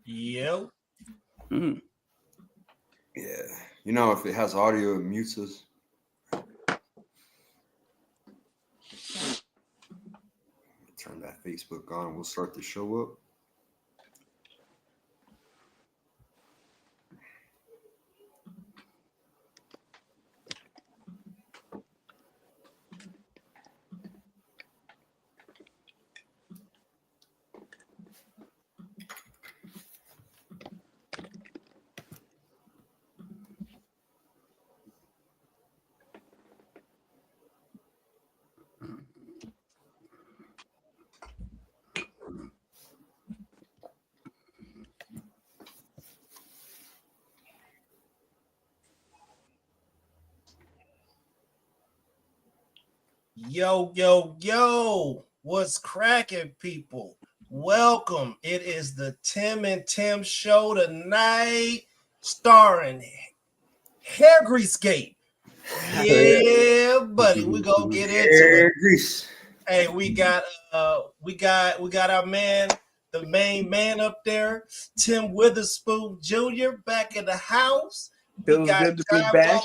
Yep. Mm. Yeah. You know, if it has audio, it mutes us. Turn that Facebook on. We'll start the show up. Yo. What's cracking, people? Welcome. It is the Tim and Tim show tonight, starring Hair Grease Gate. Yeah, buddy. We gonna get into it. Grease. Hey, we got our man, the main man up there, Tim Witherspoon Jr. back in the house. We Feels got good to be back.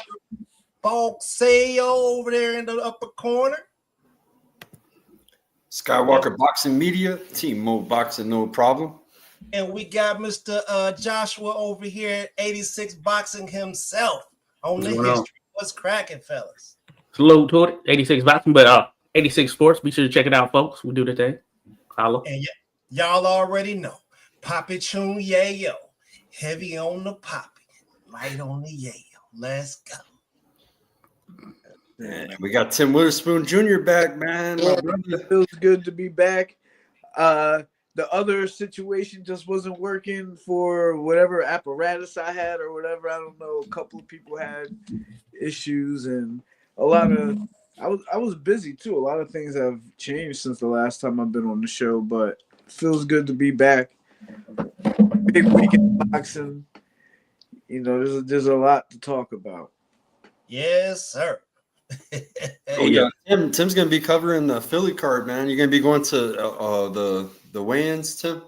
Boxeo over there in the upper corner. Skywalker Boxing Media, Team Mo Boxing, no problem. And we got Mr. Joshua over here at 86 Boxing himself on the history. What's cracking, fellas? Salute to it. 86 Boxing, but 86 Sports. Be sure to check it out, folks. We do the thing. Holla. And y'all already know. Poppy Tune Yayo. Heavy on the poppy. Light on the yayo. Let's go. And we got Tim Witherspoon Jr. back, man. Yeah, it feels good to be back. The other situation just wasn't working for whatever apparatus I had or whatever. I don't know. A couple of people had issues, and a lot of I was busy too. A lot of things have changed since the last time I've been on the show, but it feels good to be back. Big weekend boxing. You know, there's a lot to talk about. Yes, sir. Tim's gonna be covering the Philly card, man. You're gonna be going to the weigh-ins, Tim?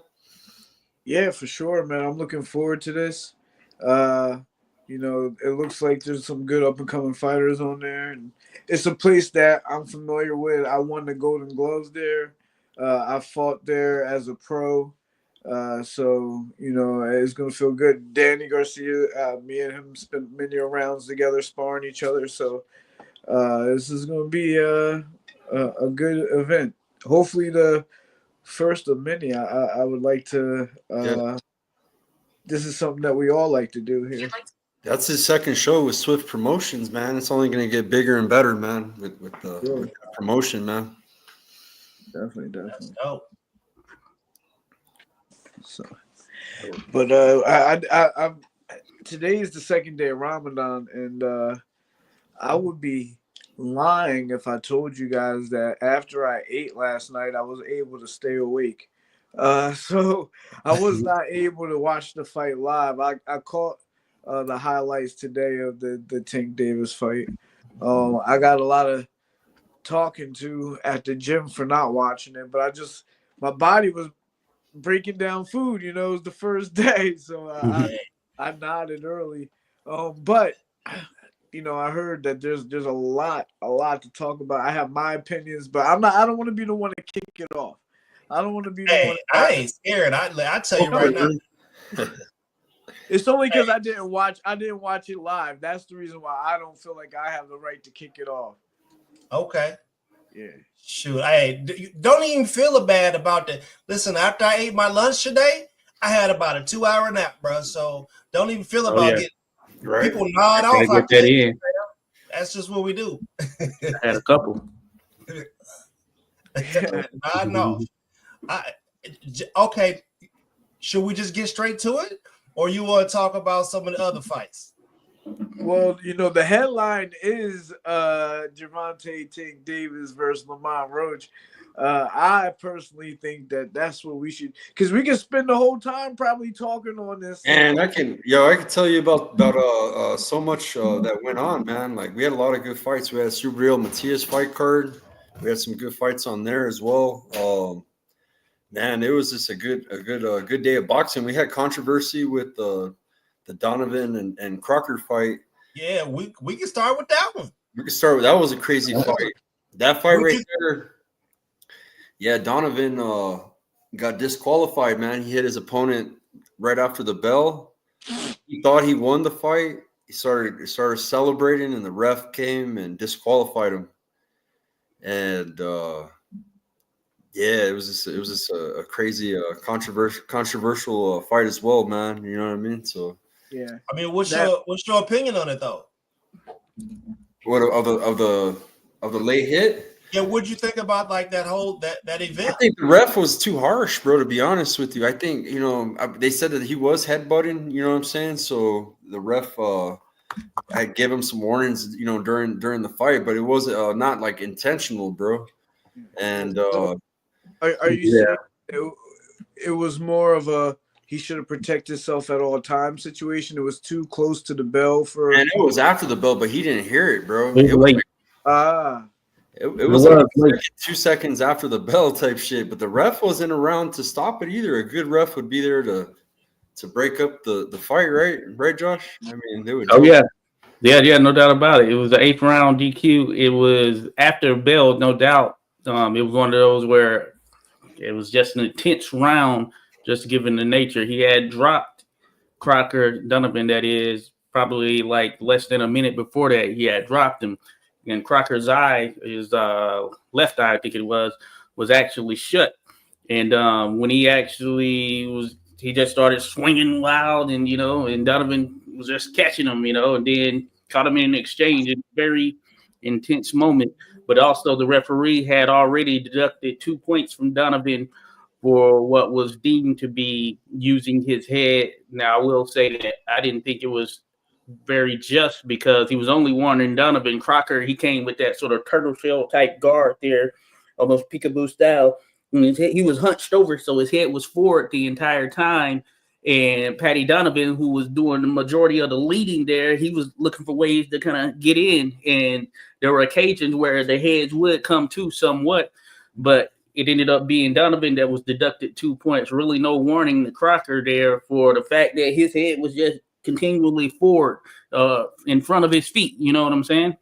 Yeah, for sure, man. I'm looking forward to this. You know, it looks like there's some good up and coming fighters on there, and it's a place that I'm familiar with. I won the Golden Gloves there. I fought there as a pro. So, you know, it's going to feel good. Danny Garcia, me and him spent many rounds together sparring each other. So this is going to be a good event. Hopefully the first of many. I would like to this is something that we all like to do here. That's his second show with Swift Promotions, man. It's only going to get bigger and better, man, with the promotion, man. Definitely. That's dope. So, but I today is the second day of Ramadan, and I would be lying if I told you guys that after I ate last night, I was able to stay awake. So I was not able to watch the fight live. I caught the highlights today of the Tank Davis fight. I got a lot of talking to at the gym for not watching it, but my body was breaking down food. You know, it was the first day, so I nodded early. But you know, I heard that there's a lot to talk about. I have my opinions, but I don't want to be the one to kick it off. I don't want to be the one. I ain't scared. I tell you right now. It's only because I didn't watch it live. That's the reason why I don't feel like I have the right to kick it off. Okay. Yeah. Shoot. Hey, don't even feel bad about that. Listen, after I ate my lunch today, I had about a 2-hour nap, bro. So don't even feel about it. Right. People nod off. Get that in. That's just what we do. I had a couple. Nodding off. Okay. Should we just get straight to it? Or you want to talk about some of the other fights? Well, you know, the headline is Gervonta Tank Davis versus Lamont Roach. I personally think that's what we should, because we can spend the whole time probably talking on this. And I can tell you about so much that went on, man. Like, we had a lot of good fights. We had a Super Real Matias fight card. We had some good fights on there as well. Man, it was just a good day of boxing. We had controversy with the Donovan and Crocker fight. Yeah, we can start with that one. We could start with that. Was a crazy fight. That fight right there. Yeah, Donovan got disqualified. Man, he hit his opponent right after the bell. He thought he won the fight. He started celebrating, and the ref came and disqualified him. And yeah, it was just a crazy controversial fight as well, man. You know what I mean? So yeah. I mean, what's your opinion on it though? What of the late hit? Yeah, what'd you think about like that whole that event? I think the ref was too harsh, bro, to be honest with you. I think, they said that he was headbutting, you know what I'm saying? So the ref I gave him some warnings, during the fight, but it was not like intentional, bro. And are you saying it was more of a he should have protected himself at all times situation? It was too close to the bell for. And it was after the bell, but he didn't hear it, bro. It was late. It was like 2 seconds after the bell type shit, but the ref wasn't around to stop it either. A good ref would be there to break up the fight, right? Right, Josh? I mean, they would. Oh yeah, no doubt about it. It was the 8th round DQ. It was after bell, no doubt. It was one of those where it was just an intense round, just given the nature. He had dropped Crocker Donovan, that is, probably like less than a minute before that. He had dropped him. And Crocker's eye, his left eye, I think it was actually shut. And when he just started swinging wild, and and Donovan was just catching him, and then caught him in an exchange. A very intense moment. But also the referee had already deducted 2 points from Donovan for what was deemed to be using his head. Now, I will say that I didn't think it was very just, because he was only warning Donovan. Crocker, he came with that sort of turtle shell type guard there, almost peekaboo style. And he was hunched over, so his head was forward the entire time. And Patty Donovan, who was doing the majority of the leading there, he was looking for ways to kind of get in. And there were occasions where the heads would come to somewhat, but it ended up being Donovan that was deducted 2 points. Really no warning to Crocker there for the fact that his head was just continually forward in front of his feet. You know what I'm saying?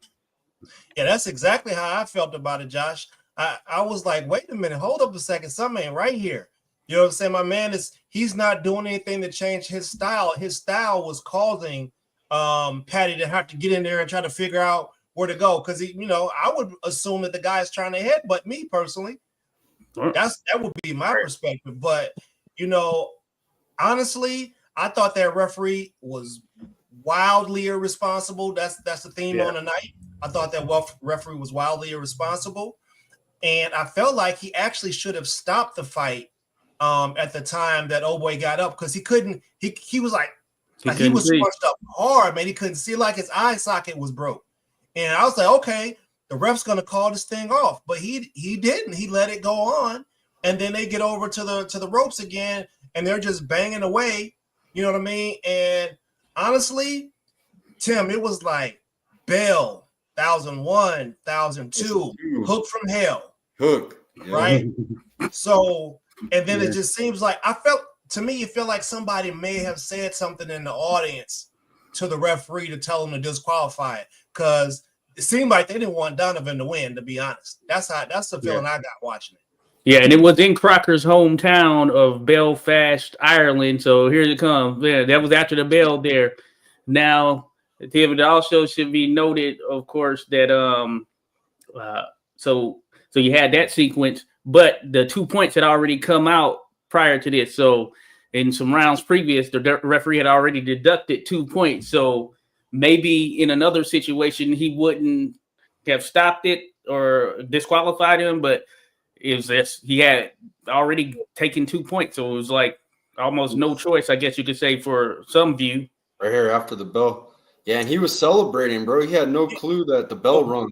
Yeah, that's exactly how I felt about it, Josh. I was like, wait a minute, hold up a second, something ain't right here. You know what I'm saying? My man he's not doing anything to change his style. His style was causing Patty to have to get in there and try to figure out where to go. Because I would assume that the guy is trying to headbutt me personally. That would be my perspective. But honestly, I thought that referee was wildly irresponsible. That's the theme on the night. I thought that referee was wildly irresponsible. And I felt like he actually should have stopped the fight at the time that old boy got up, because he couldn't. He was like he was punched up hard, man. He couldn't see, like his eye socket was broke. And I was like, okay, the ref's gonna call this thing off, but he didn't. He let it go on, and then they get over to the ropes again, and they're just banging away. You know what I mean? And honestly, Tim, it was like Bell, 1001, 1002, Hook from Hell. Hook. Yeah. Right? So, and then it just seems like it felt like somebody may have said something in the audience to the referee to tell him to disqualify it, because it seemed like they didn't want Donovan to win, to be honest. That's the feeling I got watching it. Yeah, and it was in Crocker's hometown of Belfast, Ireland. So here it comes. Yeah, that was after the bell there. Now, it also should be noted, of course, that so you had that sequence, but the 2 points had already come out prior to this. So in some rounds previous, the referee had already deducted 2 points. So maybe in another situation, he wouldn't have stopped it or disqualified him, but it was just, he had already taken 2 points. So it was like almost no choice, I guess you could say, for some view. Right here after the bell. Yeah, and he was celebrating, bro. He had no clue that the bell rung.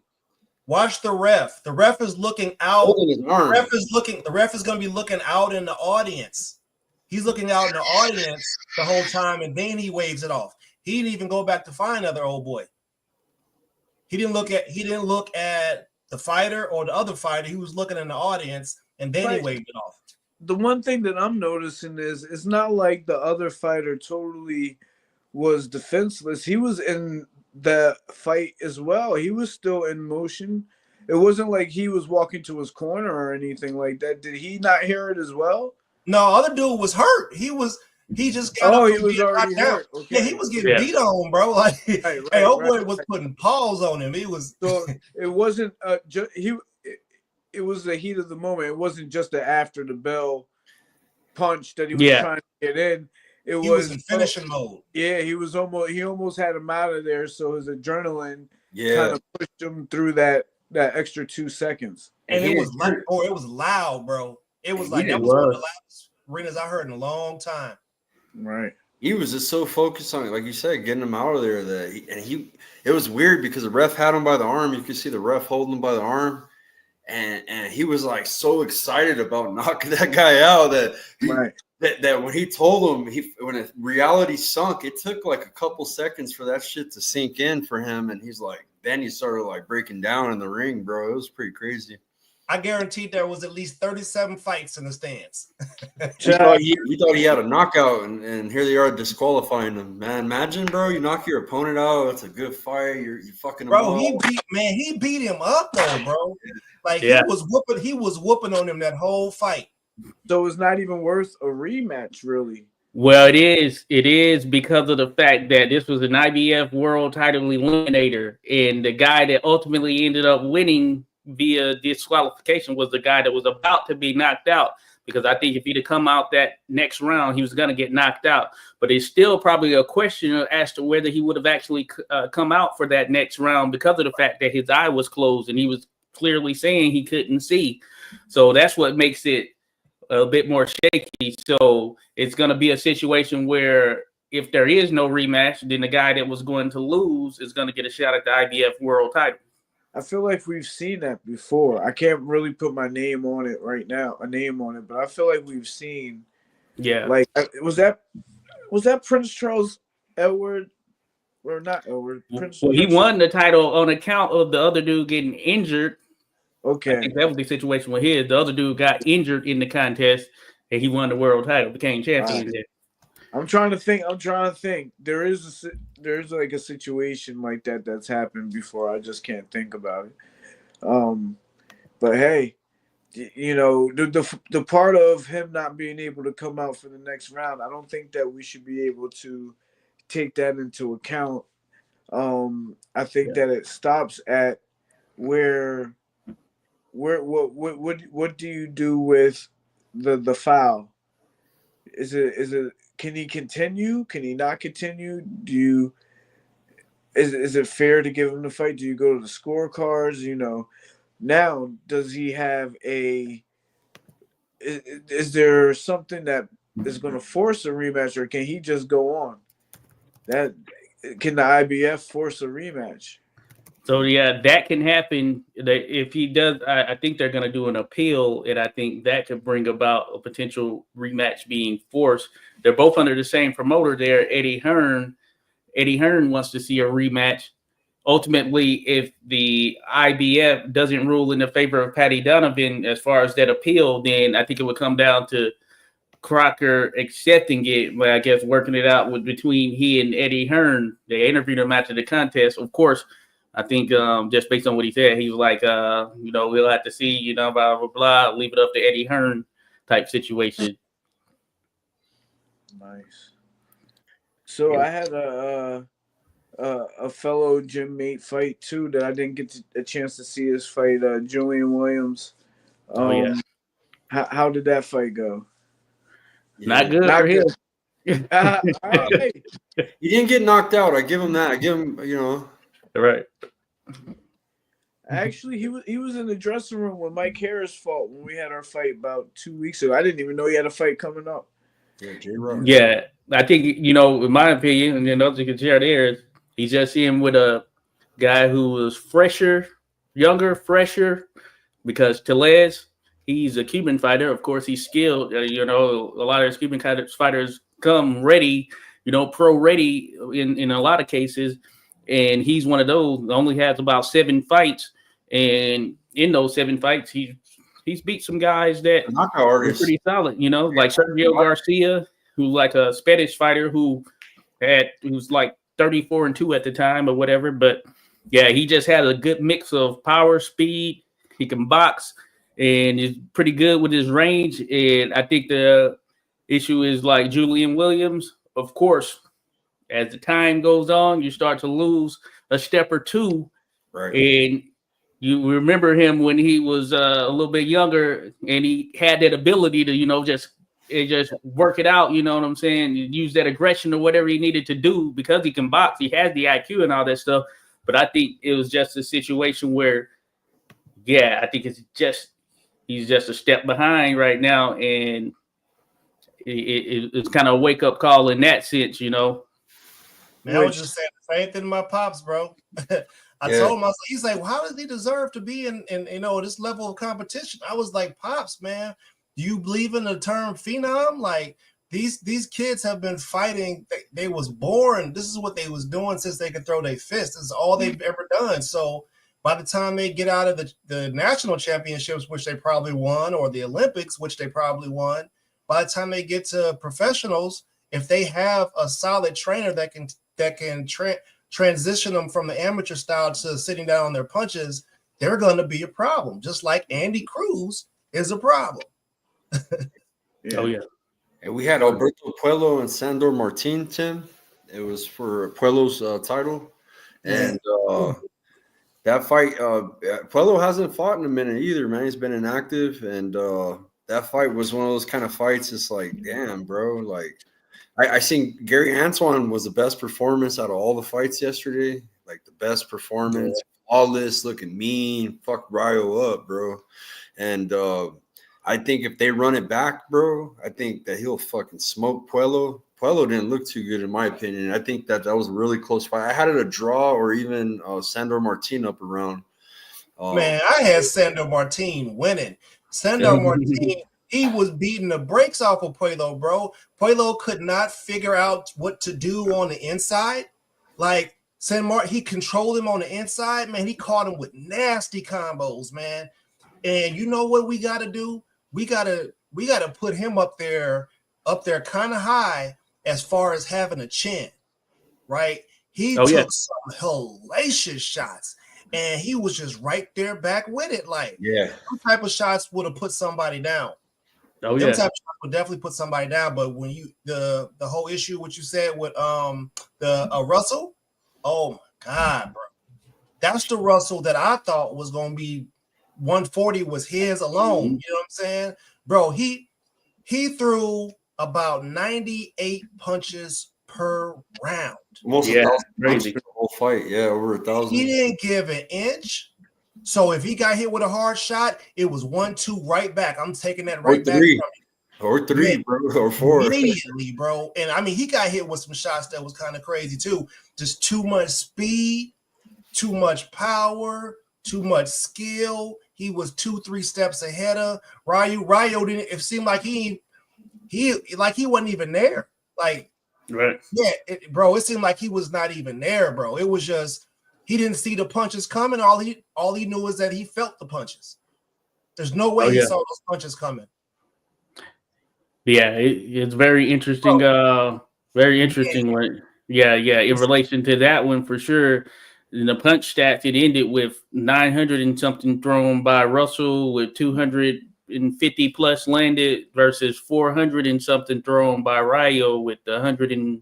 Watch the ref. The ref is looking out. Holding his arm. The ref is going to be looking out in the audience. He's looking out in the audience the whole time, and then he waves it off. He didn't even go back to find another old boy. He didn't look at the fighter or the other fighter. He was looking in the audience, and then he waved it off. the one thing that I'm noticing is it's not like the other fighter totally was defenseless. He was in the fight as well. He was still in motion. It wasn't like he was walking to his corner or anything like that. Did he not hear it as well? No, other dude was hurt. He just got Oh, up he from was being already knocked out. hurt. Okay. Yeah, he was getting beat on, bro. Like, hey, boy was putting paws on him. He was so it wasn't it was the heat of the moment. It wasn't just the after the bell punch that he was trying to get in. He was in finishing mode. Yeah, he almost had him out of there. So his adrenaline kind of pushed him through that extra 2 seconds. And it was like, it was loud, bro. It was like that was one of the loudest arenas I heard in a long time. Right. He was just so focused on it, like you said, getting him out of there it was weird because the ref had him by the arm. You could see the ref holding him by the arm. And he was like so excited about knocking that guy out that when he told him, when reality sunk, it took like a couple seconds for that shit to sink in for him. And he's like, then he started like breaking down in the ring, bro. It was pretty crazy. I guaranteed there was at least 37 fights in the stands. He thought he had a knockout, and here they are disqualifying him. Man, imagine, bro, you knock your opponent out. It's a good fight. You fucking him bro. up. He beat him up though, bro. Like he was whooping on him that whole fight. So it's not even worth a rematch, really. Well, it is because of the fact that this was an IBF world title eliminator, and the guy that ultimately ended up winning via disqualification was the guy that was about to be knocked out, because I think if he'd have come out that next round, he was going to get knocked out. But it's still probably a question as to whether he would have actually come out for that next round because of the fact that his eye was closed and he was clearly saying he couldn't see. So that's what makes it a bit more shaky. So it's going to be a situation where if there is no rematch, then the guy that was going to lose is going to get a shot at the IBF world title. I feel like we've seen that before. I can't really put my name on it right now, but I feel like we've seen. Yeah. Like, was that Prince Charles Edward or not Edward? He won the title on account of the other dude getting injured. Okay. I think that was the situation with his. The other dude got injured in the contest and he won the world title, became champion. Right. I'm trying to think. There's like a situation like that that's happened before. I just can't think about it. But hey, you know, the part of him not being able to come out for the next round, I don't think that we should be able to take that into account. I think that it stops at where what do you do with the foul? Is it can he continue? Can he not continue? Is it fair to give him the fight? Do you go to the scorecards? You know, now does he have is there something that is going to force a rematch, or can he just go on? That can the IBF force a rematch? So yeah, that can happen. If he does, I think they're going to do an appeal, and I think that could bring about a potential rematch being forced. They're both under the same promoter there, Eddie Hearn. Eddie Hearn wants to see a rematch. Ultimately, if the IBF doesn't rule in the favor of Patty Donovan as far as that appeal, then I think it would come down to Crocker accepting it, but I guess working it out between he and Eddie Hearn. They interviewed him after the contest. Of course, I think just based on what he said, he was like, you know, we'll have to see, you know, blah, blah, blah, leave it up to Eddie Hearn type situation. Nice. So I had a fellow gym mate fight too that I didn't get a chance to see his fight, Julian Williams. How did that fight go? Not good for him. He didn't get knocked out. I give him that. I give him, you know. Right. Actually, he was in the dressing room when Mike Harris fought when we had our fight about 2 weeks ago. I didn't even know he had a fight coming up. Yeah, I think, you know, in my opinion, and then others can share theirs, he's just in with a guy who was fresher, because Tellez, he's a Cuban fighter. Of course, he's skilled. You know, a lot of those Cuban fighters come ready, you know, pro ready in a lot of cases. And he's one of those, only has about 7 fights. And in those 7 fights, he's he's beat some guys that knockout were artist. pretty solid, you know, like Sergio Garcia, who's like a Spanish fighter who was like 34-2 at the time or whatever. But yeah, he just had a good mix of power, speed. He can box and is pretty good with his range. And I think the issue is like Julian Williams, of course, as the time goes on, you start to lose a step or two. Right. And you remember him when he was a little bit younger and he had that ability to, you know, just work it out. You know what I'm saying? Use that aggression or whatever he needed to do because he can box. He has the IQ and all that stuff. But I think it was just a situation where, yeah, I think he's just a step behind right now. And it's kind of a wake up call in that sense, you know. Man, I was just saying the same thing to my pops, bro. I told him, he's like, well, how does he deserve to be in you know, this level of competition? I was like, Pops, man, do you believe in the term phenom? Like these kids have been fighting. They was born. This is what they was doing since they could throw their fists. This is all they've ever done. So by the time they get out of the national championships, which they probably won, or the Olympics, which they probably won, by the time they get to professionals, if they have a solid trainer that can transition them from the amateur style to sitting down on their punches, they're going to be a problem. Just like Andy Cruz is a problem. Oh yeah. And we had Alberto Puello and Sandor Martin, Tim. It was for Puello's title. And that fight, Puello hasn't fought in a minute either, man. He's been inactive. And that fight was one of those kind of fights. It's like, damn, bro. Like, I think Gary Antoine was the best performance out of all the fights yesterday. Like, the best performance. Flawless, looking mean. Fuck Rayo up, bro. And I think if they run it back, bro, I think that he'll fucking smoke Puello. Puello didn't look too good, in my opinion. I think that was a really close fight. I had it a draw or even Sandor Martin up around. Man, I had Sandor Martin winning. Sandor Martin, he was beating the brakes off of Puello, bro. Puello could not figure out what to do on the inside. Like, he controlled him on the inside, man. He caught him with nasty combos, man. And you know what we got to do? We gotta put him up there kind of high as far as having a chin, right? He took some hellacious shots, and he was just right there back with it. Like, some type of shots would have put somebody down. Them type of shots would definitely put somebody down. But when you the whole issue, what you said with the Russell, oh my God, bro, that's the Russell that I thought was gonna be 140 was his alone. You know what I'm saying? Bro, he threw about 98 punches per round. Almost 1,000 crazy the whole fight. Yeah, over 1,000. He didn't give an inch. So if he got hit with a hard shot, it was 1-2 right back. I'm taking that right back from him. Or three, bro, or four. Immediately, bro. And I mean, he got hit with some shots that was kind of crazy too. Just too much speed, too much power, too much skill. He was 2-3 steps ahead of Rayo. Rayo didn't. It seemed like he wasn't even there. Like, bro. It seemed like he was not even there, bro. It was just he didn't see the punches coming. All he knew is that he felt the punches. There's no way he saw those punches coming. Yeah, it's very interesting. Very interesting. In relation to that one for sure. In the punch stats, it ended with 900 and something thrown by Russell, with 250 plus landed versus 400 and something thrown by Rayo, with 100 and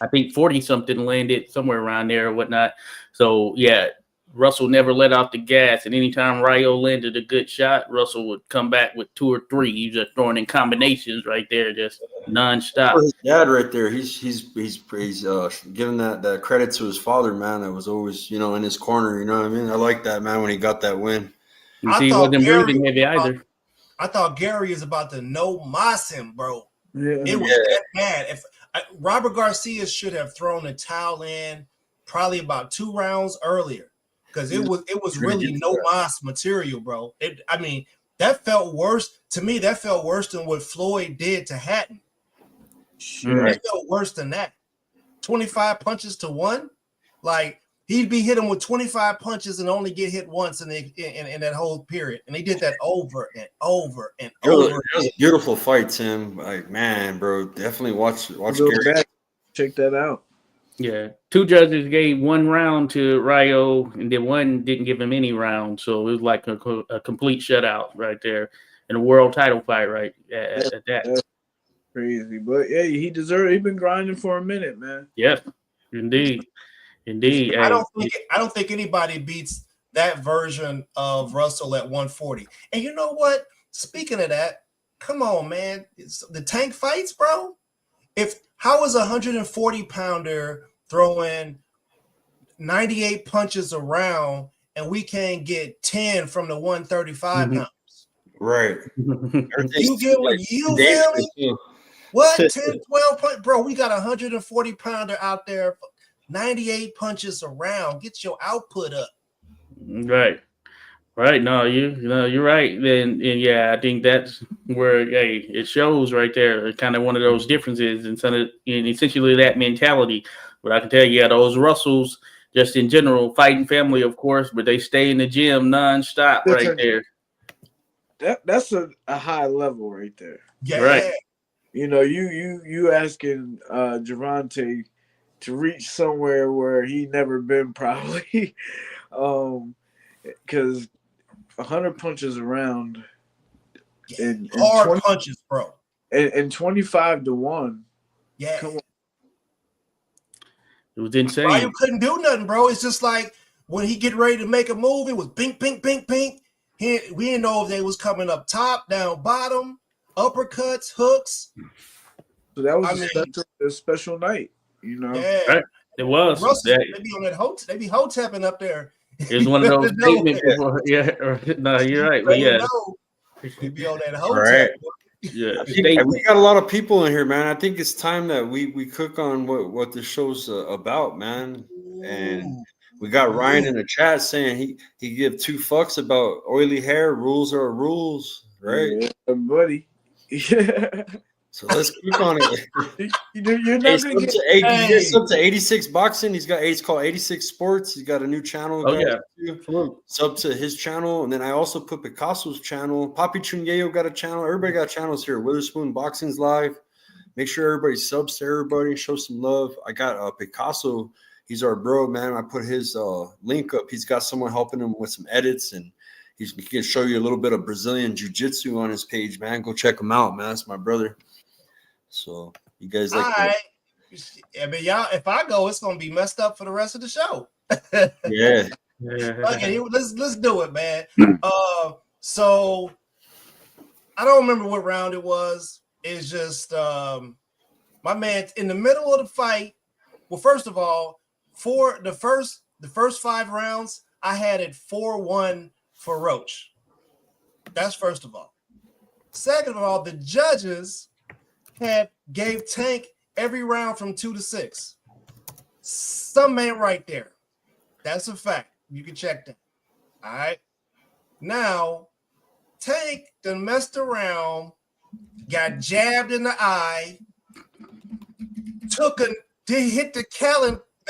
I think 40 something landed somewhere around there or whatnot. So yeah, Russell never let off the gas, and anytime Rayo landed a good shot, Russell would come back with 2 or 3. He was just throwing in combinations right there, just nonstop. His dad right there, he's giving that credit to his father, man. That was always, you know, in his corner. You know what I mean? I like that, man, when he got that win. You see, he wasn't breathing heavy either. I thought Gary is about to no-moss him, bro. Yeah. It was that bad. Robert Garcia should have thrown the towel in probably about 2 rounds earlier. Because it was really no moss material, bro. That felt worse to me. That felt worse than what Floyd did to Hatton. It felt worse than that. 25 punches to 1. Like, He'd be hit him with 25 punches and only get hit once in that whole period. And he did that over and over and over. It was a beautiful fight, Tim. Like, man, bro, definitely watch Go Gary. back, check that out. Yeah, 2 judges gave 1 round to Rayo, and then 1 didn't give him any round. So it was like a complete shutout right there in a world title fight, right at that. That's crazy, but yeah, he deserved. He's been grinding for a minute, man. Yes, indeed. I don't think anybody beats that version of Russell at 140. And you know what? Speaking of that, come on, man. The Tank fights, bro. How is a 140-pounder throwing 98 punches around and we can't get 10 from the 135 pounds? Right. You feel me? What? 10, 12 punch? Bro, we got a 140-pounder out there. 98 punches around. Get your output up. Right. No, you're right. And yeah, I think that's where it shows right there. It's kind of one of those differences in essentially that mentality. But I can tell you, those Russells, just in general, fighting family, of course, but they stay in the gym nonstop right there. That's a high level right there. Yeah. Right. You know, you asking Gervonta to reach somewhere where he never been probably, because 100 punches around and hard 20, punches, bro, and 25-1. Yeah, come on. It was insane. Ryu couldn't do nothing, bro. It's just like when he get ready to make a move, it was bink, bink, bink, bink. We didn't know if they was coming up top, down, bottom, uppercuts, hooks. So that was a special night. You know, Yeah, right. It was. Russell, they be on that they be hotepping up there. It was one of those statements before. Yeah, no, you're right. But yeah, they be on that hotep. Right. Yeah, we got a lot of people in here, man. I think it's time that we cook on what the show's about, man. And we got Ryan in the chat saying he give 2 fucks about oily hair. Rules are rules, right? Yeah, buddy. Yeah. So let's click on it. You're not gonna get up to 86 boxing. It's called 86 Sports. He's got a new channel. Oh yeah, sub to his channel, and then I also put Picasso's channel. Papi Chungueo got a channel. Everybody got channels here. Witherspoon Boxing's live. Make sure everybody subs to everybody. Show some love. I got Picasso. He's our bro, man. I put his link up. He's got someone helping him with some edits, and he can show you a little bit of Brazilian jiu-jitsu on his page, man. Go check him out, man. That's my brother. So you guys like that? I mean, y'all, if I go, it's gonna be messed up for the rest of the show. Yeah. Okay, let's do it, man. So I don't remember what round it was. It's just my man in the middle of the fight. Well, first of all, for the first 5 rounds, I had it 4-1 for Roach. That's first of all. Second of all, the judges gave Tank every round from 2 to 6. Some ain't right there. That's a fact. You can check that. All right. Now, Tank done messed around, got jabbed in the eye, hit the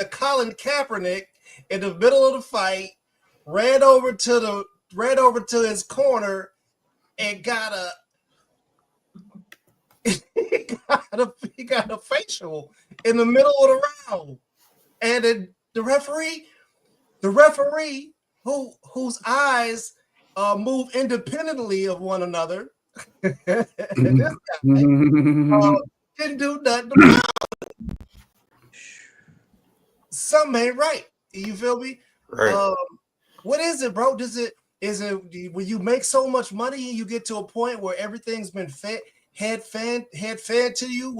Colin Kaepernick in the middle of the fight, ran over to his corner and got a he got a facial in the middle of the round, and then the referee whose eyes move independently of one another, this guy, didn't do nothing about it. Something ain't right. You feel me? Right. What is it, bro? Is it when you make so much money and you get to a point where everything's been head fed to you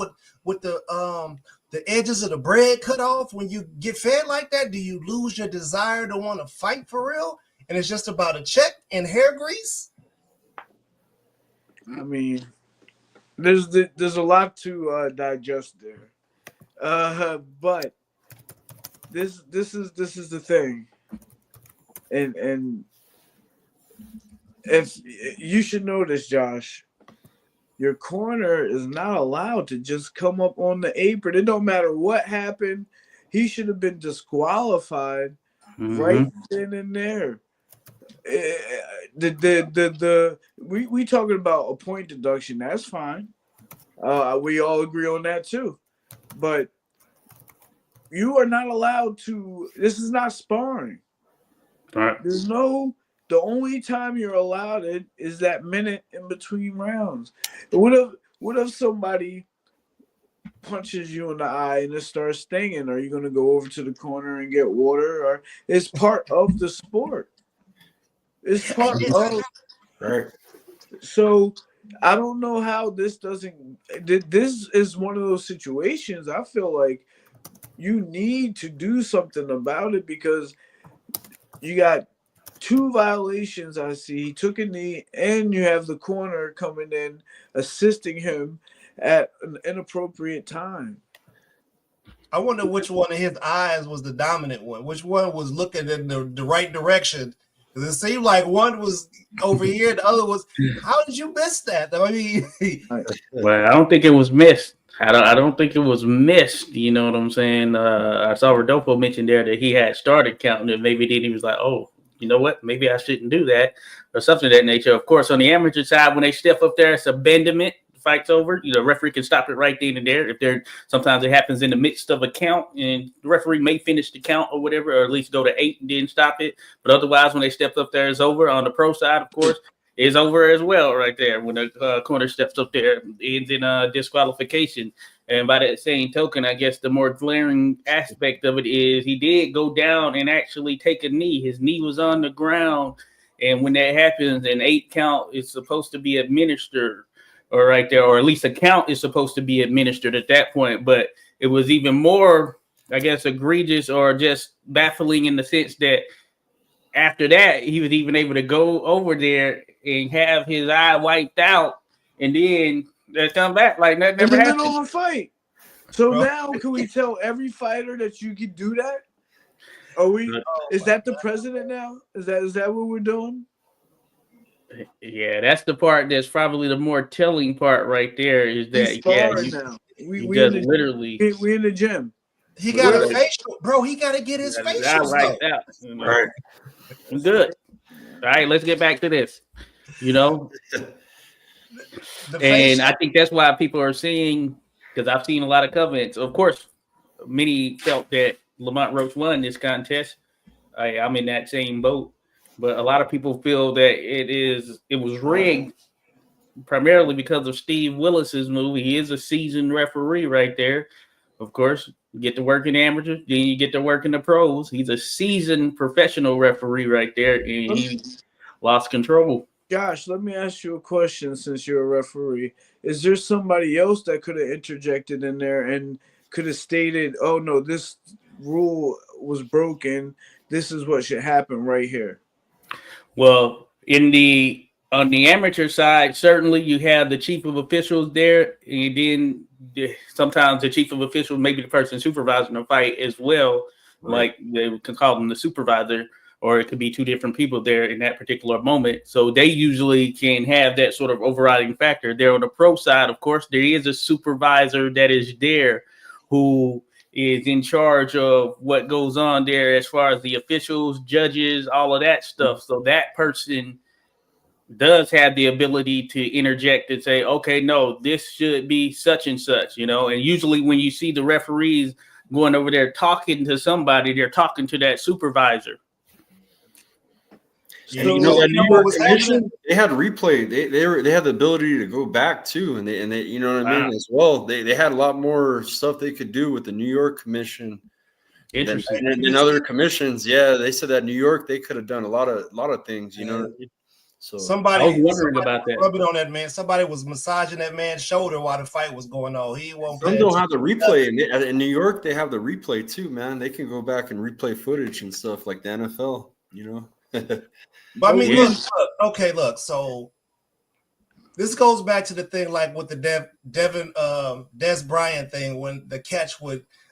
with the edges of the bread cut off? When you get fed like that, do you lose your desire to want to fight for real? And it's just about a check and hair grease? I mean, there's a lot to digest there, but this is the thing, and if you should know this, Josh. Your corner is not allowed to just come up on the apron. It don't matter what happened. He should have been disqualified right then and there. We talking about a point deduction. That's fine. We all agree on that too. But you are not allowed to. This is not sparring. Right. The only time you're allowed it is that minute in between rounds. What if somebody punches you in the eye and it starts stinging? Are you going to go over to the corner and get water? Or it's part of the sport. It's part of right. So I don't know how this doesn't. This is one of those situations. I feel like you need to do something about it because you got 2 violations. I see he took a knee, and you have the corner coming in assisting him at an inappropriate time. I wonder which one of his eyes was the dominant one. Which one was looking in the right direction? Because it seemed like one was over here, the other was. How did you miss that? I mean, well, I don't think it was missed. I don't think it was missed. You know what I'm saying? I saw Rodolfo mention there that he had started counting it. Maybe then he was like, oh, you know what? Maybe I shouldn't do that or something of that nature. Of course, on the amateur side, when they step up there, it's abandonment. The fight's over. You know, the referee can stop it right then and there. If there, sometimes it happens in the midst of a count, and the referee may finish the count or whatever, or at least go to 8 and then stop it. But otherwise, when they step up there, it's over. On the pro side, of course, it's over as well right there. When the corner steps up there, ends in disqualification. And by that same token, I guess the more glaring aspect of it is he did go down and actually take a knee. His knee was on the ground. And when that happens, an 8 count is supposed to be administered, or right there, or at least a count is supposed to be administered at that point. But it was even more, I guess, egregious or just baffling in the sense that after that, he was even able to go over there and have his eye wiped out, and then they come back like that never happened. In the middle of a fight. So now, can we tell every fighter that you can do that? Are we? Is that the president now? Is that what we're doing? Yeah, that's the part that's probably the more telling part right there. Is that we literally we in the gym. He got a facial, bro. He got to get his facial right out. You know? Right. Good. All right, let's get back to this. You know, and I think that's why people are seeing, because I've seen a lot of comments. Of course, many felt that Lamont Roach won this contest. I'm in that same boat, but a lot of people feel that it was rigged primarily because of Steve Willis's move. He is a seasoned referee right there. Of course, you get to work in amateurs, then you get to work in the pros. He's a seasoned professional referee right there, and he lost control. Josh, let me ask you a question since you're a referee. Is there somebody else that could have interjected in there and could have stated, oh, no, this rule was broken. This is what should happen right here? Well, on the amateur side, certainly you have the chief of officials there, and then sometimes the chief of officials may be the person supervising the fight as well. Right. Like they can call them the supervisor, or it could be 2 different people there in that particular moment. So they usually can have that sort of overriding factor. There on the pro side, of course, there is a supervisor that is there who is in charge of what goes on there as far as the officials, judges, all of that stuff. So that person does have the ability to interject and say, okay, no, this should be such and such, you know. And usually when you see the referees going over there talking to somebody, they're talking to that supervisor. And you know that New York Commission, they had replay. They had the ability to go back too, and they you know what I mean as well. They had a lot more stuff they could do with the New York Commission than other commissions. Yeah, they said that New York they could have done a lot of things. You know. So somebody I was wondering about that. Rubbing on that man. Somebody was massaging that man's shoulder while the fight was going on. He won't. Some don't have the replay in New York. They have the replay too, man. They can go back and replay footage and stuff like the NFL. You know. But I mean, look. So this goes back to the thing like with the Des Bryant thing when the catch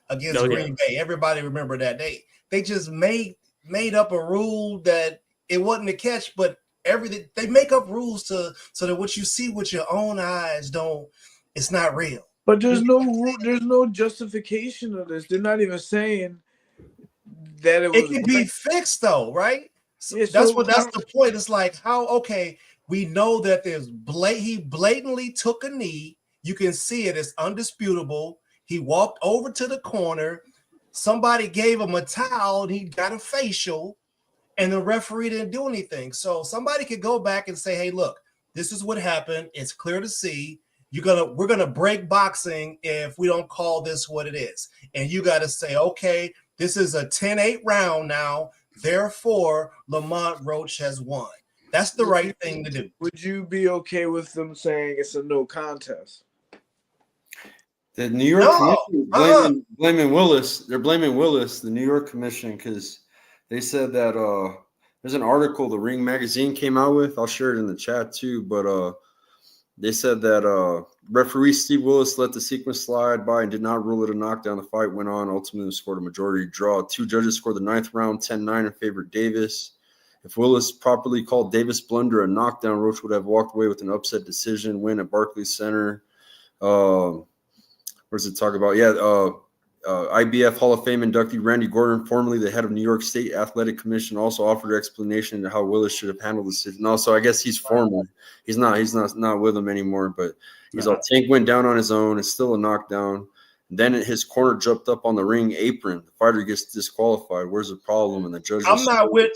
against Green Bay. Everybody remember that they just made up a rule that it wasn't a catch, but everything they make up rules so that what you see with your own eyes it's not real. But there's no justification of this. They're not even saying that it was. It can be fixed though, right? So Yeah, that's so the point. It's like how okay, we know that he blatantly took a knee. You can see it, it's undisputable. He walked over to the corner, somebody gave him a towel, and he got a facial, and the referee didn't do anything. So somebody could go back and say, hey, look, this is what happened. It's clear to see. We're gonna break boxing if we don't call this what it is. And you got to say, okay, this is a 10-8 round now. Therefore, Lamont Roach has won. That's the right thing to do. Would you be okay with them saying it's a no contest? The New York Commission blaming Willis. They're blaming Willis, the New York Commission, because they said that there's an article the Ring magazine came out with. I'll share it in the chat too. But they said that referee Steve Willis let the sequence slide by and did not rule it a knockdown. The fight went on. Ultimately scored a majority draw. 2 judges scored the 9th round, 10-9 in favor of Davis. If Willis properly called Davis' blunder a knockdown, Roach would have walked away with an upset decision win at Barclays Center. Where's it talk about? Yeah, IBF Hall of Fame inductee Randy Gordon, formerly the head of New York State Athletic Commission, also offered an explanation to how Willis should have handled the decision. Also, I guess he's former. He's not with them anymore, but he's all Tank went down on his own. It's still a knockdown. Then his corner jumped up on the ring apron. The fighter gets disqualified. Where's the problem? And the judge. I'm not with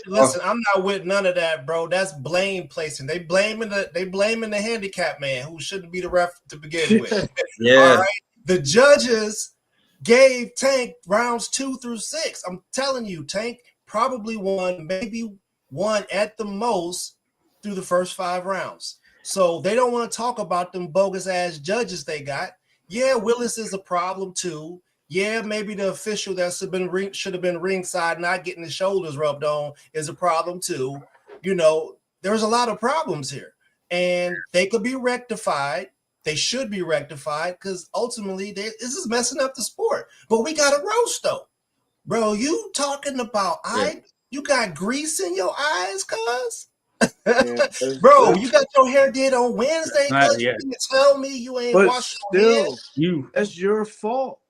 none of that, bro. That's blame placing. They blaming the handicap man who shouldn't be the ref to begin with. Yeah. All right. The judges gave Tank rounds 2 through 6. I'm telling you, Tank probably won, maybe won at the most through the first 5 rounds. So they don't want to talk about them bogus ass judges they got. Yeah, Willis is a problem too. Yeah, maybe the official that should have been ringside not getting his shoulders rubbed on is a problem too. You know, there's a lot of problems here, and they could be rectified. They should be rectified because ultimately this is messing up the sport. But we got a roast though, bro. You talking about you got grease in your eyes, cuz? Bro, you got your hair did on Wednesday. You can tell me you ain't washed your hair. That's your fault.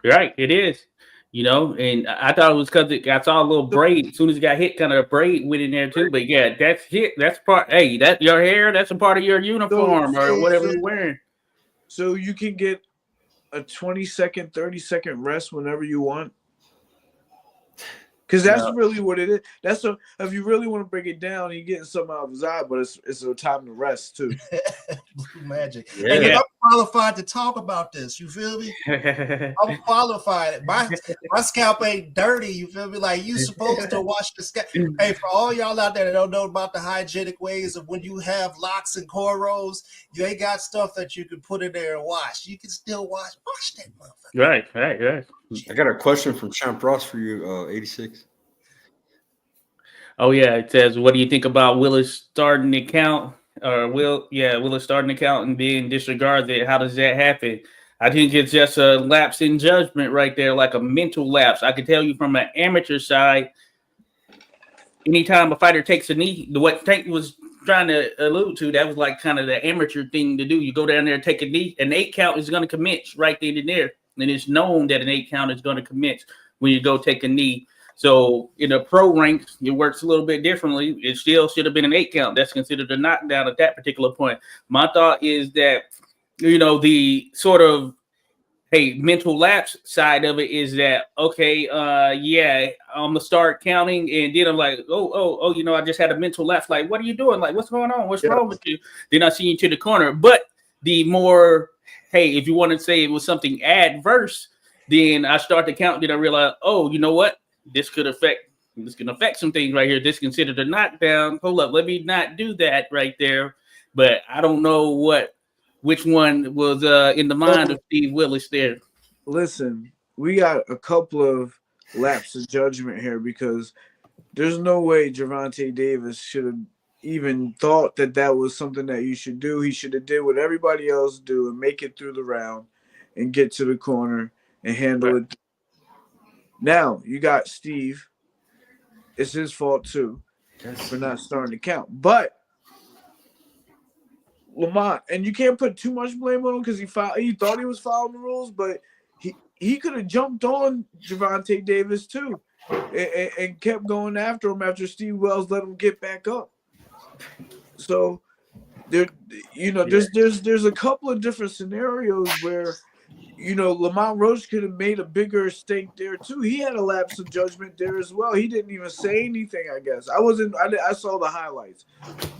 Right, it is. You know, and I thought it was because I saw a little braid. As soon as it got hit, kind of a braid went in there too. But yeah, that's it. That's part. Hey, that your hair. That's a part of your uniform or whatever you're wearing. So you can get a 20-second, 30-second rest whenever you want. Because that's really what it is. If you really want to break it down, you're getting something out of his eye, but it's a time to rest too. Blue magic. Yeah. And I'm qualified to talk about this. You feel me? I'm qualified. My scalp ain't dirty. You feel me? Like you supposed to wash the scalp. Hey, for all y'all out there that don't know about the hygienic ways of when you have locks and cornrows, they got stuff that you can put in there and wash. You can still wash that motherfucker. Right. I got a question from Champ Ross for you, 86. Oh yeah, it says, what do you think about Willis starting the count? Willis starting the count and being disregarded. How does that happen? I think it's just a lapse in judgment right there, like a mental lapse. I can tell you from an amateur side, anytime a fighter takes a knee, what Tank was trying to allude to, that was like kind of the amateur thing to do. You go down there and take a knee, an 8 count is going to commence right then and there. And it's known that an 8 count is going to commence when you go take a knee. So in the pro ranks, it works a little bit differently. It still should have been an 8 count. That's considered a knockdown at that particular point. My thought is that, you know, the sort of, mental lapse side of it is that, I'm going to start counting. And then I'm like, I just had a mental lapse. Like, what are you doing? Like, what's going on? What's wrong with you? Then I see you to the corner. But the more, if you want to say it was something adverse, then I start to count. Then I realize, you know what? This can affect some things right here. This considered a knockdown. Hold up, let me not do that right there. But I don't know which one was in the mind of Steve Willis there. Listen, we got a couple of lapses of judgment here because there's no way Gervonta Davis should have even thought that was something that you should do. He should have did what everybody else do and make it through the round and get to the corner and handle it. Now you got Steve. It's his fault too for not starting to count. But Lamont, and you can't put too much blame on him because he thought he was following the rules, but he could have jumped on Gervonta Davis too. and kept going after him after Steve Wells let him get back up. So there's a couple of different scenarios where, Lamont Roach could have made a bigger stake there too. He had a lapse of judgment there as well. He didn't even say anything. I guess I saw the highlights,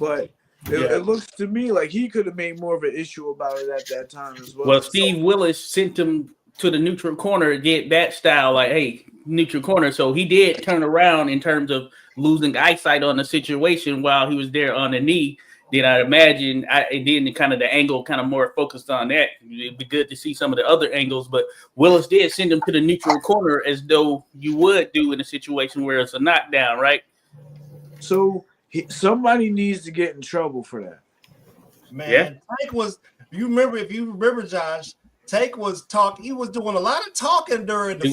but it looks to me like he could have made more of an issue about it at that time as well. Well, Steve Willis sent him to the neutral corner to get that style, like, hey, neutral corner. So he did turn around in terms of losing eyesight on the situation while he was there on the knee. Then I'd imagine, and then kind of the angle kind of more focused on that. It'd be good to see some of the other angles, but Willis did send him to the neutral corner as though you would do in a situation where it's a knockdown, right? So somebody needs to get in trouble for that. Man, Tank was. If you remember, Josh, Tank was talking. He was doing a lot of talking during the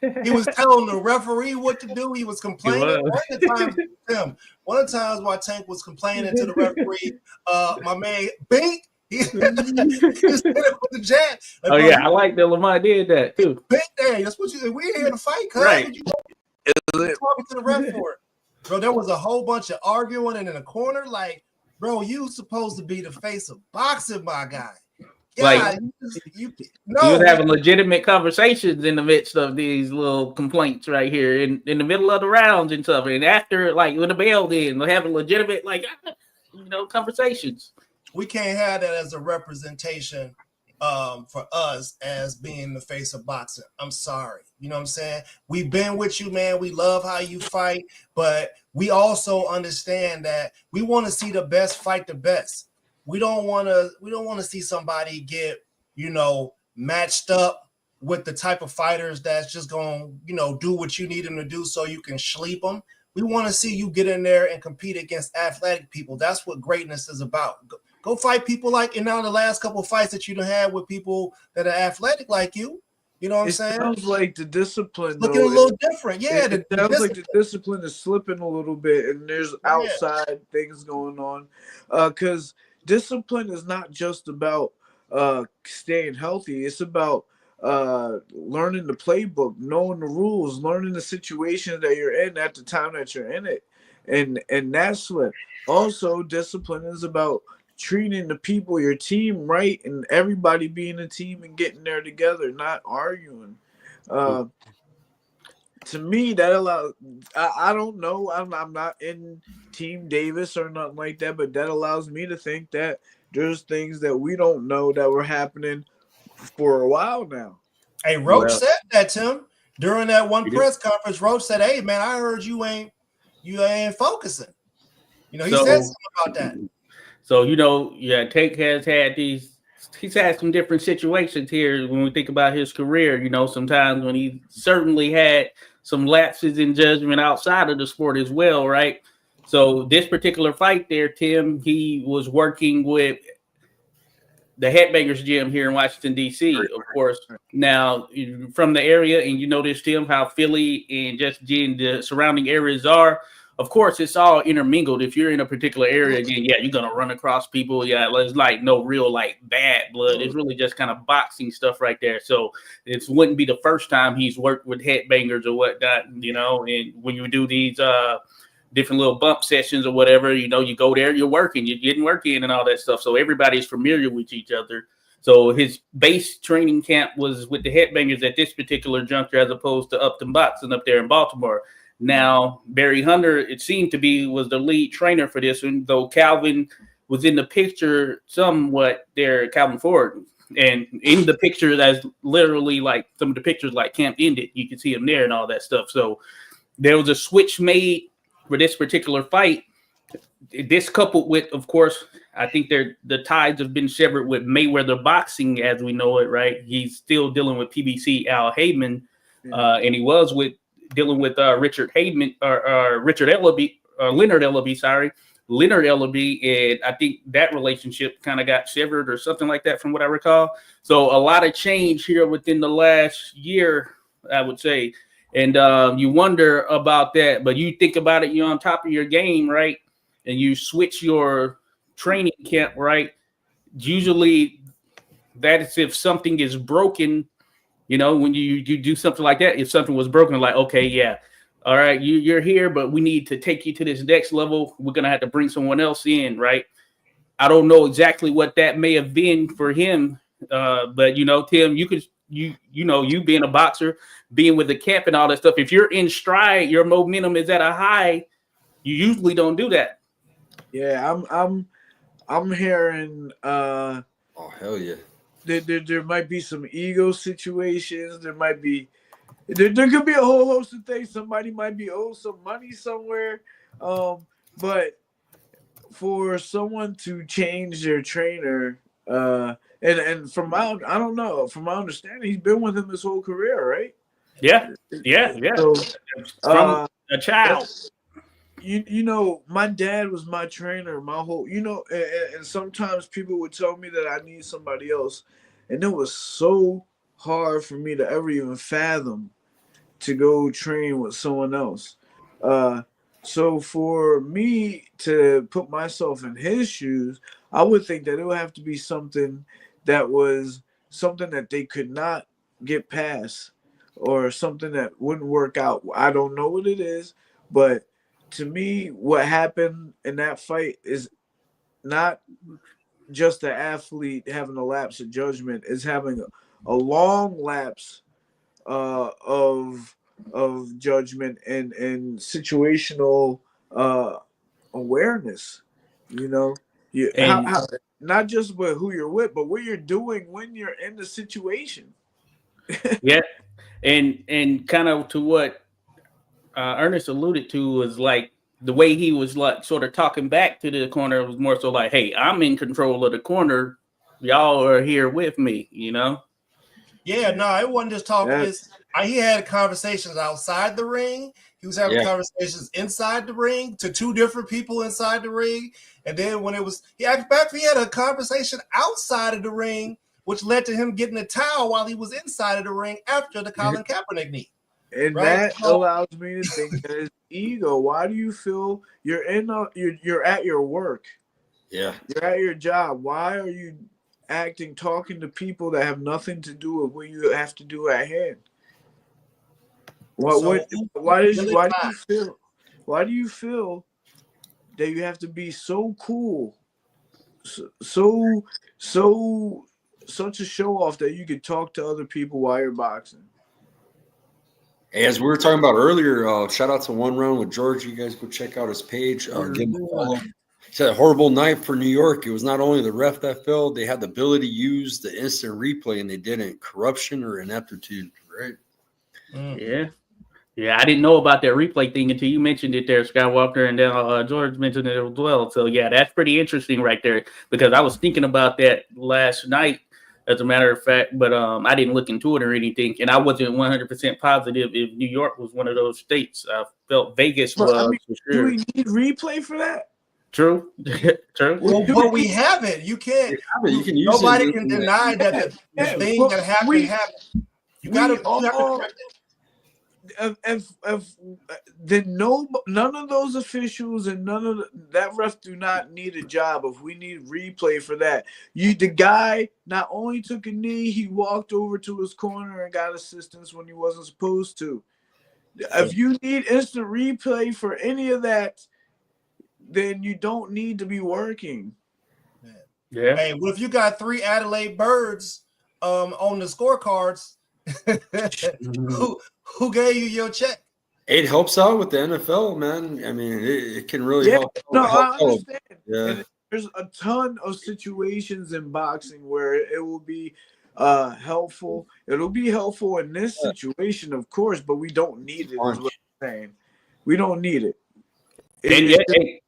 fight. He was telling the referee what to do. He was complaining. One of the times while Tank was complaining to the referee, my man Bink, he was with the jab. Like, I like that Lamont did that too. Bink, that's what you. We here to fight, cuz. Right. You talking to the ref for it, bro. There was a whole bunch of arguing, and in a corner, like, bro, you supposed to be the face of boxing, my guy. Like, he was having legitimate conversations in the midst of these little complaints right here in the middle of the rounds and stuff. And after, like, when the bell did, they're having legitimate, like, conversations. We can't have that as a representation for us as being the face of boxing. I'm sorry. You know what I'm saying? We've been with you, man. We love how you fight, but we also understand that we want to see the best fight the best. We don't want to see somebody get, matched up with the type of fighters that's just going to, do what you need them to do so you can sleep them. We want to see you get in there and compete against athletic people. That's what greatness is about. Go fight people like in now the last couple of fights that you done had with people that are athletic like you. You know what I'm saying? It sounds like the discipline looking a little different. Yeah, it sounds like the discipline is slipping a little bit, and there's outside things going on. Because discipline is not just about staying healthy. It's about learning the playbook, knowing the rules, learning the situation that you're in at the time that you're in it. And that's what also discipline is about, treating the people, your team right, and everybody being a team and getting there together, not arguing. To me, that allows, I don't know, I'm not in Team Davis or nothing like that, but that allows me to think that there's things that we don't know that were happening for a while now. Hey, Roach said that, Tim. During that one press conference, Roach said, hey, man, I heard you ain't focusing. He said something about that. So, Tank has had he's had some different situations here when we think about his career, sometimes when he certainly had some lapses in judgment outside of the sport as well, right? So this particular fight there, Tim, he was working with the Headbangers Gym here in Washington, D.C., of course. Now, from the area, and you notice, Tim, how Philly and just the surrounding areas are. Of course, it's all intermingled. If you're in a particular area, then you're gonna run across people. Yeah, it's like no real bad blood. It's really just kind of boxing stuff right there. So it wouldn't be the first time he's worked with headbangers or whatnot, And when you do these different little bump sessions or whatever, you go there, you're working, you're getting work in and all that stuff. So everybody's familiar with each other. So his base training camp was with the Headbangers at this particular juncture, as opposed to Upton Boxing up there in Baltimore. Now, Barry Hunter, it seemed to be, was the lead trainer for this one, though Calvin was in the picture somewhat there, Calvin Ford. And in the picture, that's literally like some of the pictures like camp ended. You can see him there and all that stuff. So there was a switch made for this particular fight. This coupled with, of course, I think the ties have been severed with Mayweather Boxing as we know it, right? He's still dealing with PBC Al Heyman, and he was dealing with Richard Heyman or Richard Ellaby, Leonard Ellaby, Leonard Ellaby, and I think that relationship kind of got severed or something like that from what I recall. So a lot of change here within the last year, I would say. And you wonder about that, but you think about it, you're on top of your game, right? And you switch your training camp, right? Usually that is if something is broken, when you do something like that, if something was broken, like, okay, all right, you're here, but we need to take you to this next level. We're gonna have to bring someone else in, right? I don't know exactly what that may have been for him, but Tim, you being a boxer, being with the camp and all that stuff. If you're in stride, your momentum is at a high. You usually don't do that. Yeah, I'm hearing. Oh hell yeah! There might be some ego situations. There could be a whole host of things. Somebody might be owed some money somewhere. But for someone to change their trainer, and from my I don't know, from my understanding, he's been with him his whole career, right? Yeah. So, from a child. My dad was my trainer my whole, and sometimes people would tell me that I need somebody else, and it was so hard for me to ever even fathom to go train with someone else. So for me to put myself in his shoes, I would think that it would have to be something that was something that they could not get past, or something that wouldn't work out. I don't know what it is, but to me, what happened in that fight is not just the athlete having a lapse of judgment, is having a long lapse of judgment and situational awareness. How not just with who you're with, but what you're doing when you're in the situation. Yeah, and kind of to what Ernest alluded to was like the way he was like sort of talking back to the corner was more so like, "Hey, I'm in control of the corner. Y'all are here with me," Yeah, no, it wasn't just talking. He had conversations outside the ring. He was having conversations inside the ring to two different people inside the ring. And then when he had a conversation outside of the ring, which led to him getting a towel while he was inside of the ring after the Colin Kaepernick knee. And right? that allows me to think that it's ego. Why do you feel you're at your work? Yeah. You're at your job. Why are you talking to people that have nothing to do with what you have to do at hand? Why do you feel that you have to be so cool, such a show off that you could talk to other people while you're boxing? As we were talking about earlier, shout out to One Round with George. You guys go check out his page. Give him a follow. He said a horrible night for New York. It was not only the ref that failed, they had the ability to use the instant replay and they didn't. Corruption or ineptitude, right? Yeah, I didn't know about that replay thing until you mentioned it there, Skywalker, and then George mentioned it as well. So yeah, that's pretty interesting right there, because I was thinking about that last night, as a matter of fact, but I didn't look into it or anything, and I wasn't 100% positive if New York was one of those states. I felt Vegas was. For sure. Do we need replay for that? True. True. Well, but we have it. You can't. You can use nobody can deny that the thing that happened happened. You got to correct it. Then none of those officials and that ref do not need a job. If we need replay for that, the guy not only took a knee, he walked over to his corner and got assistance when he wasn't supposed to. If you need instant replay for any of that, then you don't need to be working. Yeah. Hey, well, if you got 3 Adelaide Birds on the scorecards, who gave you your check? It helps out with the NFL, man. I mean, it can really help. I understand. And there's a ton of situations in boxing where it will be helpful. It'll be helpful in this situation, of course, but we don't need it. Is what I'm saying. We don't need it.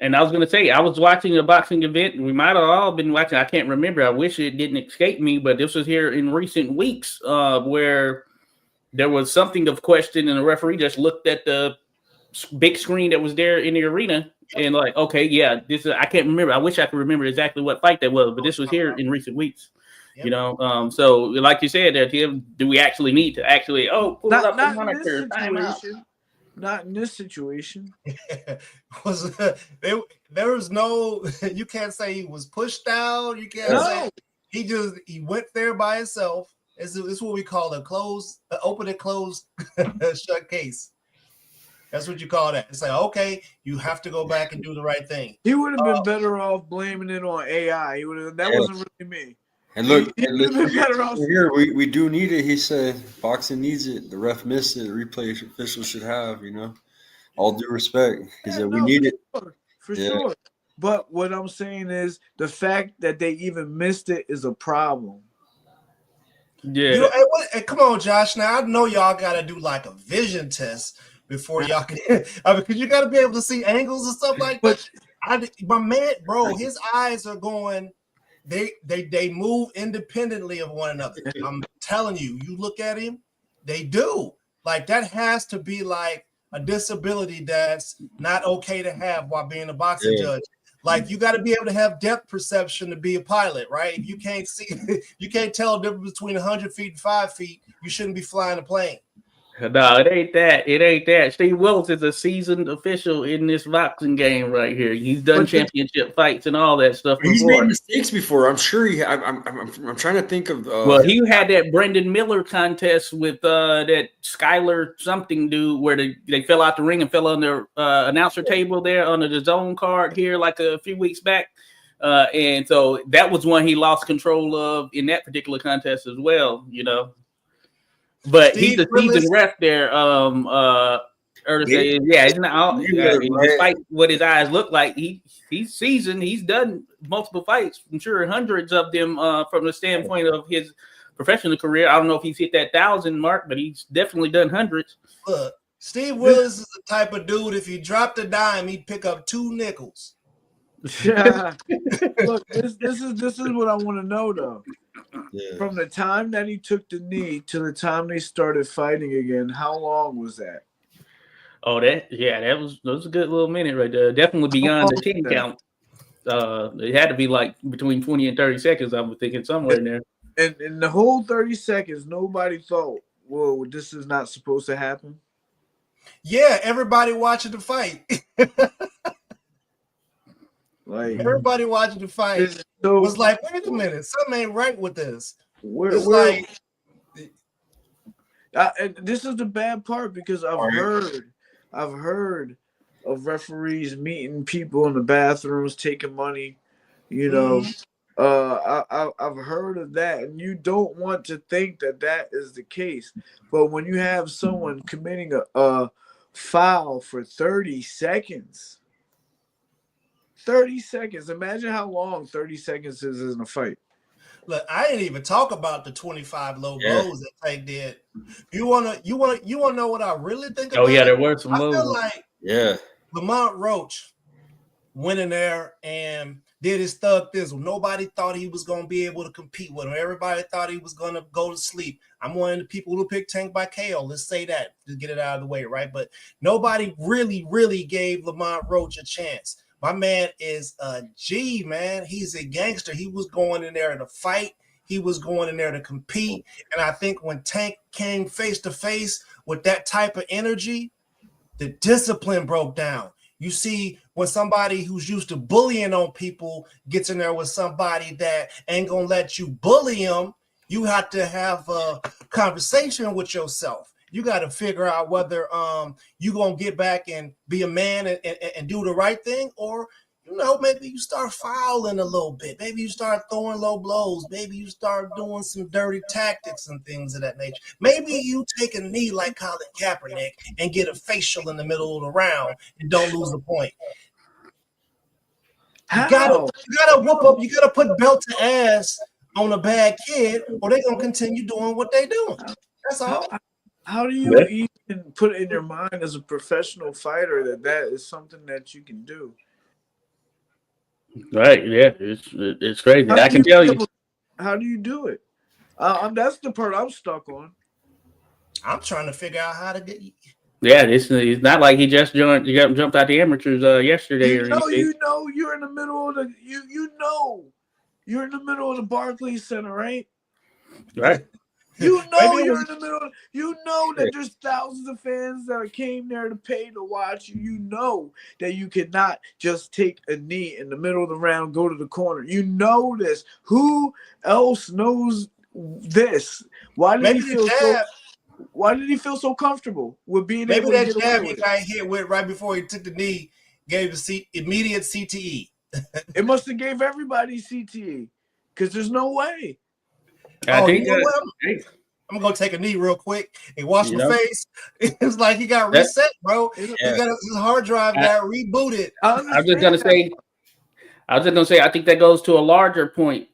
And I was going to say, I was watching a boxing event. We might have all been watching. I can't remember. I wish it didn't escape me, but this was here in recent weeks where there was something of question, and the referee just looked at the big screen that was there in the arena and like, okay, yeah, this is. I can't remember. I wish I could remember exactly what fight that was, but this was here in recent weeks. Yep. So like you said there, Tim, do we actually need to actually pull up the monitor? Not in this situation. There was no. You can't say he was pushed down. You can't say he went there by himself. This is what we call a open and closed shut case. That's what you call that. It's like, okay, you have to go back and do the right thing. He would have been better off blaming it on AI. He would have. That wasn't really me. And look, he would have been better off. Here we do need it. He said boxing needs it. The ref missed it. The replay officials should have. All due respect. He said we need it for sure. But what I'm saying is the fact that they even missed it is a problem. Yeah. Hey, come on, Josh. Now I know y'all got to do like a vision test before y'all can. Because you got to be able to see angles and stuff like that. My man, bro, his eyes are going. They move independently of one another. I'm telling you, you look at him, they do. Like that has to be like a disability that's not okay to have while being a boxing judge. Like you got to be able to have depth perception to be a pilot, right? If you can't see, you can't tell the difference between 100 feet and 5 feet, you shouldn't be flying a plane. No, it ain't that. It ain't that. Steve Willis is a seasoned official in this boxing game right here. He's done championship fights and all that stuff before. He's made mistakes before. I'm sure I'm trying to think of. Well, he had that Brendan Miller contest with that Skyler something dude where they fell out the ring and fell on their announcer table there under the zone card here like a few weeks back. And so that was one he lost control of in that particular contest as well, But he's a seasoned ref there. It's not. Despite what his eyes look like, he's seasoned. He's done multiple fights. I'm sure hundreds of them from the standpoint of his professional career. I don't know if he's hit that 1,000 mark, but he's definitely done hundreds. Look, Steve Willis is the type of dude. If he dropped a dime, he'd pick up 2 nickels. Look, this is what I want to know though. Yeah. From the time that he took the knee to the time they started fighting again, how long was that? Oh, that was a good little minute right there. Definitely beyond the 10 count. It had to be like between 20 and 30 seconds. I was thinking somewhere in there. And in the whole 30 seconds, nobody thought, "Whoa, this is not supposed to happen." Yeah, everybody watching the fight. Like everybody watching the fight was like, "Wait a minute, something ain't right with this." And this is the bad part because I've heard of referees meeting people in the bathrooms, taking money. I've heard of that, and you don't want to think that is the case. But when you have someone committing a foul for 30 seconds. 30 seconds. Imagine how long 30 seconds is in a fight. Look, I didn't even talk about the 25 low blows that Tank did. You wanna know what I really think about? Oh yeah, there were some lows. I feel like Lamont Roach went in there and did his thug thizzle. Nobody thought he was gonna be able to compete with him. Everybody thought he was gonna go to sleep. I'm one of the people who picked Tank by KO. Let's say that to get it out of the way, right? But nobody really gave Lamont Roach a chance. My man is a G, man. He's a gangster. He was going in there to fight. He was going in there to compete. And I think when Tank came face to face with that type of energy, the discipline broke down. You see, when somebody who's used to bullying on people gets in there with somebody that ain't going to let you bully him, you have to have a conversation with yourself. You got to figure out whether you're going to get back and be a man and do the right thing, or, maybe you start fouling a little bit. Maybe you start throwing low blows. Maybe you start doing some dirty tactics and things of that nature. Maybe you take a knee like Colin Kaepernick and get a facial in the middle of the round and don't lose a point. You gotta whoop up. You gotta put belt to ass on a bad kid, or they're gonna continue doing what they doing. That's all. How do you even put in your mind as a professional fighter that is something that you can do? Right? Yeah, it's crazy. I can tell you. How do you do it? That's the part I'm stuck on. I'm trying to figure out how to get. Yeah, it's not like he just jumped out the amateurs yesterday. You're in the middle of you're in the middle of the Barclays Center, right? Right. You're in the middle. You know that there's thousands of fans that came there to pay to watch you. You know that you cannot just take a knee in the middle of the round, go to the corner. You know this. Who else knows this? Why do you feel so? Why did he feel so comfortable with being Maybe able to that get away jab he with it? got hit with right before he took the knee gave him immediate CTE. It must have gave everybody CTE because there's no way. I think you know what? I'm gonna take a knee real quick and wash my face. It's like he got reset, bro. His hard drive got rebooted. I was just gonna say, I think that goes to a larger point.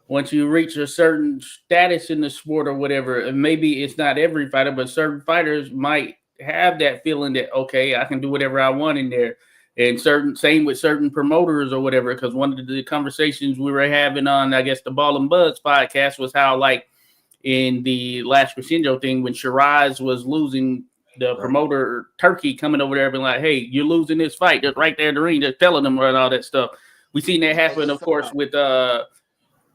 Once you reach a certain status in the sport or whatever, and maybe it's not every fighter, but certain fighters might have that feeling that, okay, I can do whatever I want in there. And same with certain promoters or whatever, because one of the conversations we were having on, I guess, the Ball and Buds podcast was how, like, in the last Crescendo thing, when Shiraz was losing, the promoter Turkey coming over there being like, hey, you're losing this fight, just right there in the ring, just telling them and all that stuff. We seen that happen, of course, with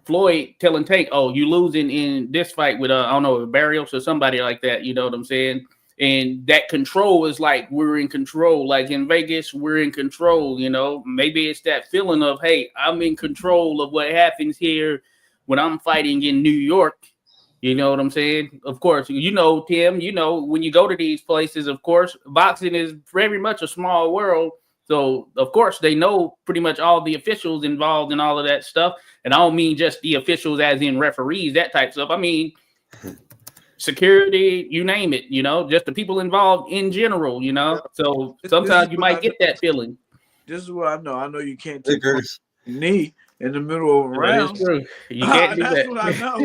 Floyd telling Tank, oh, you losing in this fight with, I don't know, Barrios or somebody like that, you know what I'm saying? And that control is like, we're in control. Like in Vegas, we're in control, you know? Maybe it's that feeling of, hey, I'm in control of what happens here when I'm fighting in New York. You know what I'm saying? Of course, you know, Tim, you know, when you go to these places, of course, boxing is very much a small world. So, of course, they know pretty much all the officials involved in all of that stuff. And I don't mean just the officials as in referees, that type of stuff. I mean, security, you name it, you know, just the people involved in general, you know. So sometimes you might get that feeling. This is what I know. I know you can't take a knee in the middle of a round. You can't do That's that. what I know.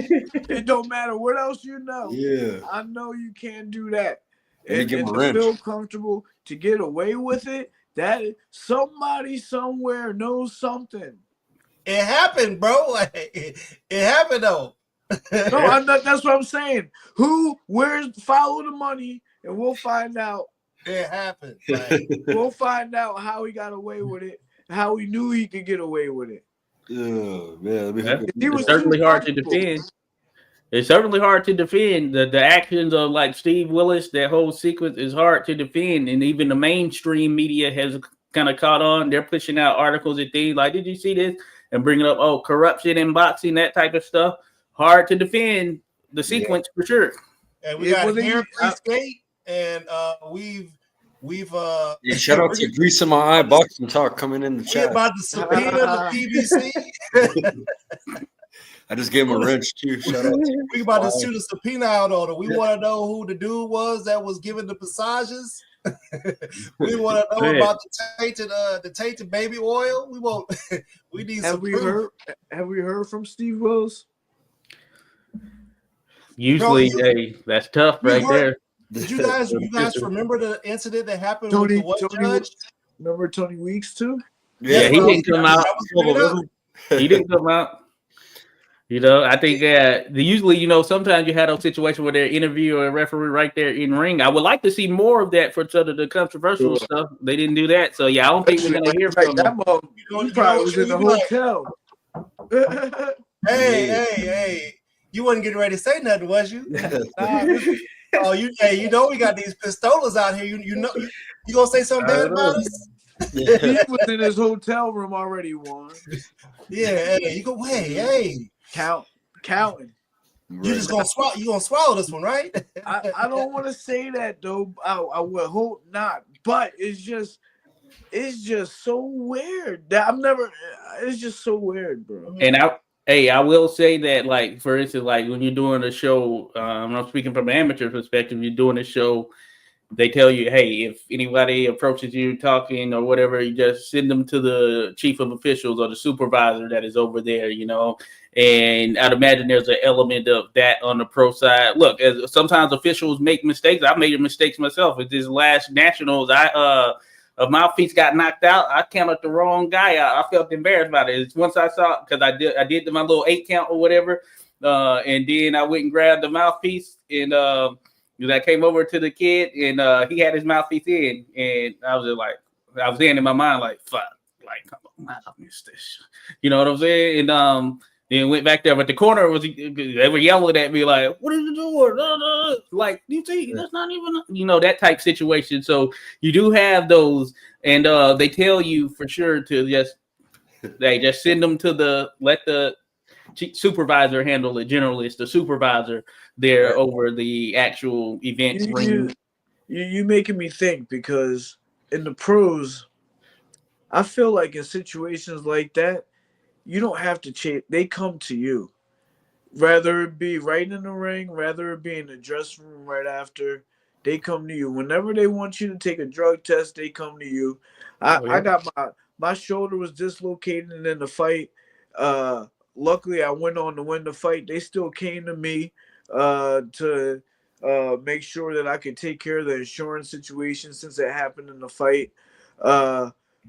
It don't matter what else you know. Yeah. I know you can't do that. And to feel comfortable to get away with it, that somebody somewhere knows something. It happened, bro. It happened though. No, that's what I'm saying. Follow the money, and we'll find out. It happened. Right? We'll find out how he got away with it, how he knew he could get away with it. Oh man, it's certainly hard to defend. It's certainly hard to defend. The actions of like Steve Willis, that whole sequence is hard to defend, and even the mainstream media has kind of caught on. They're pushing out articles and things like, "Did you see this?" and bringing up, "Oh, corruption in boxing," that type of stuff. Hard to defend the sequence for sure. And we got Aaron Skate, and we've shout out to Grease in My Eye Boxing Talk coming in the chat. About the subpoena the PBC. I just gave him a wrench too. Shout out. We about to shoot a subpoena out on it. We want to know who the dude was that was giving the massages. We want to know about the tainted baby oil. We need some proof. Have we heard from Steve Willis? Usually, that's tough right there. Did you guys remember the incident that happened with the one judge? Remember Tony Weeks too? Yeah, he didn't come out. He didn't come out. You know, I think usually, you know, sometimes you have those situations where they're interviewing a referee right there in ring. I would like to see more of that for sort of the controversial stuff. They didn't do that, so yeah, I don't think we're gonna hear from him. He probably was in the hotel. Hey. You wasn't getting ready to say nothing, was you? You know we got these pistolas out here. You know you gonna say something bad about us? He was in his hotel room already, Juan. Yeah, you go. Hey, counting. You just gonna swallow? You gonna swallow this one, right? I don't want to say that though. I would hope not, but it's just so weird. It's just so weird, bro. And I will say that, like, for instance, like when you're doing a show, I'm speaking from an amateur perspective, you're doing a show, they tell you, hey, if anybody approaches you talking or whatever, you just send them to the chief of officials or the supervisor that is over there, you know. And I'd imagine there's an element of that on the pro side. Look, sometimes officials make mistakes. I made mistakes myself. At this last Nationals, a mouthpiece got knocked out. I counted the wrong guy out. I felt embarrassed about it. It's once I saw, because I did my little 8 count or whatever, and then I went and grabbed the mouthpiece, and I came over to the kid, and he had his mouthpiece in, and I was just like, I was in my mind like, fuck, like, I missed this. You know what I'm saying? And then went back there, but the corner they were yelling at me like, "What are you doing?" Like, you see, that's not even, you know, that type situation. So you do have those, and they tell you for sure to just send them to let the supervisor handle it. Generally, it's the supervisor there over the actual events ring. You making me think, because in the pros, I feel like in situations like that, you don't have to chase. They come to you. Rather it be right in the ring, rather it be in the dressing room right after, they come to you. Whenever they want you to take a drug test, they come to you. I got my shoulder was dislocated in the fight. Luckily, I went on to win the fight. They still came to me to make sure that I could take care of the insurance situation since it happened in the fight.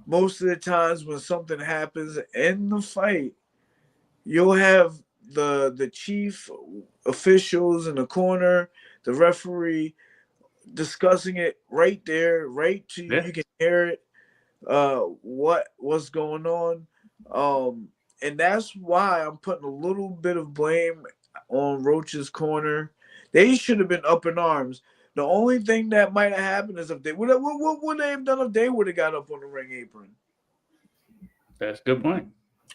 Most of the times when something happens in the fight, you'll have the chief officials in the corner, the referee discussing it right there, right to you. You can hear it, what's going on. And that's why I'm putting a little bit of blame on Roach's corner. They should have been up in arms. The only thing that might have happened is if they would have, what would they have done if they would have got up on the ring apron? That's a good point.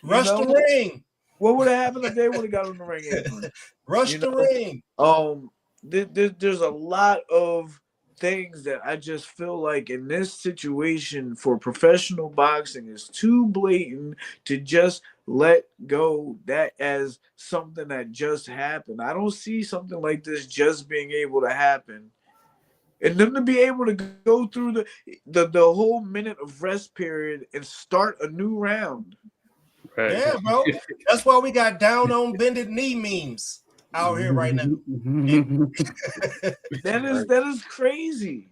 Rush the ring. What would have happened if they would have got on the ring apron? Rush the ring. There's a lot of things that I just feel like in this situation for professional boxing is too blatant to just let go that as something that just happened. I don't see something like this just being able to happen. And them to be able to go through the whole minute of rest period and start a new round. Right. Yeah, bro. That's why we got down on bended knee memes out here right now. That is crazy.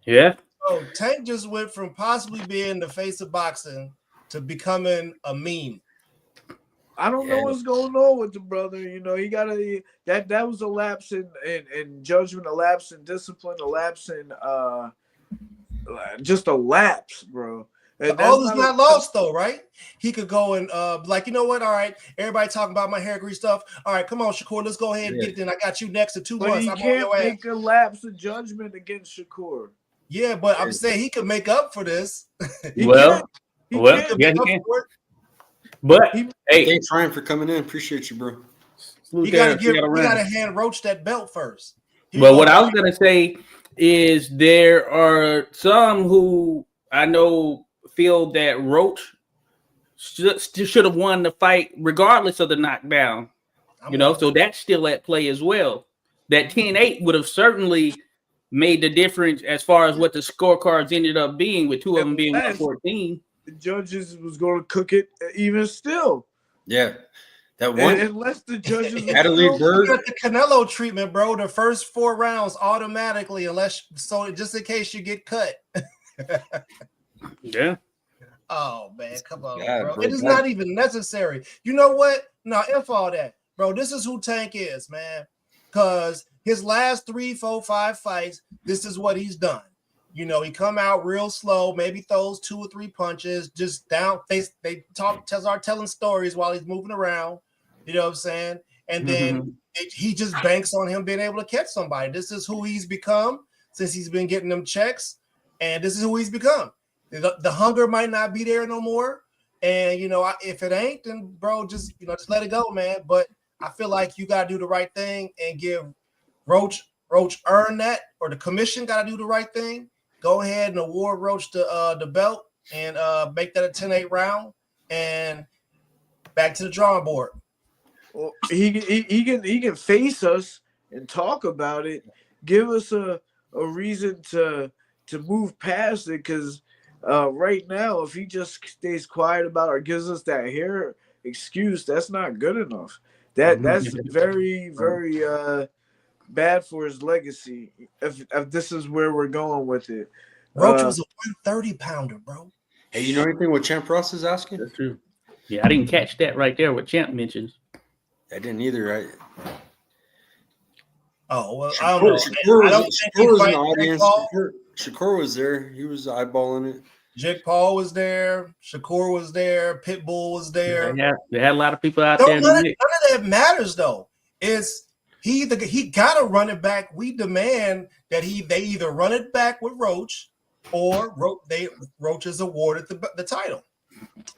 Yeah. So Tank just went from possibly being the face of boxing to becoming a meme. I don't know what's going on with the brother. You know, he gotta that was a lapse in judgment, a lapse in discipline, a lapse in just a lapse, bro. And all is not lost though, right? He could go and like, you know what? All right, everybody talking about my hair grease stuff. All right, come on, Shakur, let's go ahead and get it in. I got you next in 2 months. But he can't make a lapse of judgment against Shakur. Yeah, but I'm saying he could make up for this. He can. But hey, thanks Ryan for coming in. Appreciate you, bro. We gotta hand Roach that belt first. Well, what I was gonna say is there are some who I know feel that Roach should have won the fight regardless of the knockdown. So that's still at play as well. That 10-8 would have certainly made the difference as far as what the scorecards ended up being, with two of them being 114. The judges was going to cook it even still. Yeah. That one. Unless the judges Natalie Bird got the Canelo treatment, bro. The first 4 rounds automatically, just in case you get cut. Yeah. Oh man, come on, bro. It is not even necessary. You know what? No, F all that, bro. This is who Tank is, man. Because his last 3, 4, 5 fights, this is what he's done. You know, he come out real slow, maybe throws 2 or 3 punches, just down. They start telling stories while he's moving around. You know what I'm saying? And then he just banks on him being able to catch somebody. This is who he's become since he's been getting them checks, and this is who he's become. The hunger might not be there no more, and if it ain't, then bro, just let it go, man. But I feel like you gotta do the right thing and give Roach earn that, or the commission gotta do the right thing. Go ahead and award Roach the belt and make that a 10-8 round, and back to the drawing board. Well, he can face us and talk about it, give us a reason to move past it, because right now, if he just stays quiet about it or gives us that hair excuse, that's not good enough. That's very, very bad for his legacy if this is where we're going with it. Roach was a 130-pounder, bro. Hey, you know anything what Champ Ross is asking? That's true. Yeah, I didn't catch that right there, what Champ mentions. I didn't either, right? Oh, well, I don't know. Shakur was in the audience. Shakur was there. He was eyeballing it. Jake Paul was there. Shakur was there. Pitbull was there. Yeah, they had a lot of people out there. None of that matters, though. He got to run it back. We demand that they either run it back with Roach, or Roach is awarded the title.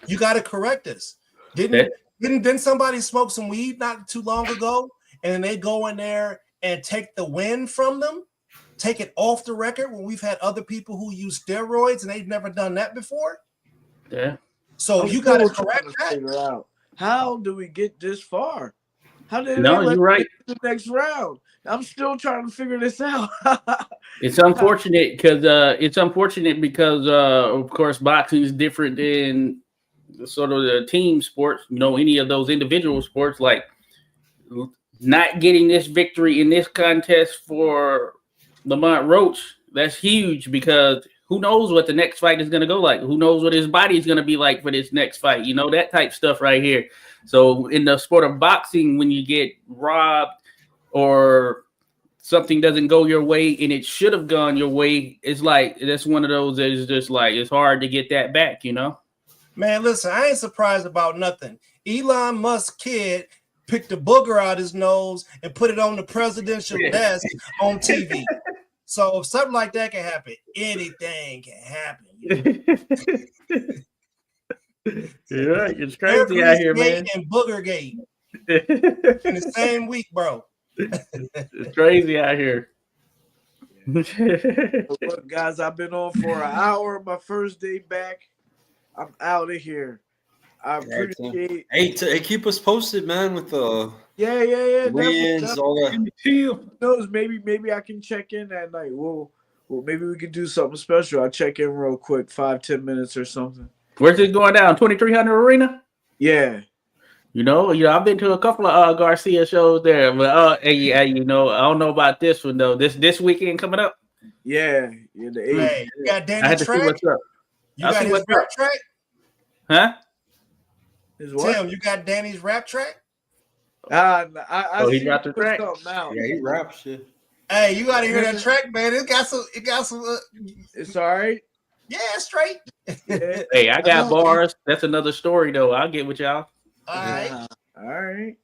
You got to correct this. Didn't Didn't somebody smoke some weed not too long ago, and then they go in there and take the win from them, take it off the record when we've had other people who use steroids and they've never done that before? Yeah. So I'm you got to still correct trying to that. figure out, how do we get this far? How did they No, let you're right. the next round? I'm still trying to figure this out. It's unfortunate because of course boxing is different than sort of the team sports. You know, any of those individual sports, like not getting this victory in this contest for Lamont Roach, that's huge because who knows what the next fight is going to go like? Who knows what his body is going to be like for this next fight? You know, that type stuff right here. So in the sport of boxing, when you get robbed or something doesn't go your way and it should have gone your way, it's like that's one of those that is just like it's hard to get that back, you know? Man, listen, I ain't surprised about nothing. Elon Musk kid picked a booger out his nose and put it on the presidential desk on TV. So if something like that can happen, anything can happen. You're right. It's crazy out here, man. And Boogergate in the same week, bro. It's crazy out here. Look, guys, I've been on for an hour. My first day back. I'm out of here. I appreciate. Hey, keep us posted, man. With the wins, all that. Who knows? Maybe I can check in that night. Well, maybe we could do something special. I'll check in real quick, 5-10 minutes or something. Where's it going down? 2300 Arena? Yeah. You know, I've been to a couple of Garcia shows there, but you know, I don't know about this one though. This weekend coming up. Yeah, the 8th. Hey, you got Danny I had to see what's up. You got his rap track? Huh? His what? Tim, you got Danny's rap track? I he got the track. Out. Yeah, he raps shit. Hey, you gotta hear that track, man. It got some. It's all right. Yeah, straight. Yeah. Hey, I got bars. That's another story though. I'll get with y'all. All right. All right.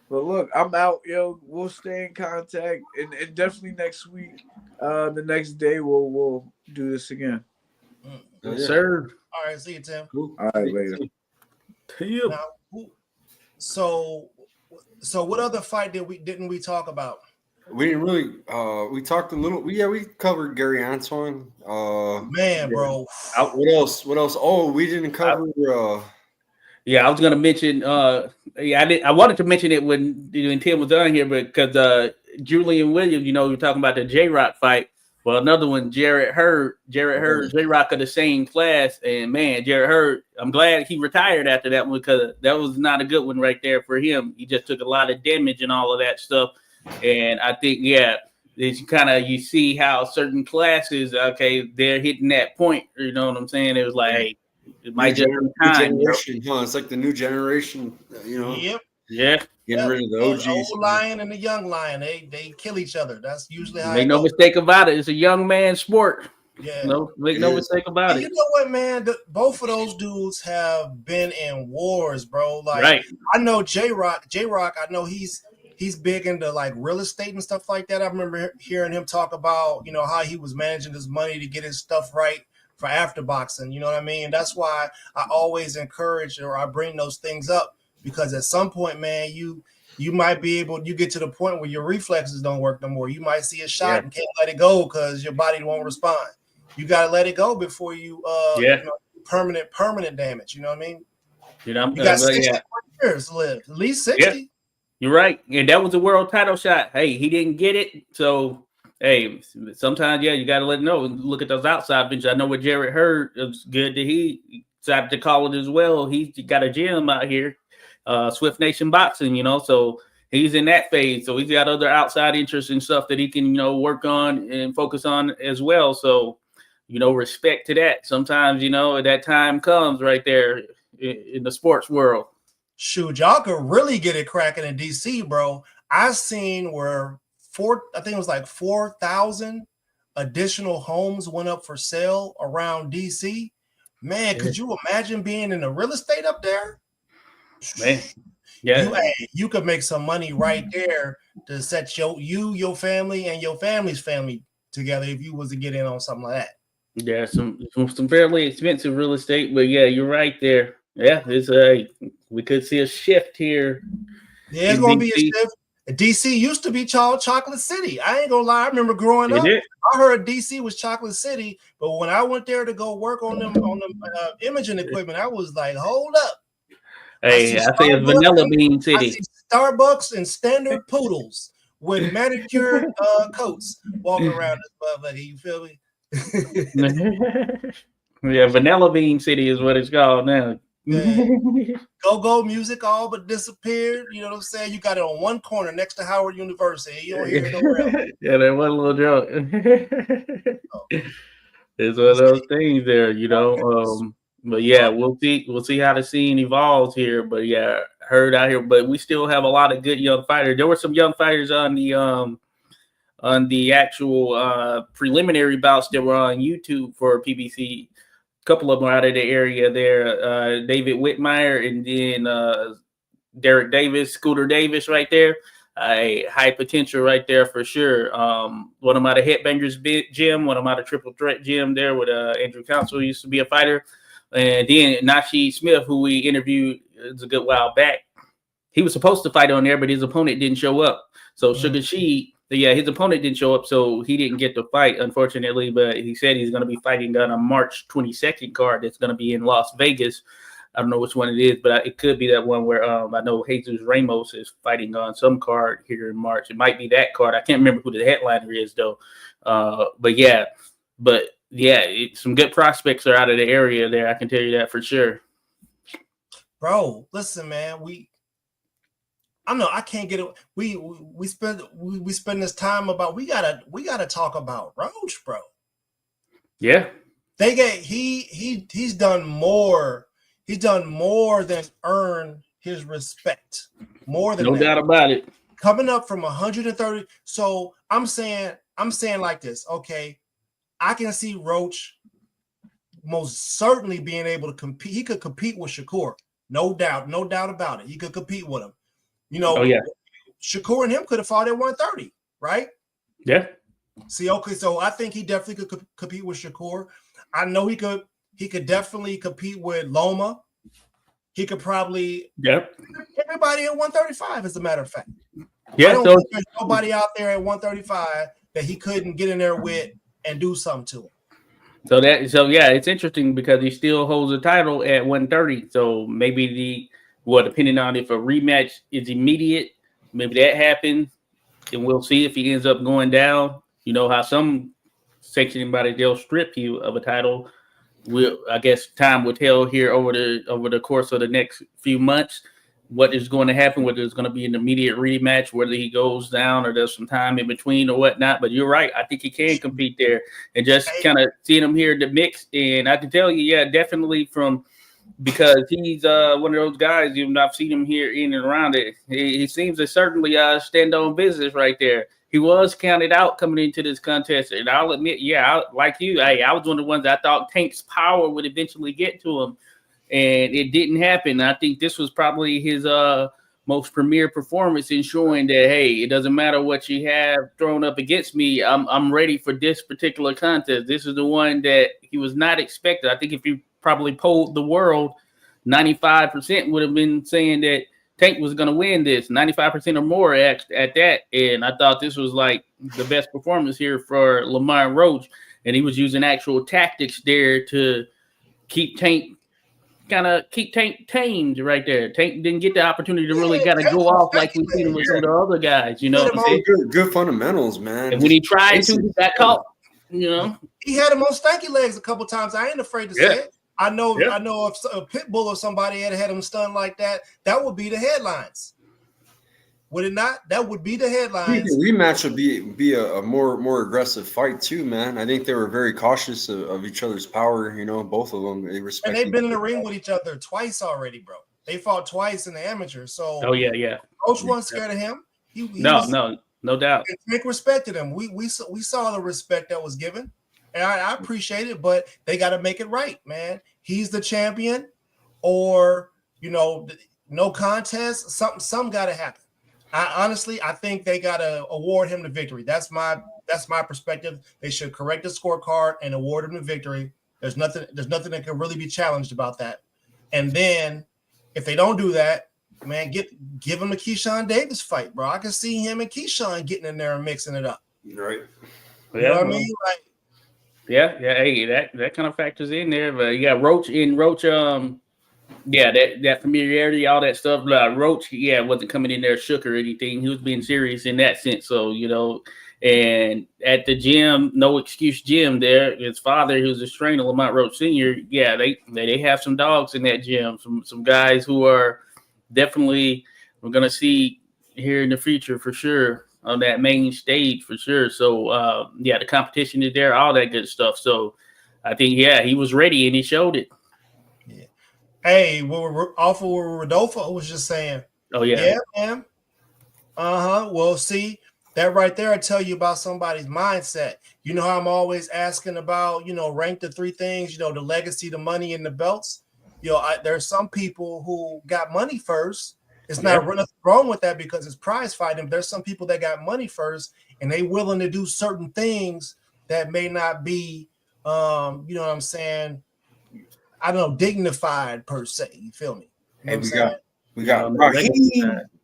But look, I'm out, yo. We'll stay in contact, and definitely next week, the next day, we'll do this again. Yes, sir. All right, see you, Tim. All right, later. Now, so what other fight didn't we talk about? We didn't really. We talked a little. We covered Gary Antoine. Man, bro. What else? Oh, we didn't cover. Yeah, I was gonna mention. I wanted to mention it when Tim was on here, but because Julian Williams, you know, we were talking about the J-Rock fight. Well, another one, Jarrett Hurd, J-Rock of the same class, and man, Jarrett Hurd. I'm glad he retired after that one because that was not a good one right there for him. He just took a lot of damage and all of that stuff, and I think you see how certain classes, okay, they're hitting that point. You know what I'm saying? It was like, hey, it might just be time. It's like the new generation, you know. Yep. Yeah. Getting rid of the OGs. The old lion and the young lion, they kill each other. That's usually how. Make no mistake about it. It's a young man's sport. Yeah. Make no mistake about it. You know what, man? Both of those dudes have been in wars, bro. Like, right. I know J-Rock. I know he's big into like real estate and stuff like that. I remember hearing him talk about, you know, how he was managing his money to get his stuff right for after boxing. You know what I mean? That's why I always encourage or I bring those things up. Because at some point, man, you might be able, you get to the point where your reflexes don't work no more. You might see a shot and can't let it go because your body won't respond. You got to let it go before you, permanent damage. You know what I mean? You got 60 years to live, at least 60. Yeah. You're right. And that was a world title shot. Hey, he didn't get it. So, hey, sometimes, you got to let him know. Look at those outside benches. I know what Jarrett Hurd, it's good that he decided to call it as well. He got a gym out here. Swift Nation Boxing, you know, so he's in that phase. So he's got other outside interests and stuff that he can, you know, work on and focus on as well. So, you know, respect to that. Sometimes, you know, that time comes right there in the sports world. Shoot, y'all could really get it cracking in DC, bro. I've seen where 4,000 additional homes went up for sale around DC. Man, could you imagine being in the real estate up there? Man, yeah, you could make some money right there to set your family and your family's family together if you was to get in on something like that. Yeah, some fairly expensive real estate, but yeah, you're right there. Yeah, it's we could see a shift here. Yeah, it's gonna be a shift. DC used to be called Chocolate City. I ain't gonna lie. I remember growing up, I heard DC was Chocolate City, but when I went there to go work on them imaging equipment, I was like, hold up. Hey, I say it's Vanilla Bean City. I see Starbucks and standard poodles with manicured coats walking around this motherfucker. You feel me? Yeah, Vanilla Bean City is what it's called now. Yeah. Go-go music all but disappeared. You know what I'm saying? You got it on one corner next to Howard University. You don't hear it nowhere else. Yeah, that one little joke. It's one of those things there, you know. But yeah, we'll see how the scene evolves here. But yeah, heard out here. But we still have a lot of good young fighters. There were some young fighters on the actual preliminary bouts that were on YouTube for PBC. A couple of them are out of the area there. David Whitmire and then Derek Davis, Scooter Davis right there. A high potential right there for sure. One of my Headbangers gym, one of my Triple Threat gym there with Andrew Council used to be a fighter. And then Nashi Smith, who we interviewed a good while back. He was supposed to fight on there, but his opponent didn't show up. So Sugar Sheed, yeah, his opponent didn't show up, so he didn't get to fight, unfortunately. But he said he's going to be fighting on a March 22nd card that's going to be in Las Vegas. I don't know which one it is, but it could be that one where I know Jesus Ramos is fighting on some card here in March. It might be that card. I can't remember who the headliner is, though. But yeah, some good prospects are out of the area there. I can tell you that for sure. Bro, listen, man. I know I can't get it. We spend this time about we gotta talk about Roach, bro. Yeah, he's done more. He's done more than earn his respect. More than no doubt about it. Coming up from 130. So I'm saying like this. Okay, I can see Roach most certainly being able to compete. He could compete with Shakur, no doubt about it. He could compete with him. You know, Shakur and him could have fought at 130, right? Yeah. See, okay, so I think he definitely could compete with Shakur. I know he could definitely compete with Loma. He could probably everybody at 135, as a matter of fact. Yeah, I don't think there's nobody out there at 135 that he couldn't get in there with and do something to him. So yeah, it's interesting because he still holds the title at 130. So maybe depending on if a rematch is immediate, maybe that happens, and we'll see if he ends up going down. You know how some section anybody they'll strip you of a title. I guess time will tell here over the course of the next few months what is going to happen, whether it's going to be an immediate rematch, whether he goes down or there's some time in between or whatnot. But you're right. I think he can compete there, and just kind of seeing him here in the mix. And I can tell you, yeah, definitely because he's one of those guys, even though I've seen him here in and around it, he seems to certainly stand on business right there. He was counted out coming into this contest, and I'll admit, like you, I was one of the ones I thought Tank's power would eventually get to him, and it didn't happen. I think this was probably his most premier performance in showing that, hey, it doesn't matter what you have thrown up against me, I'm ready for this particular contest. This is the one that he was not expected. I think if you probably polled the world, 95% would have been saying that Tank was going to win this, 95% or more at that. And I thought this was like the best performance here for Lamont Roach. And he was using actual tactics there to keep Tank tamed right there. Tank didn't get the opportunity to really kind of go off like we've seen with some of the other guys, you know. Good fundamentals, man. And when he tried to, he got caught, you know. He had him on stanky legs a couple times. I ain't afraid to say it. I know if a pit bull or somebody had him stunned like that, that would be the headlines. Would it not? That would be the headlines. I think the rematch would be a more aggressive fight too, man. I think they were very cautious of each other's power. You know, both of them. And they've been in the ring with each other twice already, bro. They fought twice in the amateur. So Roach wasn't scared of him. No doubt. Nick respected him. We saw the respect that was given. And I appreciate it, but they got to make it right, man. He's the champion, or no contest. Something got to happen. I think they got to award him the victory. That's my perspective. They should correct the scorecard and award him the victory. There's nothing that can really be challenged about that. And then If they don't do that, man, give him a Keyshawn Davis fight, bro. I can see him and Keyshawn getting in there and mixing it up. Right. You know what I mean? Like, yeah. Hey, that kind of factors in there. But you got Roach. Yeah, that familiarity, all that stuff. Roach, wasn't coming in there shook or anything. He was being serious in that sense. So, and at the gym, no excuse gym there, his father, who's a trainer, Lamont Roach Sr., they have some dogs in that gym, some guys who are definitely we're going to see here in the future for sure on that main stage for sure. So, the competition is there, all that good stuff. So I think, he was ready and he showed it. yeah. Hey, we're off of what Rodolfo was just saying. Oh, yeah. Yeah, man. Well, see, that right there, I tell you about somebody's mindset. You know how I'm always asking about, rank the three things, the legacy, the money, and the belts. There's some people who got money first. It's not nothing wrong with that because it's prize fighting. There's some people that got money first and they willing to do certain things that may not be, you know what I'm saying, I don't know, dignified per se. You feel me? You know we got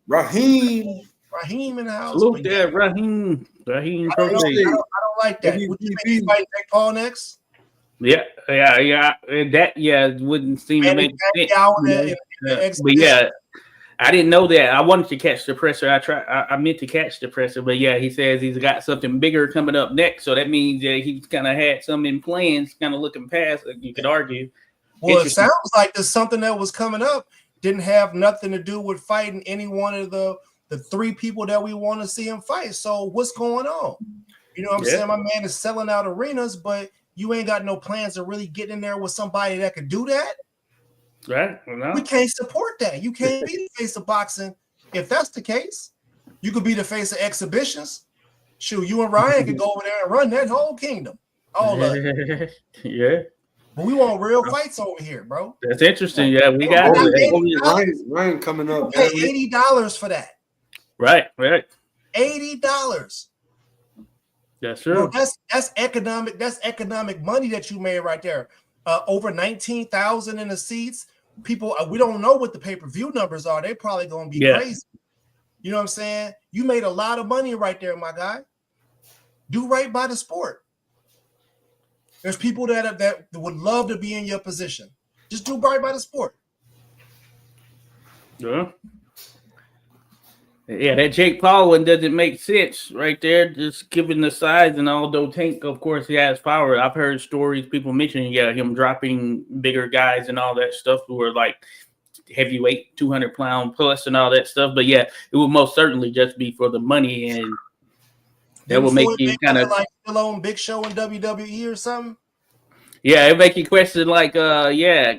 Raheem in the house. Salute there, Raheem. Raheem. I don't like that. Would you think he's fighting Jake Paul next? Yeah. That wouldn't seem to make sense. But I didn't know that. I wanted to catch the presser. I meant to catch the presser, but he says he's got something bigger coming up next. So that means that he's kind of had some in plans, kind of looking past. You could argue. Well, it sounds like there's something that was coming up. Didn't have nothing to do with fighting any one of the three people that we want to see him fight. So what's going on? You know what I'm saying? My man is selling out arenas, but you ain't got no plans to really get in there with somebody that could do that. Right. No. We can't support that. You can't be the face of boxing if that's the case. You could be the face of exhibitions. Shoot, you and Ryan could go over there and run that whole kingdom. All of it. Yeah. But we want real fights over here, bro. That's interesting. Yeah, we got Ryan coming up. Pay $80 for that. Right. $80. That's true. Well, that's economic. That's economic money that you made right there. Over 19,000 in the seats. People, we don't know what the pay-per-view numbers are. They're probably going to be crazy. You know what I'm saying? You made a lot of money right there, my guy. Do right by the sport. There's people that would love to be in your position. Just do right by the sport. Yeah. Yeah, that Jake Paul one doesn't make sense right there. Just given the size, and although Tank, of course, he has power. I've heard stories, people mentioning, him dropping bigger guys and all that stuff who are like heavyweight, 200-pound plus and all that stuff. But it will most certainly just be for the money, and that will make you kind of like still on Big Show in WWE or something. Yeah, it make you question like, the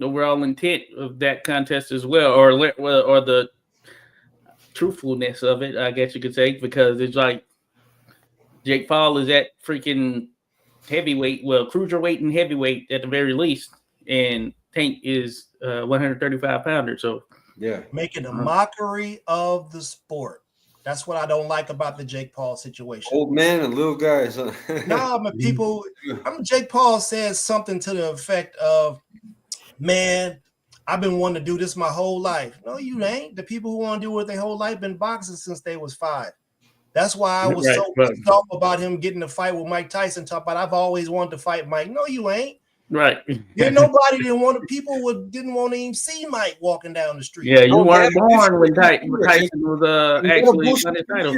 overall intent of that contest as well, or the truthfulness of it, I guess you could say, because it's like Jake Paul is at freaking heavyweight, cruiserweight and heavyweight at the very least, and Tank is 135 pounder. So making a mockery of the sport. That's what I don't like about the Jake Paul situation. Old man and little guys. Jake Paul says something to the effect of, man, I've been wanting to do this my whole life. No, you ain't. The people who want to do it their whole life been boxing since they was 5. That's why I was so pissed off about him getting a fight with Mike Tyson. Talk about I've always wanted to fight Mike. No, you ain't. Right. Nobody didn't want to. People didn't want to even see Mike walking down the street. Yeah, you weren't born when Tyson was actually on his title.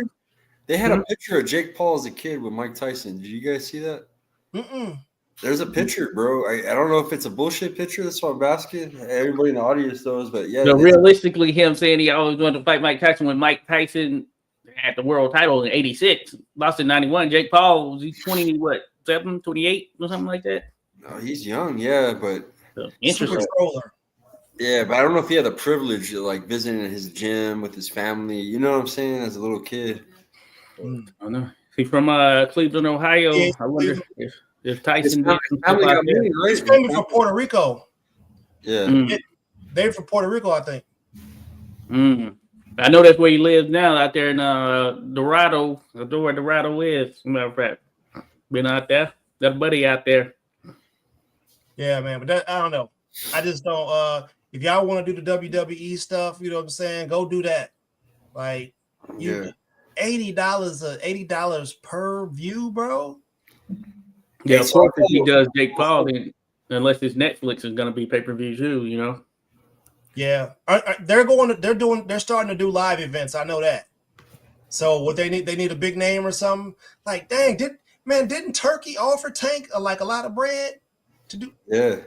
They had a picture of Jake Paul as a kid with Mike Tyson. Did you guys see that? There's a picture, bro. I don't know if it's a bullshit picture. That's why I'm asking. Everybody in the audience knows, but So realistically, him saying he always wanted to fight Mike Tyson when Mike Tyson had the world title in '86, lost in '91. Jake Paul was 27, 28 or something like that. No, he's young, but interesting. Yeah, but I don't know if he had the privilege of like visiting his gym with his family. You know what I'm saying? As a little kid. I know. He's from Cleveland, Ohio. Yeah, I wonder if Tyson did family got money, right? He's family from Puerto Rico. Yeah. They're from Puerto Rico, I think. I know that's where he lives now, out there in Dorado. I know where Dorado is. As a matter of fact, been out there. Got a buddy out there. Yeah, man, but I don't know. I just don't. If y'all want to do the WWE stuff, you know what I'm saying, go do that. Like you, $80 per view, bro. Yeah, of course, if he does Jake Paul, then unless it's Netflix, is going to be pay-per-view too, you know. Yeah, they're starting to do live events. I know that. So what they need a big name or something. Like, dang, didn't Turkey offer Tank a lot of bread to do? Yeah.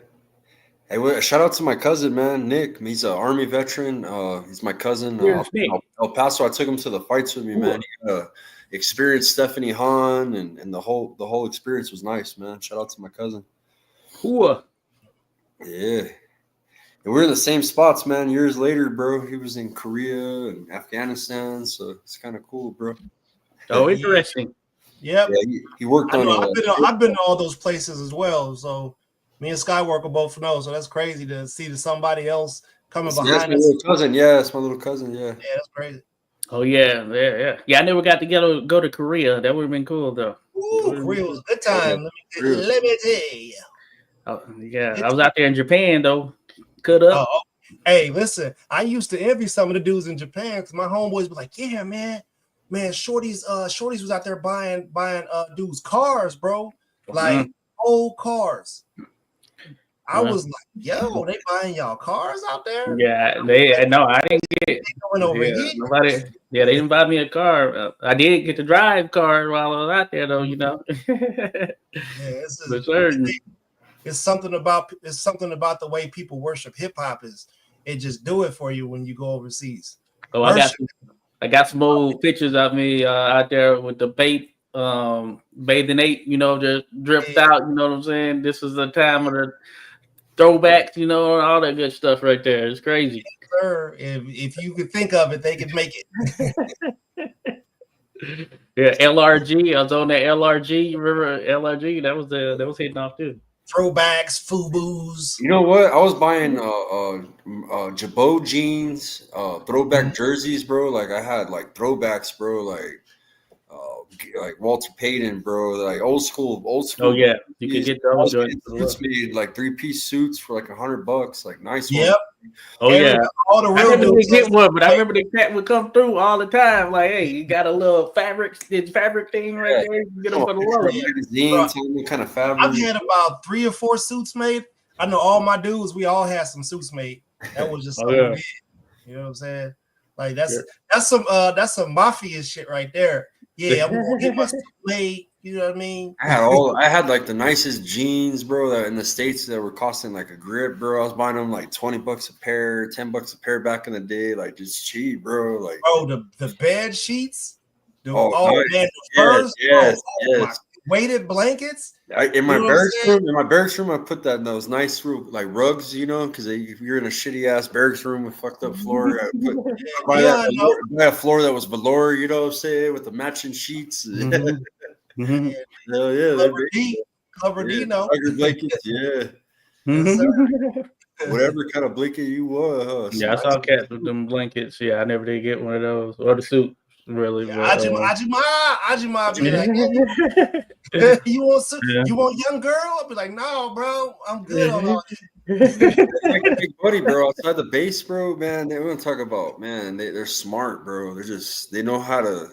Hey, shout out to my cousin, man, Nick. He's an Army veteran. He's my cousin. El Paso. I took him to the fights with me, man. He experienced Stephanie Hahn, and the whole experience was nice, man. Shout out to my cousin. Cool. Yeah. And we're in the same spots, man. Years later, bro. He was in Korea and Afghanistan, so it's kind of cool, bro. Oh, interesting. Yep. Yeah, he worked on. I've been to all those places as well. So me and Skywalker both know. So that's crazy to see somebody else coming behind us. My little cousin. Yeah, it's my little cousin. Yeah. Yeah, that's crazy. Oh yeah. I never got to go to Korea. That would have been cool though. Ooh, Korea was a good time. Let me tell you. Oh, yeah, I was out there in Japan though. Cut up. Oh, hey, listen, I used to envy some of the dudes in Japan because my homeboys were like, yeah, man, Shorty's was out there buying dudes cars, bro, like old cars. I was like, yo, they buying y'all cars out there? Yeah, I didn't get going over here. They didn't buy me a car. I did get to drive car while I was out there though, you know. It's something about the way people worship hip hop is it just do it for you when you go overseas. Oh, I got some old pictures of me out there with the bathing ape, you know, just dripped out. You know what I'm saying? This is the time of the throwbacks, you know, all that good stuff right there. It's crazy. Yes, sir. If you could think of it, they could make it. Yeah, LRG. I was on that LRG. You remember LRG? That was hitting off too. Throwbacks, FUBUs. You know what? I was buying Jabot jeans, throwback jerseys, bro. Like I had like throwbacks, bro. Like Walter Payton, bro. Like old school. Oh yeah, you could get those. Suits made like 3-piece suits for like $100. Like nice. Yep. Ones. Oh yeah. All the real dudes get one, but I remember the cat would come through all the time. Like, hey, you got a little fabric thing right there. You get them for the low. Magazine, tell me kind of fabric. I've had about 3 or 4 suits made. I know all my dudes. We all had some suits made. That was just something weird. You know what I'm saying? Like that's some mafia shit right there. Yeah, I'm gonna get my suit made. You know what I mean? I had like the nicest jeans, bro, that in the States that were costing like a grip, bro. I was buying them like $20 a pair, $10 a pair back in the day, like just cheap, bro. Like the bed sheets, furs, yes. Weighted blankets. In my barracks room, I put those nice like rugs, you know, because if you're in a shitty ass barracks room with fucked up floor, buy a floor that was velour, you know what I'm saying, with the matching sheets. Mm-hmm. Hell yeah, Cover Dino. Tiger blankets, yeah. Whatever kind of blanket you want, huh? Yeah, I saw cats with them blankets. Yeah, I never did get one of those or the suit. Really, yeah, Ajima be like, hey, you want young girl? I'll be like, no, bro, I'm good on all this. Like a big buddy, bro, outside the base, bro, man. They want to talk about, man. They're smart, bro. They know how to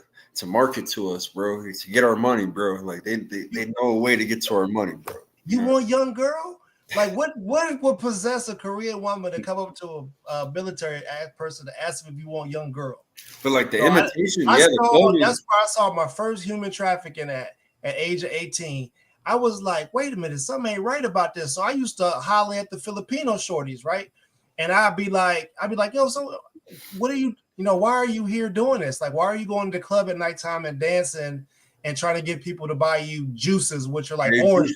market to us, bro, to get our money, bro. Like they know a way to get to our money, bro. You want young girl? Like what would possess a Korean woman to come up to a military person to ask them if you want young girl? But like the imitation, that's where I saw my first human trafficking at age of 18. I was like, wait a minute, something ain't right about this. So I used to holler at the Filipino shorties, right? And I'd be like, yo, so what are you, why are you here doing this? Like, why are you going to the club at nighttime and dancing and trying to get people to buy you juices, which are like orange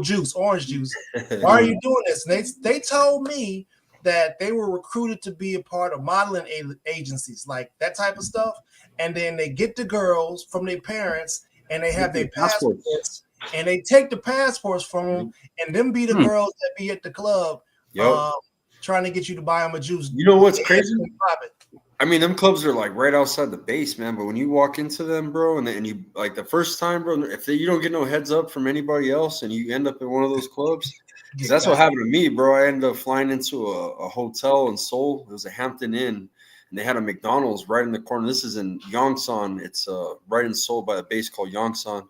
juice. Why are you doing this? And they told me that they were recruited to be a part of modeling agencies, like that type of stuff. And then they get the girls from their parents and they have their passports and they take the passports from them and them be the girls that be at the club trying to get you to buy them a juice. You know what's crazy? I mean, them clubs are like right outside the base, man. But when you walk into them, bro, and you like the first time, bro, if you don't get no heads up from anybody else and you end up in one of those clubs, Because that's what happened to me, bro. I ended up flying into a hotel in Seoul. It was a Hampton Inn, and they had a McDonald's right in the corner. This is in Yongsan. It's right in Seoul by a base called Yongsan.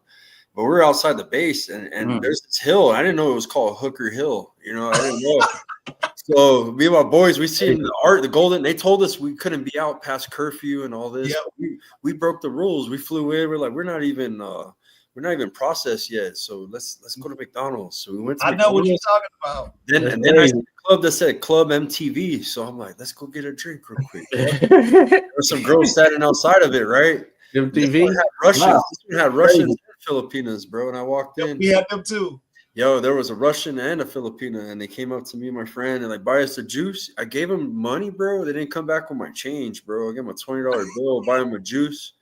But we were outside the base, and there's this hill. I didn't know it was called Hooker Hill. You know, I didn't know. So me and my boys, we seen the Golden. They told us we couldn't be out past curfew and all this. Yep. We broke the rules. We flew in. We're like, we're not even processed yet. So let's go to McDonald's. So we went to McDonald's. Know what you're talking about. Then I see a club that said Club MTV. So I'm like, let's go get a drink real quick. There were some girls standing outside of it, right? MTV. This one had Russians. Wow. This one had Russians and Filipinas, bro. And I walked in. We had them too. Yo, there was a Russian and a Filipina, and they came up to me and my friend and like, buy us a juice. I gave them money, bro. They didn't come back with my change, bro. I gave them a $20 bill, buy them a juice.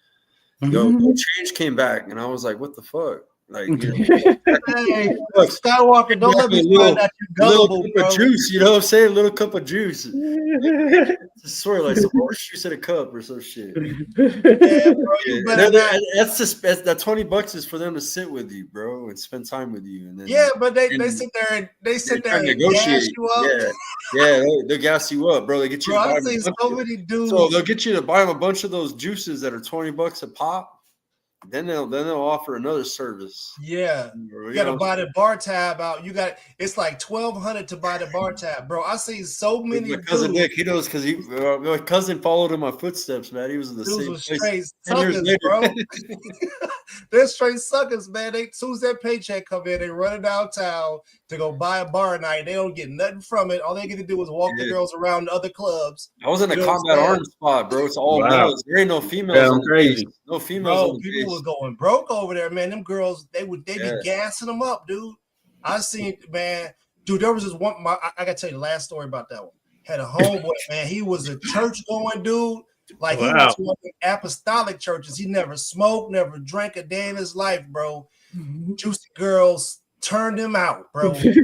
Yo, no change came back, and I was like, what the fuck? Like, you know, hey, Skywalker, don't let me find out you're gullible, little cup of juice, you know what I'm saying? A little cup of juice. I swear, like some orange juice in a cup or some shit. Yeah, bro, you better that's just that $20 is for them to sit with you, bro, and spend time with you. And then but they sit there and negotiate. Gas you up. Yeah, they'll gas you up, bro. They get you. Bro, I've seen so many dudes. So they'll get you to buy them a bunch of those juices that are $20 a pop. Then they'll offer another service. Yeah, you gotta buy the bar tab out. It's like $1,200 to buy the bar tab, bro. I see so many. My cousin Nick, he knows because my cousin followed in my footsteps, man. He was in the same place. Straight suckers, bro. They're straight suckers, man. As soon as that paycheck come in, they run downtown to go buy a bar night. They don't get nothing from it. All they get to do is walk the girls around the other clubs. I was in a combat arms spot, bro. It's all males. There ain't no females. On crazy. No females. Bro, people was going broke over there, man. Them girls, they be gassing them up, dude. I seen, man, dude. There was this one. I gotta tell you the last story about that one. Had a homeboy, man. He was a church going dude. Like he went to apostolic churches. He never smoked, never drank a day in his life, bro. Juicy girls turned him out, bro. This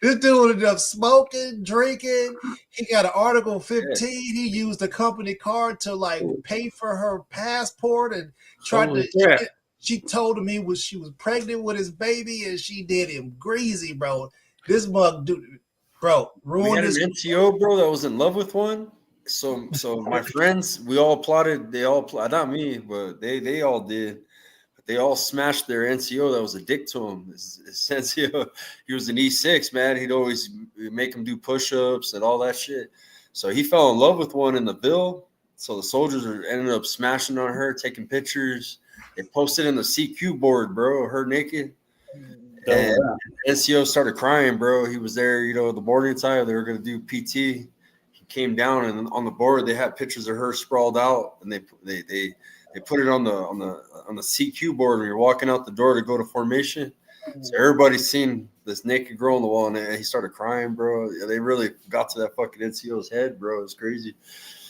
dude ended up smoking, drinking. He got an Article 15. He used a company card to like pay for her passport and tried to. She told him she was pregnant with his baby, and she did him greasy, bro. This mug, dude, bro, ruined his NCO, bro. That was in love with one. So my friends, we all plotted. They all plotted, not me, but they all did. They all smashed their NCO that was a dick to him. His NCO, he was an E6, man. He'd always make him do push-ups and all that shit. So he fell in love with one in the Ville. So the soldiers ended up smashing on her, taking pictures. They posted in the CQ board, bro, her naked. And NCO started crying, bro. He was there, you know, the boarding time. They were going to do PT. He came down, and on the board, they had pictures of her sprawled out, and they put it on the CQ board when you're walking out the door to go to formation. So everybody's seen this naked girl on the wall, and he started crying, bro. They really got to that fucking NCO's head, bro. It's crazy.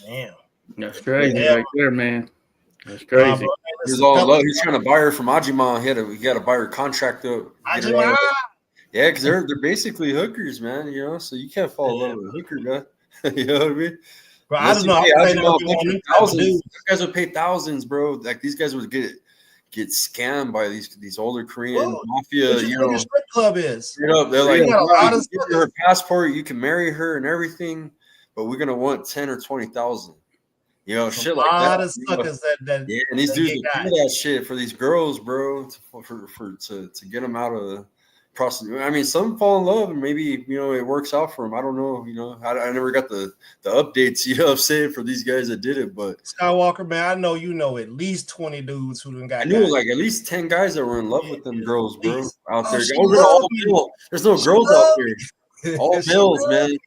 Damn, that's crazy right there, man. That's crazy. He was all in love. He's trying to buy her from Ajima. He got to buy her contract up. Ajima. Yeah, because they're basically hookers, man. You know, so you can't fall in love with a hooker guy. You know what I mean? Bro, I don't know. Thousands. These guys would pay thousands, bro. Like these guys would get scammed by these older Korean mafia. You know, your strip club is. You know, they're like, give her her passport, you can marry her and everything, but we're gonna want 10 or 20,000. You know, shit like that. A lot of suckers that and these dudes would do that shit for these girls, bro, to get them out of the prostitute. I mean, some fall in love and maybe, you know, it works out for them. I don't know. You know, I never got the updates, you know what I'm saying, for these guys that did it. But Skywalker, man, I know you know at least 20 dudes who done got. I knew like at least 10 guys that were in love with them girls, bro, out there. There's no girls out there. All males, man.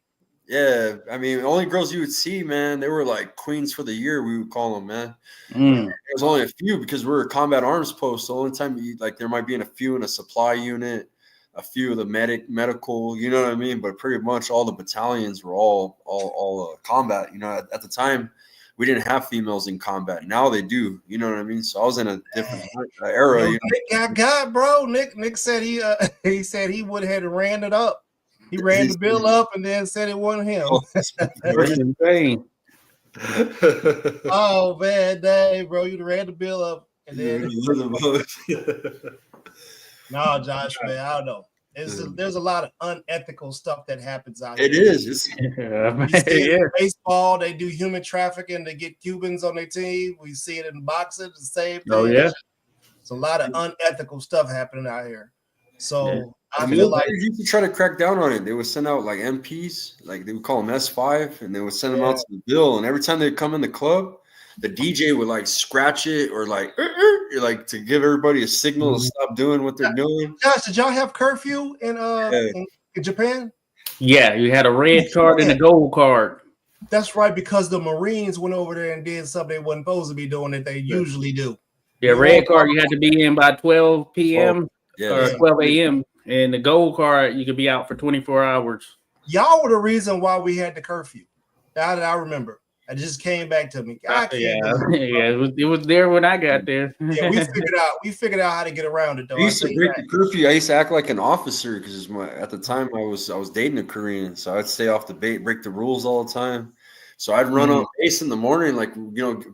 Yeah, I mean, the only girls you would see, man, they were like queens for the year, we would call them, man. There was only a few because we're a combat arms post. The only time there might be a few in a supply unit, a few of the medical, you know what I mean? But pretty much all the battalions were all combat. You know, at the time, we didn't have females in combat. Now they do. You know what I mean? So I was in a different era. You know? Nick got bro. Nick said he said he would have ran it up. He ran the bill up and then said it wasn't him. That's insane. Oh man, dang, bro, you ran the bill up and then. No, Josh, man, I don't know. There's a lot of unethical stuff that happens out here. It is. We see it in baseball. They do human trafficking to get Cubans on their team. We see it in boxing. The same thing. Oh yeah. It's a lot of unethical stuff happening out here. So I The feel like military used to try to crack down on it. They would send out like MPs, like they would call them S5, and they would send them out to the bill. And every time they'd come in the club, the DJ would like scratch it or like to give everybody a signal to stop doing what they're doing. Josh, did y'all have curfew in Japan? Yeah, you had a red card and a gold card. That's right, because the Marines went over there and did something they wasn't supposed to be doing that they usually do. Yeah, red card, you had to be in by 12 p.m. or 12 a.m. And the gold card, you could be out for 24 hours. Y'all were the reason why we had the curfew. Now that I remember. It just came back to me. It was there when I got there. Yeah, we figured out how to get around it though. I used to break the curfew. I used to act like an officer because at the time I was dating a Korean, so I'd stay off the bait, break the rules all the time. So I'd run on base in the morning, like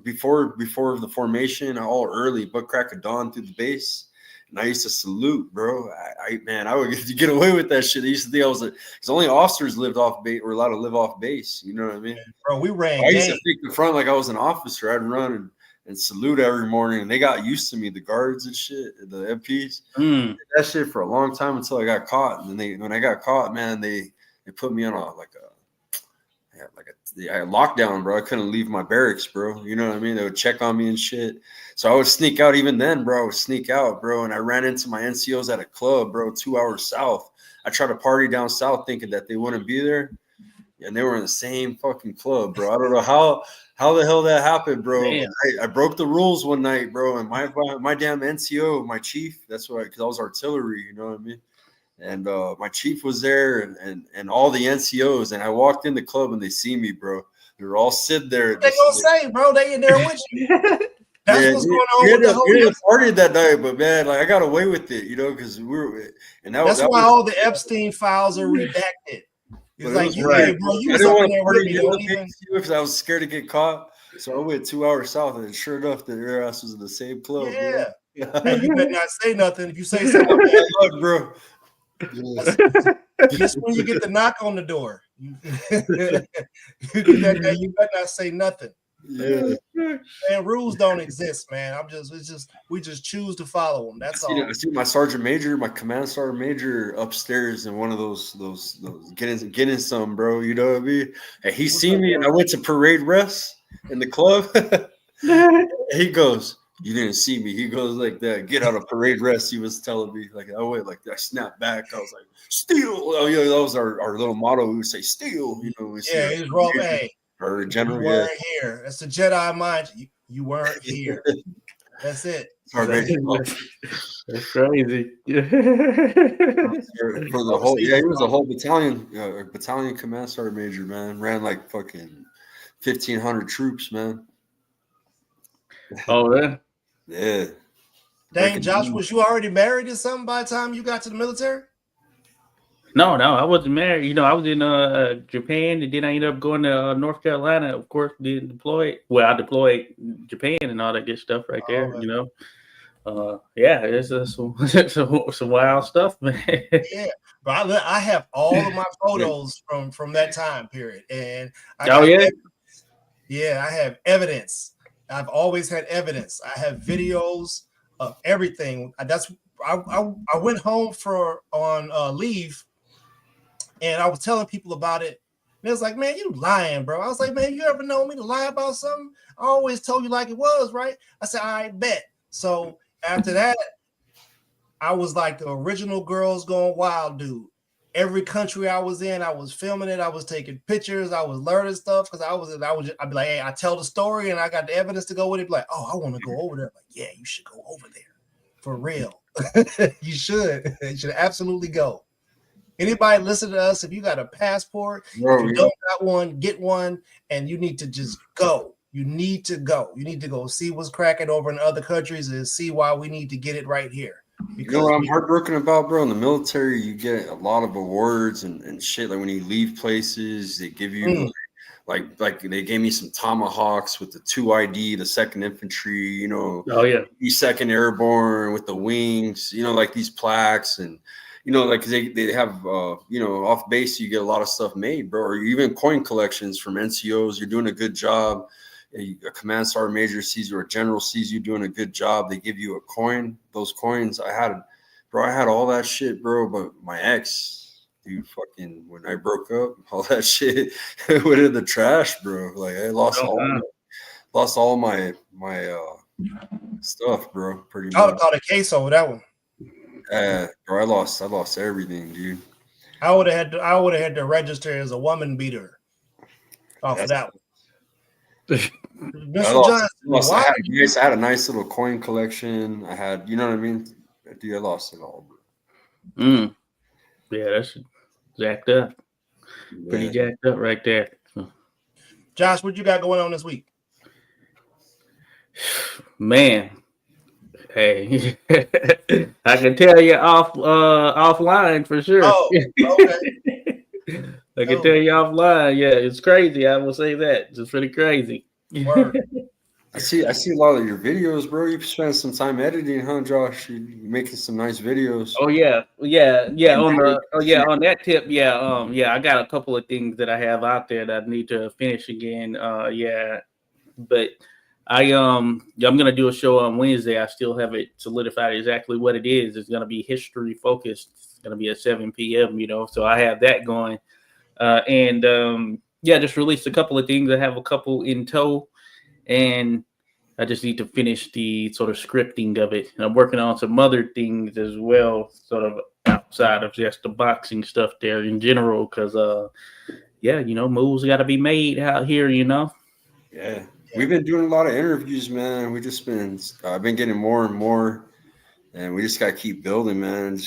before the formation, all early, butt crack of dawn through the base. And I used to salute, bro. I would get away with that shit. I used to think I was because only officers lived off base, were allowed to live off base. You know what I mean? Bro, we ran. I used to think the front like I was an officer. I'd run and salute every morning, and they got used to me, the guards and shit, the MPs. Did that shit for a long time until I got caught. And then when I got caught, man, they put me on a lockdown, bro. I couldn't leave my barracks, bro. You know what I mean? They would check on me and shit. So I would sneak out even then, bro. I would sneak out, bro. And I ran into my NCOs at a club, bro, 2 hours south. I tried to party down south thinking that they wouldn't be there. And they were in the same fucking club, bro. I don't know how the hell that happened, bro. I broke the rules one night, bro. And my damn NCO, my chief, that's why, because I was artillery, you know what I mean? And my chief was there and all the NCOs. And I walked in the club and they see me, bro. They were all sitting there. They gonna say, bro, they in there with you. That's what's going on with the whole. We didn't party that night, but man, like I got away with it, because we were. And that's why all the Epstein files are redacted. It's like, bro, you was up in there with me, because I was scared to get caught. So I went 2 hours south, and sure enough, their ass was in the same club. Yeah, and you better not say nothing. If you say something, bro. Just when you get the knock on the door, you better not say nothing. Yeah, man, rules don't exist, man. We just choose to follow them. That's all. I see my sergeant major, my command sergeant major upstairs in one of those getting some, bro. You know what I mean? And he seen me, and I went to parade rest in the club. He goes, "You didn't see me." He goes like that. Get out of parade rest. He was telling me like I went like that. I snapped back. I was like, "Steal!" Oh yeah, that was our little motto. We would say, "Steal." It's wrong. Hey. Or general, you weren't here. That's the Jedi mind. You weren't here. That's it. That's crazy. For the whole, he was a whole battalion command sergeant major, man. Ran like fucking 1,500 troops, man. Oh yeah. Yeah. Dang, Josh, was you already married or something by the time you got to the military? No, I wasn't married. I was in Japan, and then I ended up going to North Carolina. Of course, didn't deploy. Well, I deployed Japan and all that good stuff right there. It's some wild stuff, man. Yeah, but I have all of my photos from that time period, and I have evidence. I've always had evidence. I have videos of everything. I went home on leave. And I was telling people about it. And it was like, man, you lying, bro. I was like, man, you ever know me to lie about something? I always told you like it was, right? I said, all right, bet. So after that, I was like the original Girls Gone Wild dude. Every country I was in, I was filming it. I was taking pictures. I was learning stuff because I'd be like, hey, I tell the story and I got the evidence to go with it. Like, oh, I want to go over there. Like, yeah, you should go over there for real. You should. You should absolutely go. Anybody listen to us, if you got a passport, if you don't got one, get one, and you need to just go. You need to go. You need to go see what's cracking over in other countries and see why we need to get it right here. You know what I'm heartbroken about, bro? In the military, you get a lot of awards and shit. Like when you leave places, they give you like they gave me some Tomahawks with the 2ID, the 2nd Infantry, the 2nd Airborne with the wings, like these plaques and you know, like they have, you know, off base, you get a lot of stuff made, bro, or even coin collections from NCOs. You're doing a good job. A command sergeant major sees you or a general sees you doing a good job. They give you a coin. Those coins, I had all that shit, bro. But my ex, dude, fucking, when I broke up, all that shit went in the trash, bro. Like I lost all my stuff, bro. Pretty I would much. have caught a case over that one. Bro, I lost everything, dude. I would have had to register as a woman beater off of that one. Mr. Johnson, I had a nice little coin collection. I had, you know what I mean? Dude, I lost it all, bro. Yeah, that's jacked up. Yeah. Pretty jacked up right there. Josh, what you got going on this week? Man, hey, I can tell you offline for sure. Oh, okay. I can tell you offline. Yeah, it's crazy. I will say that. It's pretty crazy. I see a lot of your videos, bro. You spend some time editing, huh, Josh? You're making some nice videos. Oh yeah. On that tip, yeah. I got a couple of things that I have out there that I need to finish again. But I'm gonna do a show on Wednesday. I still haven't solidified exactly what it is. It's gonna be history focused. It's gonna be at 7 p.m. You know, so I have that going. Just released a couple of things. I have a couple in tow, and I just need to finish the sort of scripting of it. And I'm working on some other things as well, sort of outside of just the boxing stuff there in general. Because, moves got to be made out here, you know. Yeah, we've been doing a lot of interviews, man. I've been getting more and more, and we just got to keep building, man.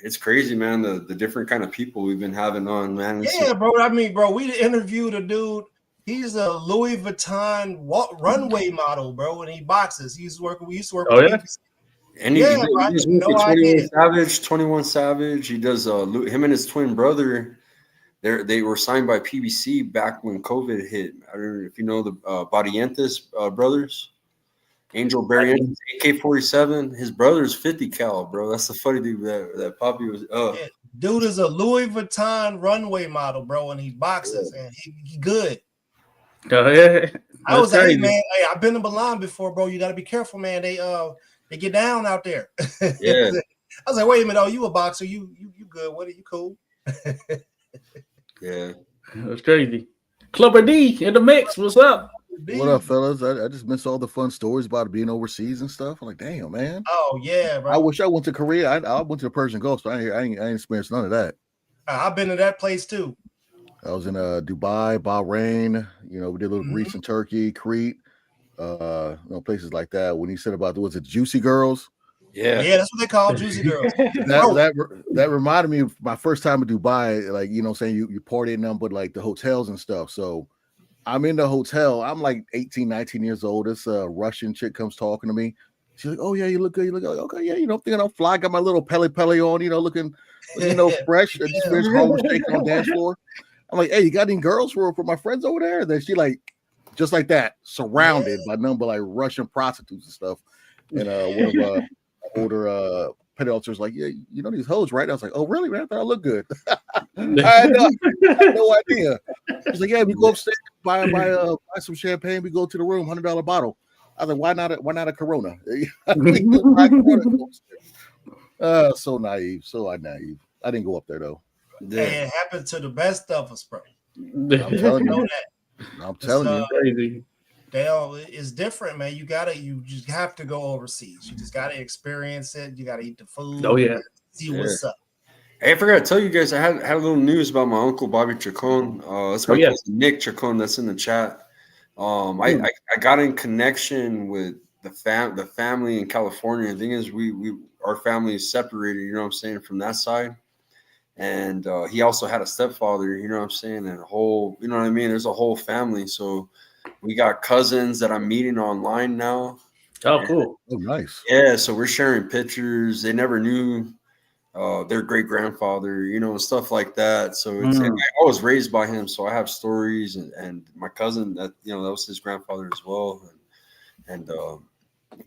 It's crazy, man. The different kind of people we've been having on, man. Bro. I mean, bro, we interviewed a dude. He's a Louis Vuitton runway model, bro, and he boxes. We used to work with BBC. And he's no idea. 21 Savage. He does him and his twin brother. They were signed by PBC back when COVID hit. I don't know if you know the Barrientos brothers. Angel Barrientos, AK-47. His brother's 50 cal, bro. That's the funny thing that Poppy was. Dude is a Louis Vuitton runway model, bro, and he boxes and he good. Oh yeah, I was like, hey, man, I've been to Milan before, bro. You got to be careful, man. They get down out there. Yeah. I was like, wait a minute, you a boxer? You good? What are you cool? Yeah, that's crazy. Clubber D in the mix. What's up? What up, fellas? I just missed all the fun stories about being overseas and stuff. I'm like, damn, man. Oh yeah, bro. I wish I went to Korea. I went to the Persian Gulf, so I ain't experienced none of that. I've been to that place too. I was in Dubai, Bahrain. You know, we did a little Greece and Turkey, Crete, places like that. When you said about was it Juicy Girls? Yeah, that's what they call Juicy Girls. that reminded me of my first time in Dubai. Like, you know, saying you party in them, but like the hotels and stuff. So I'm in the hotel. I'm like 18, 19 years old. This Russian chick comes talking to me. She's like, "Oh yeah, you look good. You look good. Okay, yeah, you know, thinking I'm fly. Got my little pele on. You know, looking fresh. I just finished Harlem Shake on the dance floor." I'm like, "Hey, you got any girls for my friends over there?" And then she like, just like that, surrounded by number like Russian prostitutes and stuff. And one of older petty officers like, "Yeah, you know these hoes, right?" I was like, "Oh, really, man? I thought I looked good." I had no idea. She's like, "Yeah, we go upstairs, buy some champagne. We go to the room, $100 bottle." I was like, "Why not a Corona?" So naive. I didn't go up there though. Hey, it happened to the best of us, bro. I'm telling you. I'm telling you. Crazy. It's different, man. You just have to go overseas. You just gotta experience it. You gotta eat the food. Oh yeah. See what's up. Hey, I forgot to tell you guys, I had a little news about my uncle Bobby Chacon. That's my cousin Nick Chacon that's in the chat. I got in connection with the family in California. The thing is, our family is separated, you know what I'm saying, from that side. And he also had a stepfather, you know what I'm saying, and a whole, you know what I mean? There's a whole family. So we got cousins that I'm meeting online now. Oh, cool. Oh, nice. Yeah, so we're sharing pictures. They never knew their great-grandfather, you know, and stuff like that. So it's I was raised by him, so I have stories. And my cousin, that, you know, that was his grandfather as well. And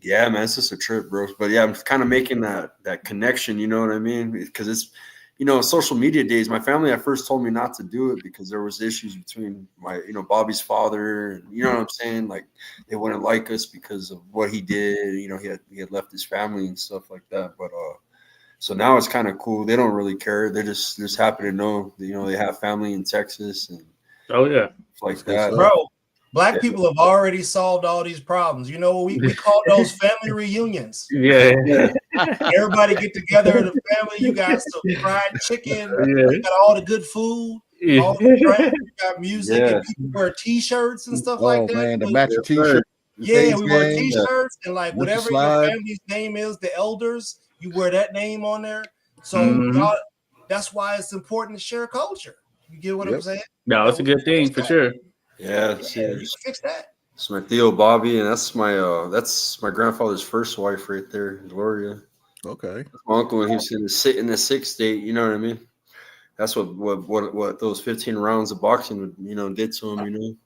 Yeah, man, it's just a trip, bro. But yeah, I'm kind of making that connection. You know what I mean? Because it's, social media days. My family at first told me not to do it because there was issues between my, Bobby's father. And, you know what I'm saying? Like they wouldn't like us because of what he did. He had left his family and stuff like that. But so now it's kind of cool. They don't really care. They're just happy to know that, they have family in Texas and Oh yeah, like that. Bro, black people have already solved all these problems. You know what we call those family reunions. yeah. Everybody get together in the family. You got some fried chicken. You got all the good food. All the drink. You got music. Yeah. And people wear T-shirts and stuff like that. Man, the matching T-shirt. Yeah, we wear T-shirts and like With the whatever your slide. family's name is, the elders, you wear that name on there. So Mhm. that's why it's important to share culture. You get what I'm saying? No, it's a good thing for sure. Yeah, You can fix that. it's my Theo Bobby, and that's my grandfather's first wife right there, Gloria. Okay. That's my uncle when he was in the sixth state. You know what I mean? That's what those 15 rounds of boxing would, did to him.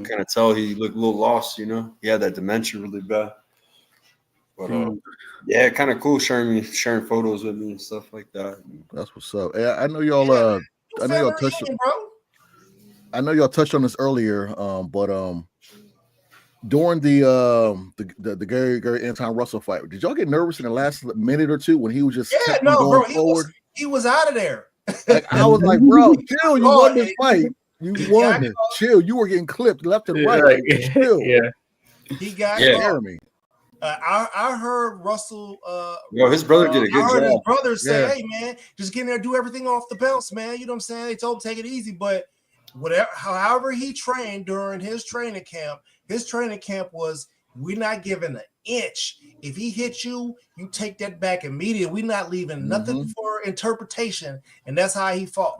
Kind of tell he looked a little lost. He had that dementia really bad. But yeah, kind of cool sharing photos with me and stuff like that. That's what's up. Yeah, I know y'all. I know y'all touched. Bro. I know y'all touched on this earlier. But during the Gary Anton Russell fight, did y'all get nervous in the last minute or two when he was just bro, forward? He was out of there. Like, I was like, bro, chill. You won this fight. You won it. Chill. You were getting clipped left and right. Like, chill. Yeah. He got me. I heard Russell. His brother did a good job. I heard his brother say, "Hey, man, just get in there, do everything off the belts, man." You know what I'm saying? They told him take it easy, but however he trained during his training camp was we're not giving an inch. If he hits you, you take that back immediately. We're not leaving nothing for interpretation, and that's how he fought.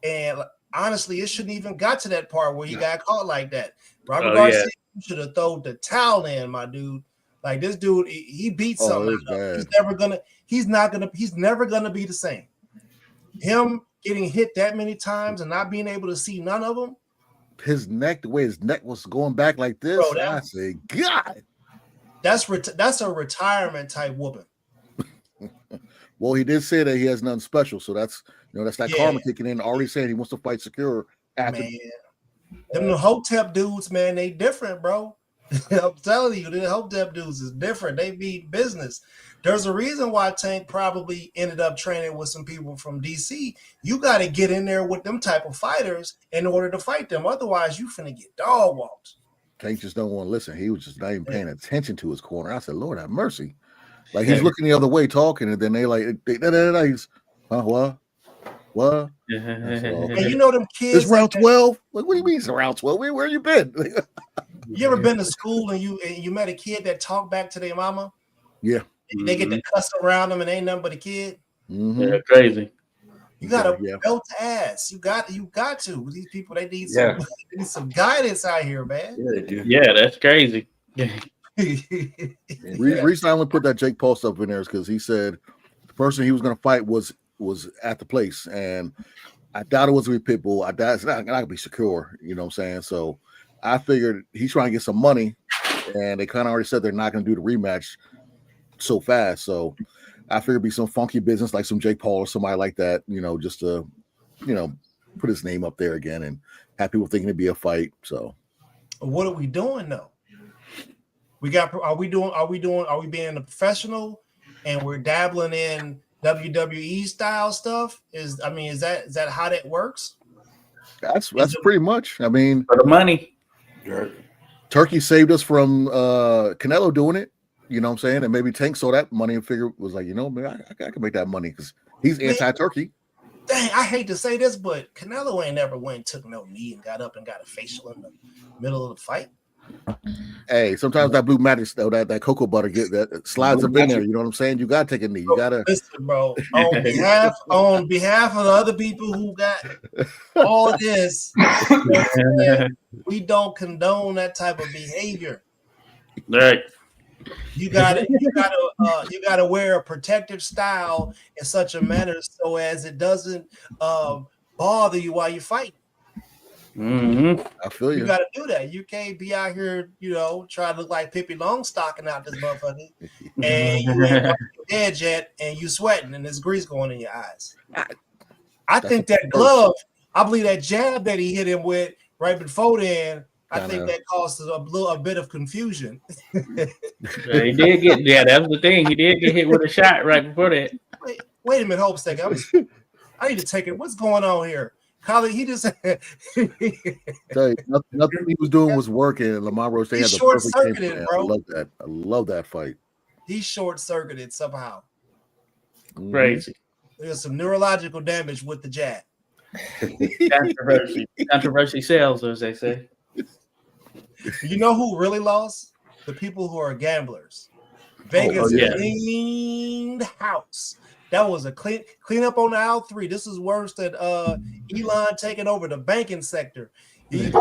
And honestly, it shouldn't even got to that part where he got caught like that. Robert Garcia should have thrown the towel in, my dude. Like this dude, he beat something. He's never gonna be the same. Him getting hit that many times and not being able to see none of them. His neck, the way his neck was going back like this, bro, I say, God, that's a retirement type whooping. Well, he did say that he has nothing special, so that's that's that karma kicking in. Already saying he wants to fight secure. After them the Hotep dudes, man, they different, bro. I'm telling you, the Hotep dudes is different. They mean business. There's a reason why Tank probably ended up training with some people from DC. You got to get in there with them type of fighters in order to fight them. Otherwise, you finna get dog walked. Tank just don't want to listen. He was just not even paying attention to his corner. I said, Lord have mercy. Like he's looking the other way talking, and then they he's, what? And you know them kids. It's round 12. Like, what do you mean it's round 12? Where you been? You ever been to school and you met a kid that talked back to their mama? Yeah. They get to cuss around them and ain't nothing but a kid. Yeah, crazy. You gotta belt ass. You got to. These people, they need some guidance out here, man. Yeah, they do. Yeah, that's crazy. Reason I only put that Jake Paul stuff in there is because he said the person he was going to fight was at the place, and I doubt it was going to be Pitbull. I doubt it's not going to be secure. You know what I'm saying? So I figured he's trying to get some money, and they kind of already said they're not going to do the rematch so fast. So I figured it'd be some funky business like some Jake Paul or somebody like that. Just to put his name up there again and have people thinking it'd be a fight. So what are we doing though? Are we being a professional and we're dabbling in WWE style stuff? Is that how that works? That's pretty much. I mean, for the money. Turkey saved us from Canelo doing it. You know what I'm saying? And maybe Tank saw that money and figured was like, man, I can make that money because he's anti-Turkey. Dang, I hate to say this, but Canelo ain't never went and took no knee and got up and got a facial in the middle of the fight. Hey, sometimes that blue magic, though, that cocoa butter that slides up in there. You know what I'm saying? You gotta take a knee. You gotta listen, bro. On behalf of the other people who got all this, we don't condone that type of behavior. Right. You gotta wear a protective style in such a manner so as it doesn't bother you while you fight. I feel You you. got to do that. You can't be out here, trying to look like Pippi Longstocking out this motherfucker, and you ain't wiped your head yet, and you sweating, and there's grease going in your eyes. I think that glove, I believe that jab that he hit him with right before then, I think that caused a bit of confusion. He did get, that was the thing. He did get hit with a shot right before that. Wait a minute, hold a second. I need to take it. What's going on here? Collie, he just Tell you, nothing he was doing was working. And Lamont Roach, they had the perfect game plan. bro. I love that. I love that fight. He short-circuited somehow. Crazy. There's some neurological damage with the jab. Controversy sells, as they say. You know who really lost? The people who are gamblers. Vegas cleaned house. That was a clean up on the aisle 3. This is worse than Elon taking over the banking sector. Imagine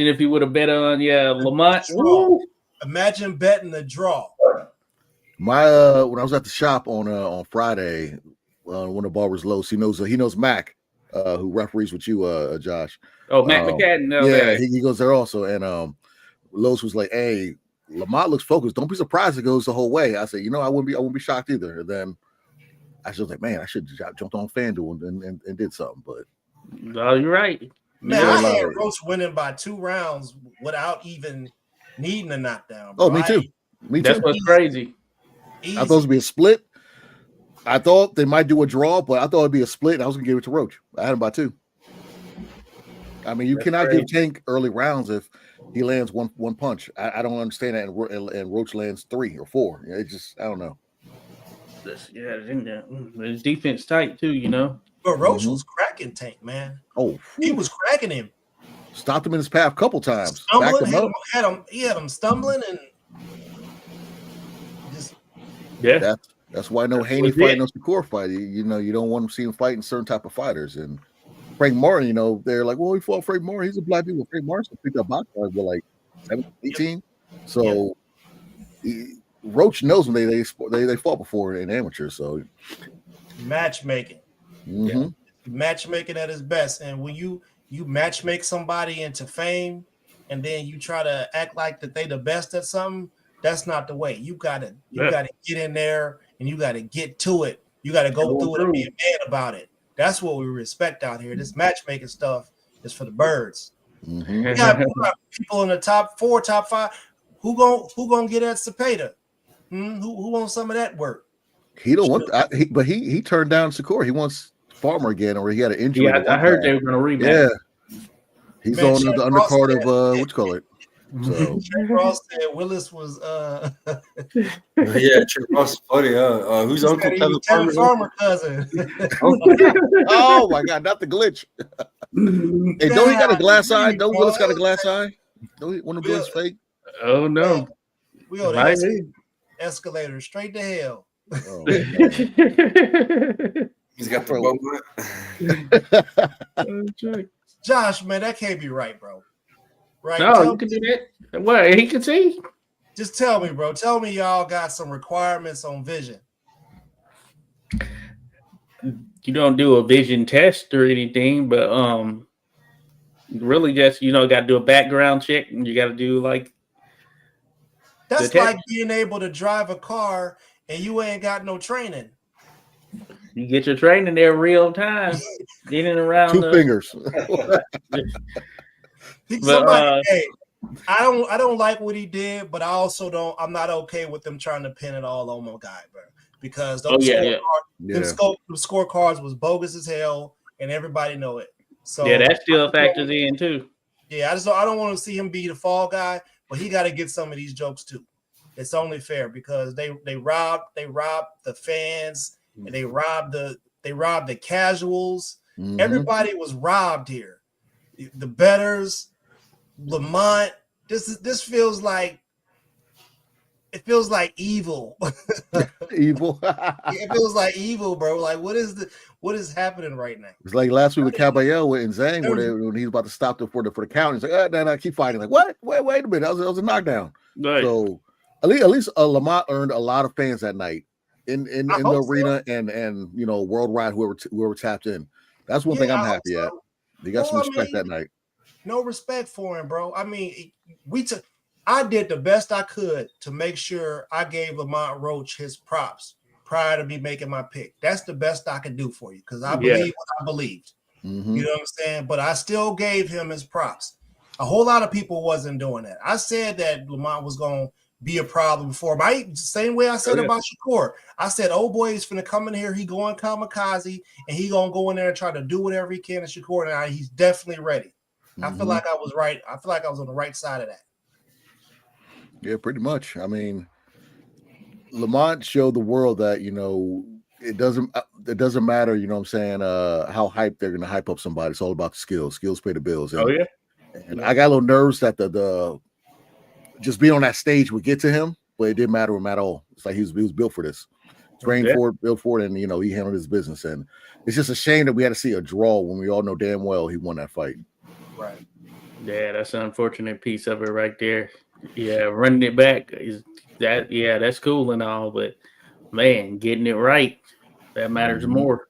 if he would have bet on Lamont. Imagine betting the draw. My when I was at the shop on Friday, when the bar was low, so he knows Mac, who referees with you, Josh. Oh, Mac McCadden. Yeah, he goes there also, and Los was like, "Hey, Lamont looks focused. Don't be surprised it goes the whole way." I said, I wouldn't be shocked either. And then I was like, man, I should have jumped on FanDuel and did something. But no, you're right. Man, I had Roach winning by 2 rounds without even needing a knockdown. Bro. Me too. That's what's crazy. Easy. I thought it was be a split. I thought they might do a draw, but I thought it'd be a split. And I was gonna give it to Roach. I had him by 2. I mean, you cannot give Tank early rounds if he lands one punch. I don't understand that, and Roach lands 3 or 4. It just, I don't know. His defense tight too, But Roach was cracking Tank, man. Oh, he was cracking him. Stopped him in his path a couple times. Backed him up. He had him stumbling and just That's why no Haney fight, no Shakur fight. You don't want to see him fighting certain type of fighters. And Frank Martin, they're like, well, he fought Frank Martin. He's a black dude. Frank Martin picked up box cards with like 17, 18. So Roach knows when they fought before in amateurs. So matchmaking, matchmaking at its best. And when you matchmake somebody into fame, and then you try to act like that they the best at something, that's not the way. You gotta get in there and you gotta get to it. You gotta go through it and be a man about it. That's what we respect out here. This matchmaking stuff is for the birds. Mm-hmm. We got people in the top 4, top 5. Who gonna get at Cepeda? Who wants some of that work? He don't want, but he turned down Shakur. He wants Farmer again, or he had an injury. Yeah, I heard they were going to rematch. Yeah, he's on the undercard of what you call it. So Ross said Willis was yeah, Chuck Ross is funny. Who's Uncle Tevin Farmer cousin? Oh my God, not the glitch. Hey, don't he got a glass eye? Don't Willis got a glass eye? Don't he, one of Willis fake? Oh no, we on the escalator straight to hell. Oh, he's got the Josh, man, that can't be right, bro. Right? No, you can do that. What he can see? Just tell me, bro. Tell me y'all got some requirements on vision. You don't do a vision test or anything, but really just got to do a background check, and you got to do like. That's like being able to drive a car and you ain't got no training. You get your training there real time, getting around 2 fingers. Somebody, hey, I don't like what he did, but I also I'm not okay with them trying to pin it all on my guy, bro. Because those scorecards was bogus as hell, and everybody know it. So that still factors in too. Yeah, I don't want to see him be the fall guy, but he got to get some of these jokes too. It's only fair because they robbed the fans and they robbed the casuals. Mm-hmm. Everybody was robbed here. The bettors, Lamont. This feels like evil. Evil. It feels like evil, bro. Like what is happening right now? It's like last week with Caballero and Zhang when he's about to stop them for the count. He's like, no, keep fighting. Like what? Wait a minute. That was a knockdown. Right. So at least Lamont earned a lot of fans that night. in the arena and worldwide, whoever tapped in. That's one thing I'm happy at. You got some respect that night. No respect for him, bro. I mean, I did the best I could to make sure I gave Lamont Roach his props prior to me making my pick. That's the best I could do for you because I believe what I believed. Mm-hmm. You know what I'm saying? But I still gave him his props. A whole lot of people wasn't doing that. I said that Lamont was going to be a problem for him. Same way I said about Shakur. I said, oh boy, he's finna come in here. He going kamikaze, and he gonna go in there and try to do whatever he can to Shakur. And he's definitely ready. Mm-hmm. I feel like I was right. I feel like I was on the right side of that. Yeah, pretty much. I mean, Lamont showed the world that it doesn't matter. You know what I'm saying? How hyped they're gonna hype up somebody. It's all about the skills. Skills pay the bills. And, and I got a little nerves that the just being on that stage would get to him, but it didn't matter him at all. It's like he was built for this, trained for it, built for it, and he handled his business. And it's just a shame that we had to see a draw when we all know damn well he won that fight. Right. Yeah, that's an unfortunate piece of it right there. Yeah, running it back that's cool and all, but man, getting it right, that matters more.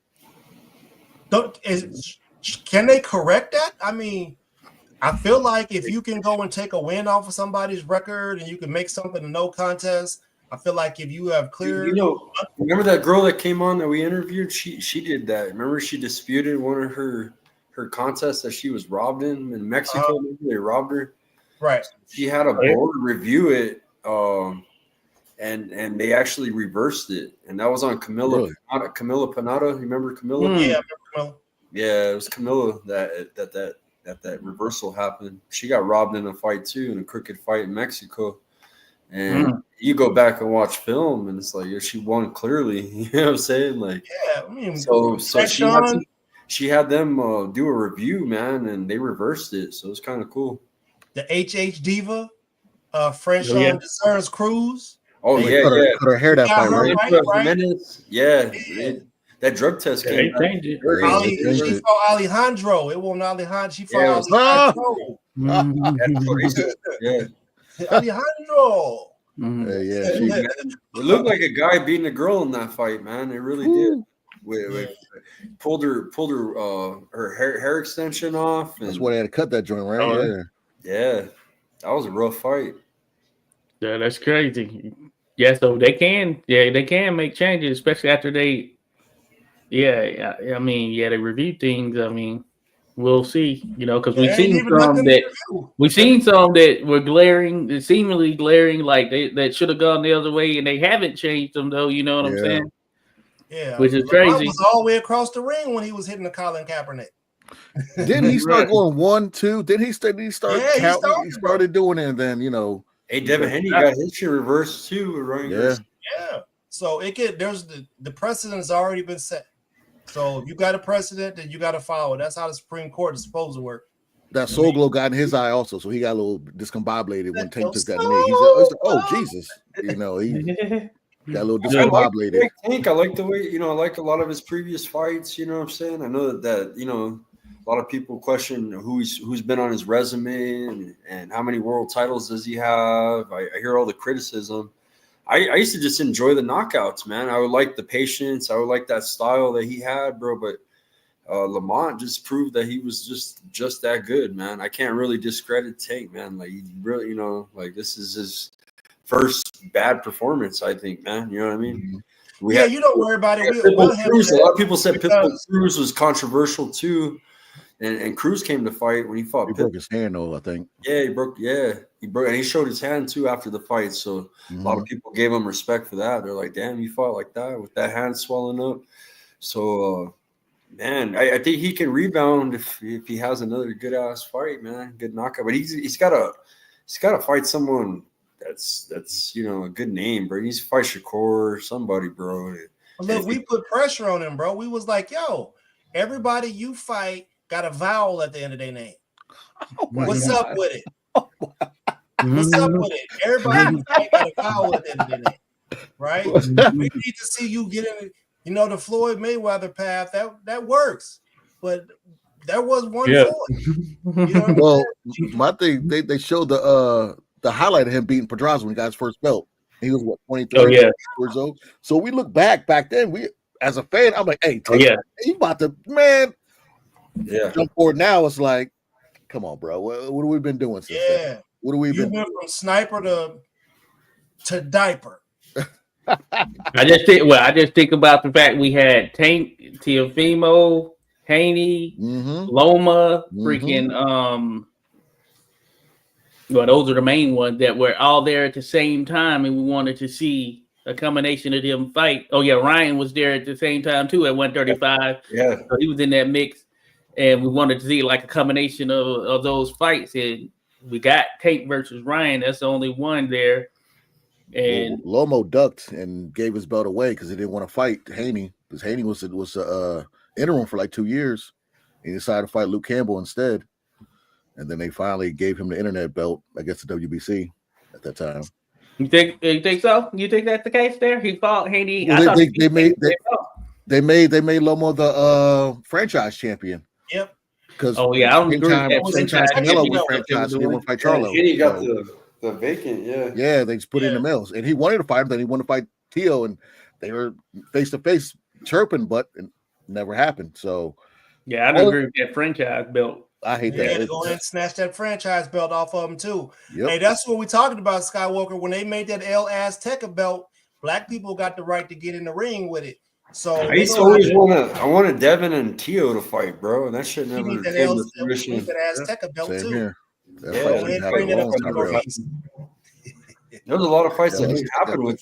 Can they correct that? I mean, I feel like if you can go and take a win off of somebody's record and you can make something a no contest, I feel like if you have clear, remember that girl that came on that we interviewed? She did that. Remember, she disputed one of her contests that she was robbed in Mexico. They robbed her. Right. She had a board review it, and they actually reversed it, and that was on Camila Panada. You remember Camila? Yeah, I remember Camila. Yeah, it was Camila that reversal happened. She got robbed in a fight too, in a crooked fight in Mexico. And you go back and watch film, and it's like she won clearly. You know what I'm saying? Like, yeah, I mean, so she had them do a review, man, and they reversed it. So it's kind of cool. The HH Diva, Franchon Desires Cruz. Oh yeah, cut her hair that fight, right? Yeah. That drug test came. She fought Alejandro. It wasn't Alejandro. She fought Alejandro. Yeah. Alejandro. It looked like a guy beating a girl in that fight, man. It really did. We pulled her hair extension off. And, that's why they had to cut that joint, right? Yeah, that was a rough fight. Yeah, that's crazy. Yeah, so they can make changes, especially after they. Yeah, I mean, they review things. I mean, we'll see, because we've seen some that were glaring, seemingly glaring, like that should have gone the other way, and they haven't changed them though. You know what I'm saying? Yeah, which is crazy. He was all the way across the ring when he was hitting the Colin Kaepernick. Didn't he start going 1, 2? Didn't he start? He started doing it, and then Hey, Devin Haney got his shit reversed too. Yeah. So there's the precedent has already been set. So if you got a precedent, then you got to follow it. That's how the Supreme Court is supposed to work. That soul glow got in his eye also, so he got a little discombobulated when Tank took that knee. He said, "Oh Jesus," he got a little discombobulated. I like the way I like a lot of his previous fights. You know what I'm saying? I know that a lot of people question who's been on his resume and how many world titles does he have. I hear all the criticism. I used to just enjoy the knockouts, man. I would like the patience. I would like that style that he had, bro. But Lamont just proved that he was just that good, man. I can't really discredit Tank, man. Like, he really, this is his first bad performance, I think, man. You know what I mean? You don't worry about it. A lot of people said Pitbull Cruz was controversial too. And Cruz came to fight when he fought. He broke his hand, though, I think. Yeah, he broke, and he showed his hand too after the fight. So a lot of people gave him respect for that. They're like, "Damn, you fought like that with that hand swelling up." So, man, I think he can rebound if he has another good ass fight, man, good knockout. But he's got to fight someone that's a good name, bro. He needs to fight Shakur or somebody, bro. Look, we put pressure on him, bro. We was like, "Yo, everybody you fight got a vowel at the end of their name. What's up with it? What's up with it? Everybody you fight got a vowel at the end of their name, right? We need to see you get in, the Floyd Mayweather path. That works, but there was one Floyd. Well, my thing, they showed the highlight of him beating Pedraza when he got his first belt. He was what, 23 Oh yeah, years old. So we look back then. We, as a fan, I'm like, hey, oh yeah. he about to, man. Yeah. Jump forward now. It's like, come on, bro. What have we been doing since then? Yeah. What have we You been? went from sniper to diaper. I just think about the fact we had Tank, Teofimo, Haney, Loma, freaking well, those are the main ones that were all there at the same time, and we wanted to see a combination of them fight. Oh yeah, Ryan was there at the same time too at 135. Yeah. So he was in that mix, and we wanted to see like a combination of those fights. And we got Tank versus Ryan. That's the only one there. And Lomo ducked and gave his belt away because he didn't want to fight Haney, because Haney was interim for like 2 years. He decided to fight Luke Campbell instead, and then they finally gave him the internet belt, I guess, the WBC at that time. You think so? You think that's the case there? He fought Haney. Well, they made Lomo the franchise champion. Yep. Because I don't agree with that franchise Canelo was franchise, and he wanted to fight Charlo. Haney got the vacant, Yeah, they just put in the mills, and he wanted to fight him. Then he wanted to fight Teo, and they were face to face chirping, but it never happened. So, yeah, I don't agree with that franchise belt. I hate that. They had to go ahead and snatch that franchise belt off of him too. Yep. Hey, that's what we talking about, Skywalker. When they made that El Azteca belt, black people got the right to get in the ring with it. So I used to always wanted Devin and Teo to fight, bro, and that shit never came to fruition. That Azteca belt Same too. here. Yeah, There was a lot of fights that didn't happen with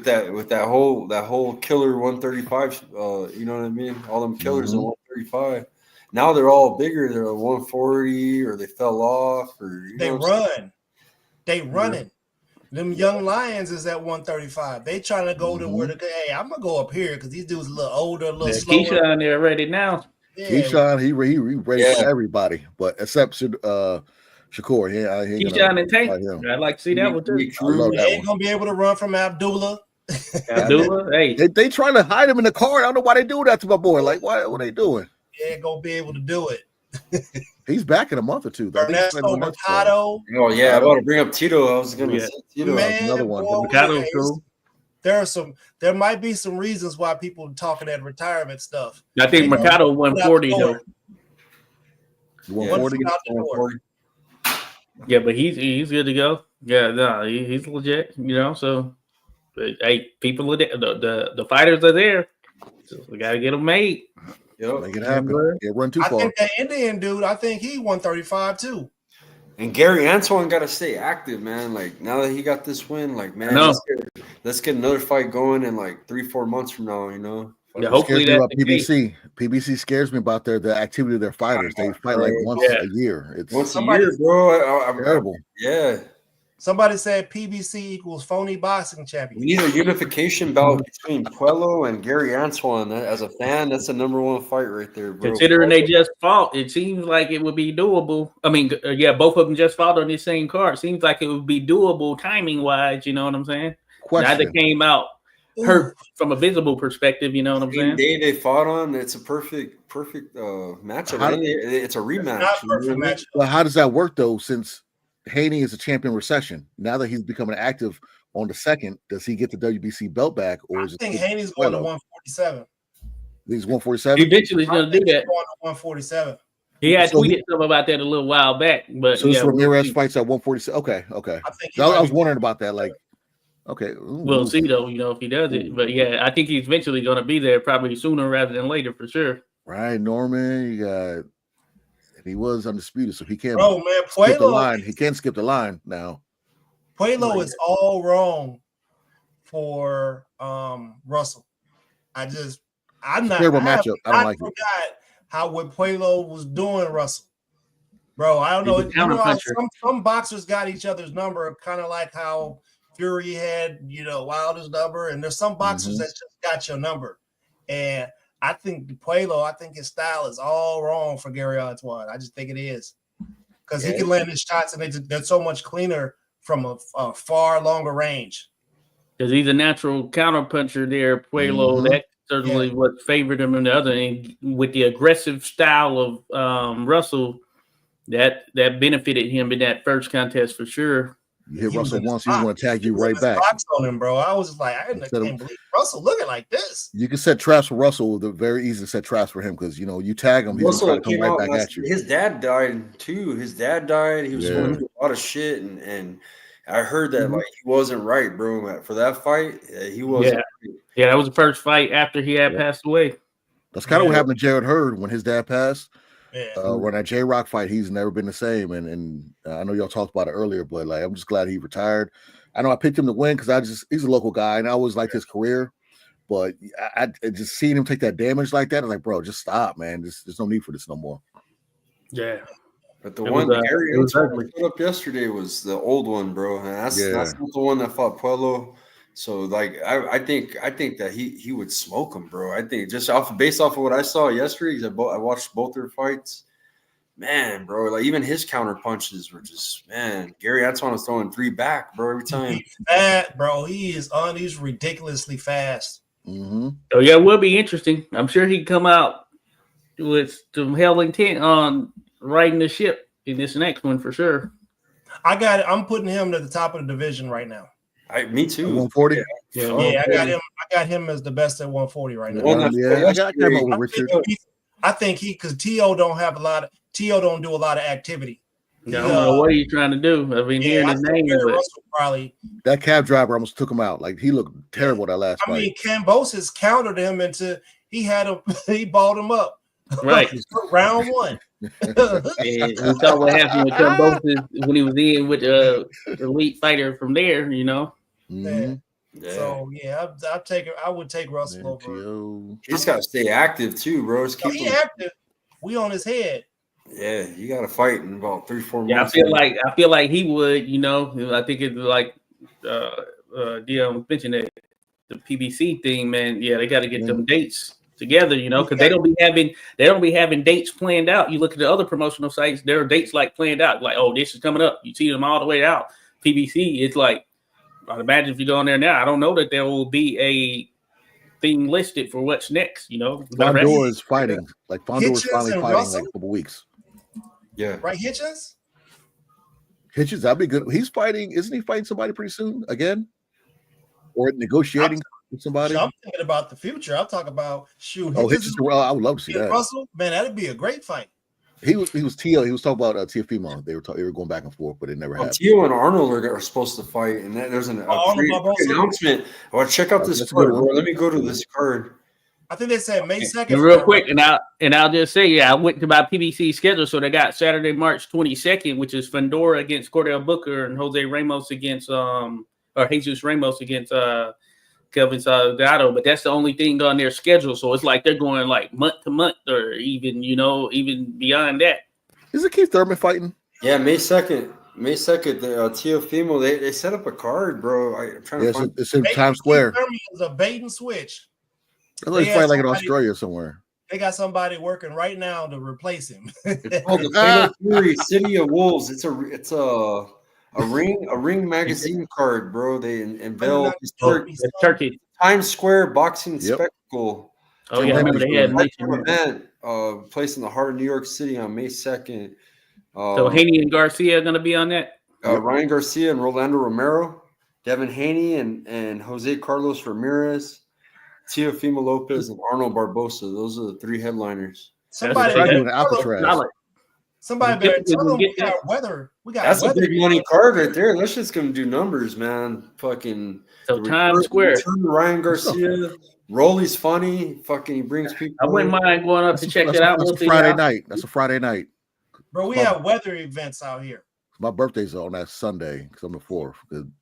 that whole killer 135. You know what I mean? All them killers at 135. Now they're all bigger. They're at 140, or they fell off, or they run. They running. Them young lions is at 135. They trying to go to where hey, I'm gonna go up here because these dudes a little older, a little slower. Keyshawn there ready now. Yeah. Keyshawn, he ready for everybody, but except Shakur. Keyshawn and Tank. I'd like to see that one too. They ain't gonna be able to run from Abdullah. Hey, they trying to hide him in the car. I don't know why they do that to my boy. Like, what are they doing? They ain't gonna be able to do it. He's back in a month or two. Ernesto Mercado. Oh yeah, I want to bring up Tito. I was gonna say Tito. Man, another one. Mercado's cool. There might be some reasons why people are talking that retirement stuff. I think Mercado 140 though. 140. Yeah, but he's good to go. Yeah, no, he's legit. You know, so hey, people are there. The fighters are there. So we gotta get them made. Yep. Make it happen. Can't run too far. I think that Indian dude, I think he 135 too. And Gary Antoine got to stay active, man. Like now that he got this win, like man, let's get another fight going in like 3-4 months from now. You know. Yeah, hopefully that's PBC. PBC scares me about the activity of their fighters. They fight like once a year. It's once a year, bro. I'm terrible. Yeah. Somebody said PBC equals phony boxing champion. We need a unification bout between Puello and Gary Antoine. As a fan, that's the #1 fight right there, bro. Considering they just fought, it seems like it would be doable. I mean, yeah, both of them just fought on the same card. Seems like it would be doable timing wise. You know what I'm saying? Neither came out hurt from a visible perspective. You know what I'm saying? Day they fought on, it's a perfect matchup. It's a rematch. Well, how does that work though? Since Haney is a champion recession. Now that he's becoming active on the second, does he get the WBC belt back? Or I think Haney's going to 147. He's 147? Eventually he's going to do that. Going to 147. He had tweeted something about that a little while back. But so Ramirez fights at 147. Okay. I was wondering about that. Like, okay. We'll see though, you know, if he does it. But yeah, I think he's eventually going to be there probably sooner rather than later for sure. Right, Norman. You got... He was undisputed, so he can't. Bro, man, skip the line. He can't skip the line now. Puello is all wrong for Russell. I'm not. Terrible matchup. I don't like it. How what Puello was doing, Russell. Bro, I don't know. You know some boxers got each other's number, kind of like how Fury had, Wilder's number, and there's some boxers that just got your number, and I think his style is all wrong for Gary Antoine. I just think it is because he can land his shots and they're so much cleaner from a far longer range. Because he's a natural counterpuncher there, Puello. That certainly what favored him in the other end. With the aggressive style of Russell, that benefited him in that first contest for sure. You hit He was Russell in his once, he's going box. to tag He you was in right his back. box on him, bro. I was just like, I Instead can't believe Russell looking like this. You can set traps for Russell. They're very easy to set traps for him because you tag him, he's going to try to come right back at you. His dad died too. His dad died. He was going through a lot of shit, and I heard that like he wasn't right, bro. For that fight, he wasn't. Yeah, that was the first fight after he had passed away. That's kind of what happened to Jared Hurd when his dad passed. Yeah. When that J-Rock fight, he's never been the same. And I know y'all talked about it earlier, but like I'm just glad he retired. I know I picked him to win because he's a local guy and I always liked his career. But I just seeing him take that damage like that, I'm like, bro, just stop, man. There's no need for this no more. Yeah. But the one Gary put up yesterday was the old one, bro. And that's not the one that fought Puello. So like I think that he would smoke him, bro. I think just based off of what I saw yesterday, because I watched both their fights. Man, bro, like even his counter punches were just Gary Antoine was throwing 3 back, bro, every time. He's fat, bro. He's ridiculously fast. Mm-hmm. So yeah, it will be interesting. I'm sure he'd come out with some hell intent on riding the ship in this next one for sure. I got it. I'm putting him to the top of the division right now. Me too. 140. Yeah, I got him as the best at 140 right now. I got him over Richard. I think because T.O. don't do a lot of activity. I don't know what he's trying to do. I've been hearing his name. That cab driver almost took him out. Like he looked terrible that last fight. I mean, Cambosis countered him into he balled him up. Right. Round 1. And we saw what happened with Cambosis when he was in with the elite fighter from there, Mm-hmm. Yeah. So I would take Russell over. He's got to stay active too, bro. He active. We on his head. Yeah, you got to fight in about 3-4 months. Yeah, I feel like he would. I think it's like Dion mentioned that the PBC thing, man. Yeah, they got to get them dates together, because they don't be having dates planned out. You look at the other promotional sites, there are dates like planned out, like, oh, this is coming up. You see them all the way out. PBC, it's like, I'd imagine if you go on there now, I don't know that there will be a thing listed for what's next. Fondor is fighting. Like Fondor is finally fighting Russell? Like a couple weeks. Yeah. Right, Hitchens, that'd be good. He's fighting, isn't he fighting somebody pretty soon again? Or negotiating with somebody? I'm thinking about the future. I'm talking about Hitchens. Well, I would love to see that. Russell, man, that'd be a great fight. He was Tio. He was talking about Teofimo. They were going back and forth, but it never happened. Tio and Arnold are supposed to fight, and there's an announcement. Well, check out this card, bro. Let me go to this card. I think they said May 2nd. And real quick, and I'll just say, I went to my PBC schedule, so they got Saturday, March 22nd, which is Fondor against Cordell Booker and Jose Ramos against Jesus Ramos against Kelvin Salgado, but that's the only thing on their schedule. So it's like they're going like month to month, or even even beyond that. Isn't Keith Thurman fighting? Yeah, May 2nd. The Teofimo, they set up a card, bro. I'm trying to find it's in Times Square. Keith Thurman is a bait and switch. I thought he's fighting like in Australia somewhere. They got somebody working right now to replace him. The Fatal Fury, City of Wolves. It's a ring magazine card, bro. They unveiled Turkey Times Square boxing spectacle. Oh yeah, I remember they had event placed in the heart of New York City on May 2nd. So Haney and Garcia are going to be on that. Ryan Garcia and Rolando Romero, Devin Haney and Jose Carlos Ramirez, Teofimo Lopez and Arnold Barbosa. Those are the 3 headliners. Somebody better tell them we got weather. That's a big money card right there. That's just gonna do numbers, man. Fucking Times Square. Ryan Garcia. Rolly's funny. Fucking he brings people. I wouldn't mind going up to check that out. That's a Friday night. That's a Friday night. Bro, we have weather events out here. My birthday's on that Sunday because I'm the 4th.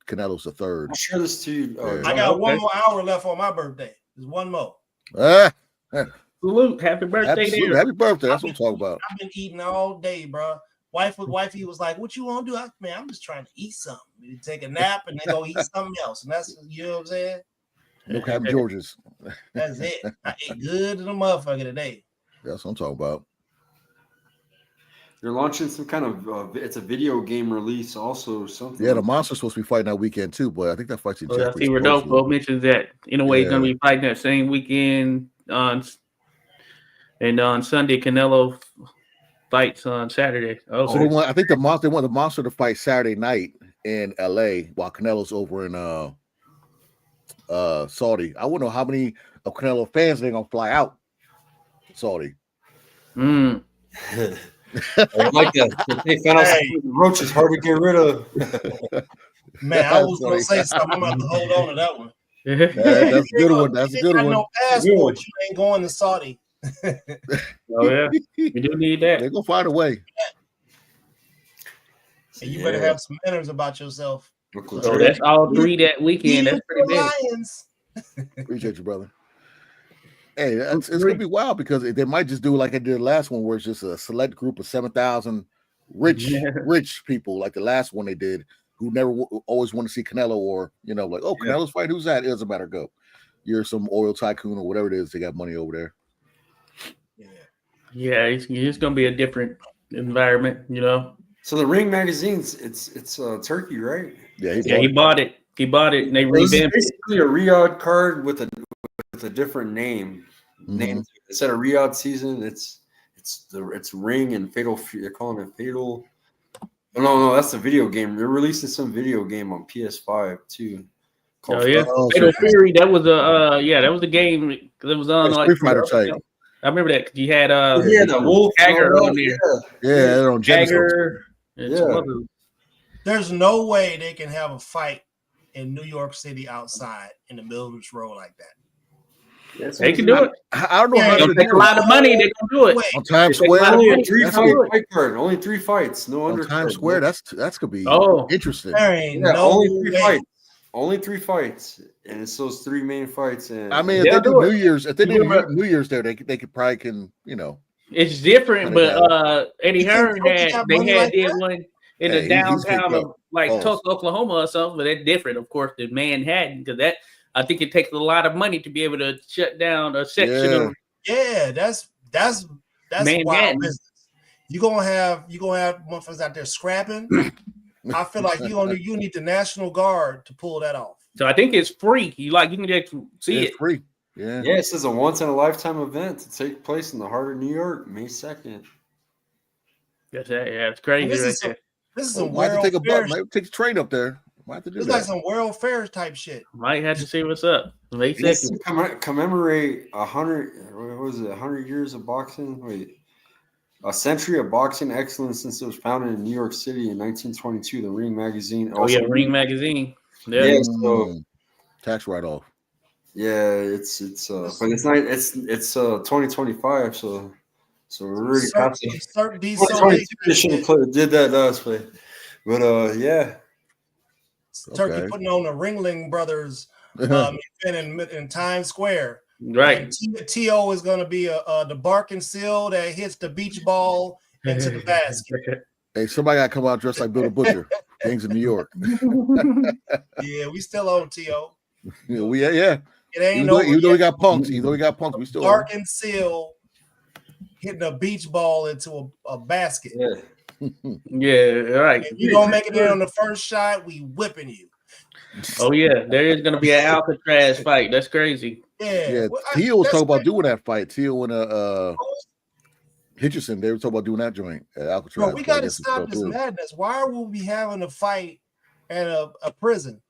Canelo's the 3rd. I'll share this to you. I got one more hour left on my birthday. There's one more. Salute. Happy birthday. Happy birthday. That's what I'm talking about. I've been eating all day, bro. Wifey was like, what you want to do? I'm just trying to eat something. Maybe take a nap and then go eat something else. And that's, you know what I'm saying? No Captain George's. That's it. I ate good to the motherfucker today. That's what I'm talking about. They're launching some kind of it's a video game release also. Something. Yeah, the Monster's supposed to be fighting that weekend too, but I think that fight's in jeopardy. I see Rodolfo mentions that in a way he's going to be fighting that same weekend on Sunday. Canelo fights on Saturday. Oh, so I think they want the Monster to fight Saturday night, in LA while Canelo's over in Saudi. I wouldn't know how many of Canelo fans they're gonna fly out to Saudi. Mm. I like that. If they found out Roach is hard to get rid of. Man, I was gonna say something. I'm about to hold on to that one. That's a good one. That's a good one. No passport, you ain't going to Saudi. Oh yeah, you do need that. They're gonna find a way. And you better have some manners about yourself. So that's all 3 that weekend. That's pretty big. Lions. Appreciate you, brother. Hey, it's gonna be wild because they might just do like I did the last one, where it's just a select group of 7,000 rich people, like the last one they did, who never always want to see Canelo, or like, oh, Canelo's fight, who's that? It doesn't matter, go. You're some oil tycoon or whatever it is. They got money over there. Yeah, it's gonna be a different environment, So the Ring magazine's it's Turkey, right? Yeah, he bought it. He bought it, and they revamped it. Basically a Riyadh card with a different name. Mm-hmm. Instead of Riyadh season, it's Ring and Fatal. They're calling it Fatal. No, that's a video game. They're releasing some video game on PS5 too. Oh yeah, Fatal Fury. That was a game that was on like Street Fighter type. I remember that you had the Wolf Jagger on there. Yeah, they're on Jagger. Yeah. There's no way they can have a fight in New York City outside in the middle of this road like that. They can do it. I don't know how to take a lot of money. They can do it on Times Square. Only a 3-fight card. Only 3 fights. No under Times Square. That's gonna be interesting. There ain't no only 3 way. fights. Only 3 fights, and it's those 3 main fights. And I mean, if they do New Year's, New Year's there, they could probably can It's different, but Eddie Hearn did one in the downtown of Tulsa, Oklahoma or something, but that's different, of course, than Manhattan, because that I think it takes a lot of money to be able to shut down a section of. Yeah, that's wild business. You gonna have motherfuckers out there scrapping. I feel like you need the National Guard to pull that off. So I think it's free. You can just see it. Free. Yeah. Yeah, it says a once in a lifetime event to take place in the heart of New York, May 2nd. It's crazy. This is some might have World to Fair. Might take a train up there. Might have to do it's that. like some World Fair type shit. Might have to see what's up. May 2nd. Commemorate 100 years of boxing. Wait. A century of boxing excellence since it was founded in New York City in 1922. The Ring magazine. Ring magazine. Yeah. So tax write-off. Yeah, it's but it's not. It's 2025. So we're already past it. 2022 did that to us, but yeah. Turkey putting on the Ringling Brothers event in Times Square. Right. T.O. is going to be the barking seal that hits the beach ball into the basket. Hey, somebody got to come out dressed like Bill the Butcher. Things in New York. Yeah, we still on T.O. Yeah. It ain't even though we got punks, we still barking seal hitting a beach ball into a basket. Yeah, right. If you don't make it in on the first shot, we whipping you. Oh yeah, there is gonna be an Alcatraz fight. That's crazy. Yeah. Tio was talking about doing that fight. Tio and Hitchison, they were talking about doing that joint at Alcatraz. Bro, we gotta stop this madness. Why are we having a fight at a prison?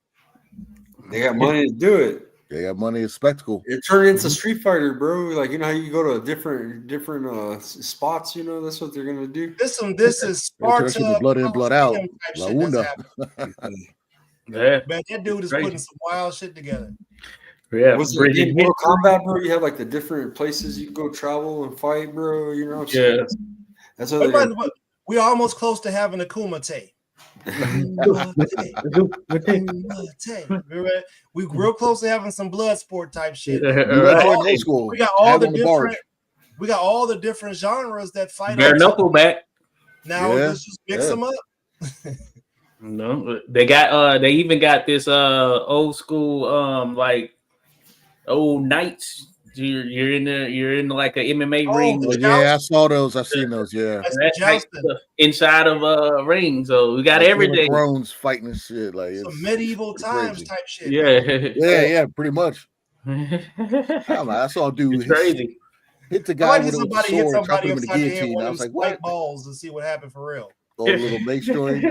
They got money to do it. They got money, a spectacle. It turned into Street Fighter, bro. Like, you know how you go to different spots, that's what they're gonna do. This is Sparta. Blood in, blood out. La Unda. Yeah. Man, that dude is putting some wild shit together. Yeah. Was it in Mortal Kombat, bro? You have like the different places you can go travel and fight, bro. Yeah. That's what we're almost close to having a Kumite. We're real close to having some blood sport type shit. We got all the different genres that fight. Bare knuckle back. Now let's just mix them up. No, they got they even got this old school like old knights. You're in like an MMA ring. Yeah, I saw those. I've seen those. Yeah, that's inside of a ring. So we got everything. Thrones fighting and shit like some medieval times type shit. Yeah, pretty much. I saw a dude crazy. Hit the guy with somebody a sword, hit somebody him in the guillotine. I was like, "What?" Balls to see what happened for real. all the little mace joint.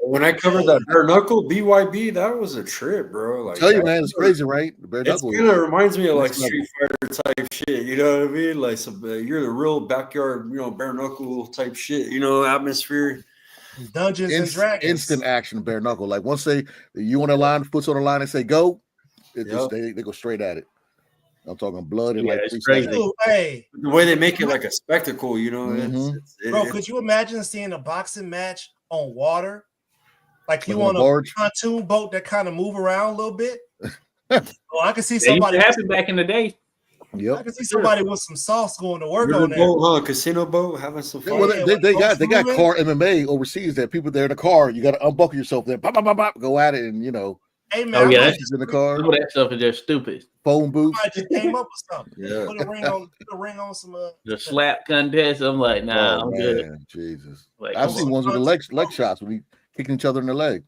When I covered that bare knuckle BYB, that was a trip, bro. Like, Tell you, man, it's crazy, right? The bare It's knuckle. kind of reminds me of like Next level. Street Fighter type shit. You know what I mean? Like some, you're the real backyard, bare knuckle type shit. Atmosphere. Dungeons and Dragons. Instant action bare knuckle. Like once you on the line, foot's on the line, and say go, they go straight at it. I'm talking blood and like 3 seconds. Dude, hey, The way they make it like a spectacle, bro, could you imagine seeing a boxing match on water? Like you on on a pontoon boat that kind of move around a little bit? I can see somebody. It happened back in the day. Yep. I can see somebody with some sauce going to work on that boat, casino boat, having some fun. Well, they got car MMA overseas that people there in the car. You got to unbuckle yourself there, bop, bop, bop, bop, go at it, and Hey man, that's in the car. Some of that stuff is just stupid. Phone booth. I just came up with something. Yeah. Put a ring on some. The slap contest. I'm like, nah, I'm good. Jesus. Like, I've seen ones with the leg shots when we kicking each other in the leg.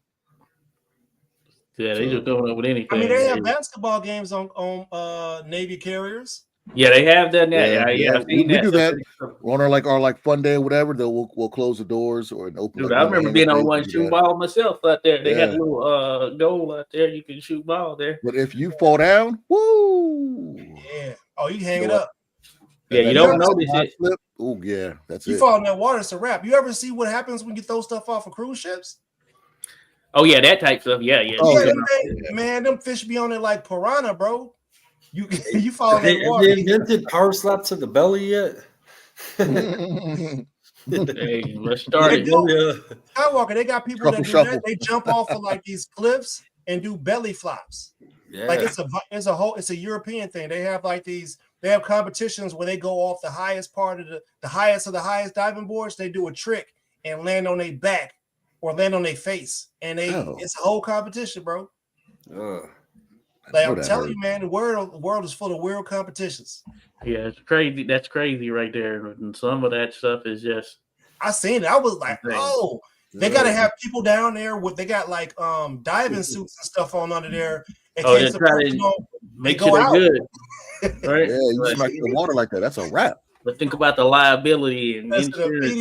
Yeah, they just going up with anything. I mean, they have basketball games on Navy carriers. Yeah, they have done that. Yeah. We do that on our fun day or whatever. We'll close the doors or open. Dude, I remember being on one shoot ball myself out there. They had a little goal out there. You can shoot ball there. But if you fall down, woo! Yeah. Oh, you hang it up. Yeah, you don't notice it. Flip. Oh yeah, that's you fall in that water, it's a wrap. You ever see what happens when you throw stuff off of cruise ships? Oh yeah, that type stuff. Yeah. Man, them fish be on it like piranha, bro. You fall in that water. They invented power slap to the belly yet? Hey, let's start it. Skywalker, they got people that do that. They jump off of like these cliffs and do belly flops. Yeah. Like it's a European thing. They have like these. They have competitions where they go off the highest part of the highest diving boards. They do a trick and land on their back or land on their face, and it's a whole competition, bro. Like I'm telling you, man, the world is full of weird competitions. Yeah, it's crazy. That's crazy right there. And some of that stuff is just. I seen it. I was like, oh, they got to have people down there with. They got like diving suits and stuff on under there. In case the person make sure they're good. Right? Yeah, you smack the water like that. That's a wrap. But think about the liability and insurance.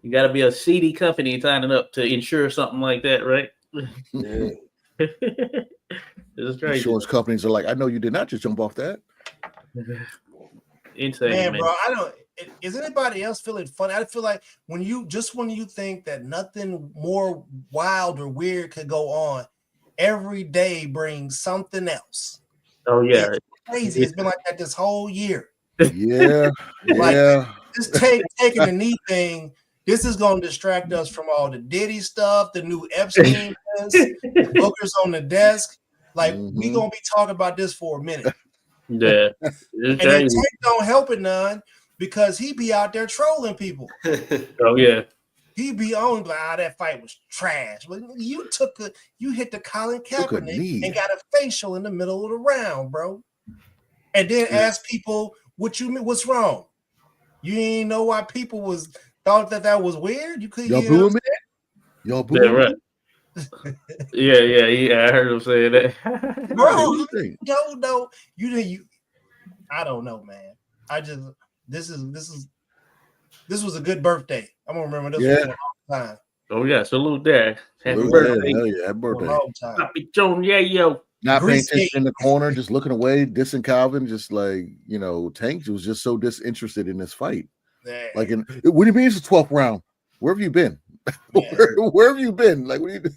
You got to be a seedy company signing up to insure something like that, right? Yeah. It's crazy. Insurance companies are like, I know you did not just jump off that. Insane, man. Bro. I don't. Is anybody else feeling funny? I feel like when you think that nothing more wild or weird could go on, every day brings something else. Oh yeah, it's crazy. It's been like that this whole year. Yeah, Just taking the knee thing. This is going to distract us from all the Diddy stuff, the new Epstein bookers on the desk. Like we gonna be talking about this for a minute. Yeah, and then Tank don't help it none because he be out there trolling people. Oh yeah, he be on like, that fight was trash. But you hit the Colin Kaepernick and got a facial in the middle of the round, bro. And then ask people what's wrong. You ain't know why people thought that was weird. You couldn't. Y'all booing me? Y'all booing me? Right. Yeah. I heard him say that. Bro, no. You. I don't know, man. This was a good birthday. I'm gonna remember this one all the time. Oh yeah, salute there. Happy birthday. Yeah, happy birthday. Happy John, yo. Not paying attention in the corner, just looking away, dissing Calvin, just like, Tank was just so disinterested in this fight. Yeah. Like, what do you mean it's the 12th round? Where have you been? Yeah. Where have you been? Like, do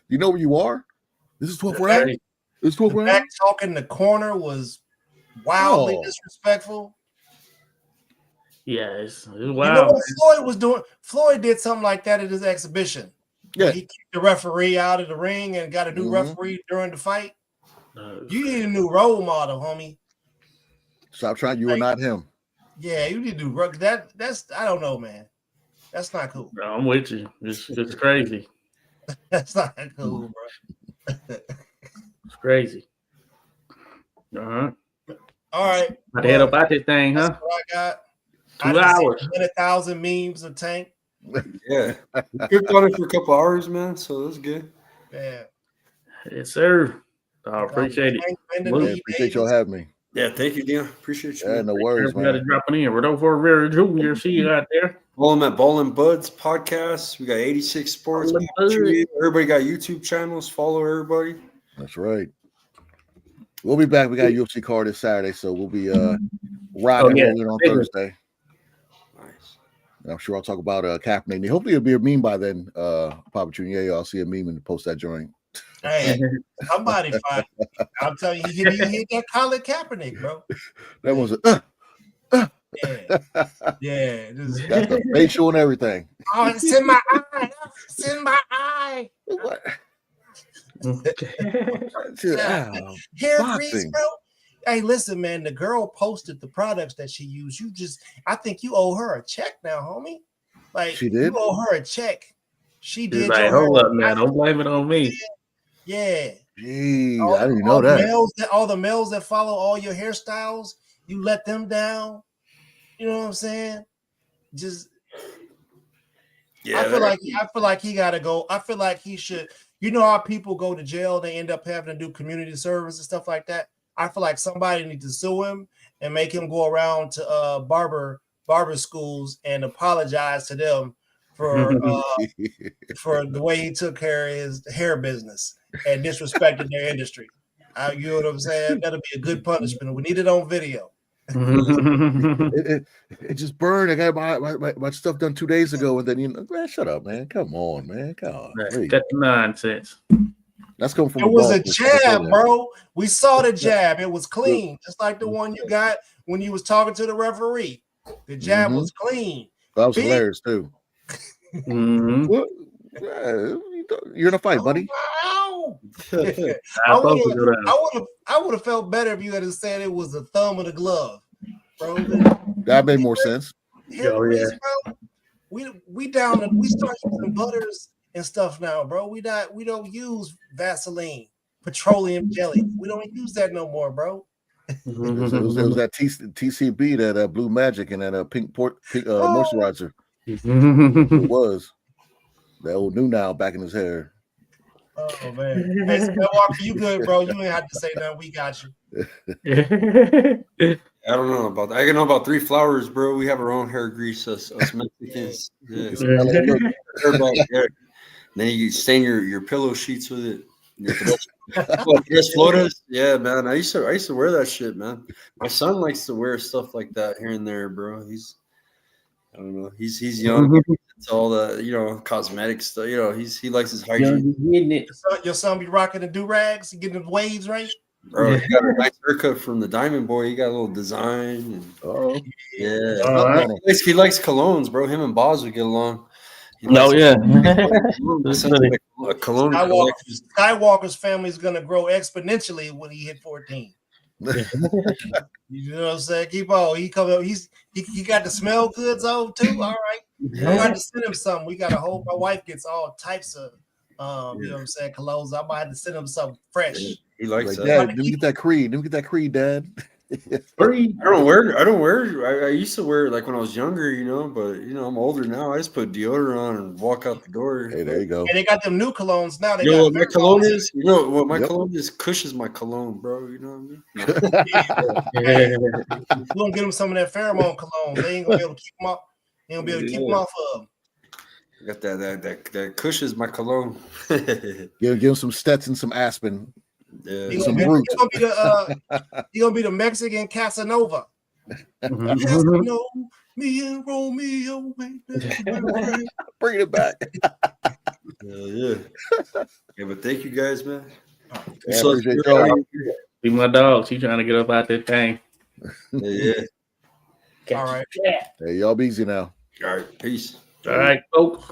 you know where you are? This is 12th round? This is 12th round? Back talk in the corner was wildly disrespectful. Yeah, it's wild. You know what Floyd was doing? Floyd did something like that at his exhibition. Yeah. He kicked the referee out of the ring and got a new referee during the fight. You need a new role model, homie. Stop trying. You are not him. Yeah, you need to do that. That's I don't know, man. That's not cool. No, I'm with you. It's crazy. That's not cool, bro. It's crazy. All right. About to head up out this thing, huh? That's what I got. 2 hours. 1,000 memes of Tank. Yeah. Good on it for a couple hours, man. So that's good. Yeah. Yes, sir. I appreciate it. Appreciate y'all having me. Yeah, thank you, Dion. Appreciate you. Yeah, no worries, man. Dropping in. Rodolfo Rivera Jr. See you out there. Follow them at Ball and Buds podcast. We got 86 Sports. Everybody got YouTube channels. Follow everybody. That's right. We'll be back. We got a UFC card this Saturday, so we'll be rocking rolling on Thursday. Nice. And I'm sure I'll talk about Kaepernick. Hopefully it'll be a meme by then, Papa Junior. Yeah, I'll see a meme and post that joint. Hey, somebody find. I'm telling you, he hit that Colin Kaepernick, bro. That was yeah. Got the facial and everything. Oh, it's in my eye. It's in my eye. What? Hair grease, bro. Hey, listen, man. The girl posted the products that she used. I think you owe her a check now, homie. Like she did. You owe her a check. She did. Like, hold up, man. Don't blame it on me. Yeah. Gee, I didn't know that. All the males that follow all your hairstyles, you let them down. You know what I'm saying? I feel like he gotta go. I feel like he should. You know how people go to jail, they end up having to do community service and stuff like that. I feel like somebody needs to sue him and make him go around to barber schools and apologize to them for the way he took care of his hair business and disrespected their industry. You know what I'm saying? That'll be a good punishment. We need it on video. it just burned. I got my stuff done 2 days ago, and then man, shut up, man. Come on, man. Come on. That's nonsense. That's coming from. It was a jab, bro. We saw the jab. It was clean, just like the one you got when you was talking to the referee. The jab was clean. That was hilarious too. What? You're in a fight, buddy. I would have felt better if you had said it was the thumb of the glove, bro. That made more sense. Bro. We start using butters and stuff now, bro. We don't use Vaseline, petroleum jelly. We don't use that no more, bro. It was that TCB, that Blue Magic, and that pink moisturizer. It was that old new now back in his hair. Oh man, hey, Skywalker, you good, bro? You ain't have to say nothing. We got you. I don't know about that. I know about 3 Flowers, bro. We have our own hair grease, us Mexicans. Yeah. Then you stain your pillow sheets with it. Yeah, man. I used to wear that shit, man. My son likes to wear stuff like that here and there, bro. I don't know. He's young. It's all the cosmetic stuff. He likes his hygiene. Your son be rocking the do-rags, getting the waves right. Bro, he got a nice haircut from the Diamond Boy. He got a little design. He likes colognes, bro. Him and Boz would get along. Skywalker's family is gonna grow exponentially when he hit 14. You know what I'm saying? Keep on. He got the smell goods on too. All right. I'm about to send him something. We got to hope my wife gets all types of you know what I'm saying, colognes. I might have to send him something fresh. He likes that. Dad, let me get that Creed. Dad. I don't wear. I used to wear like when I was younger, but I'm older now. I just put deodorant on and walk out the door. Hey, there you go. And they got them new colognes now. What my cologne is? What my cologne is? Kush is my cologne, bro. You know what I mean? We're gonna get them some of that pheromone cologne. They ain't gonna be able to keep them off. They ain't gonna be able to keep them off of them. I got that Kush is my cologne. Give them some Stetson, some Aspen. Yeah. He's gonna be the Mexican Casanova. Casanova, me and Romeo. Bring it back. Yeah. But thank you guys, man. Be my dog. She trying to get up out that thing. Yeah. All right. Hey, y'all be easy now. All right. Peace. All right, folks.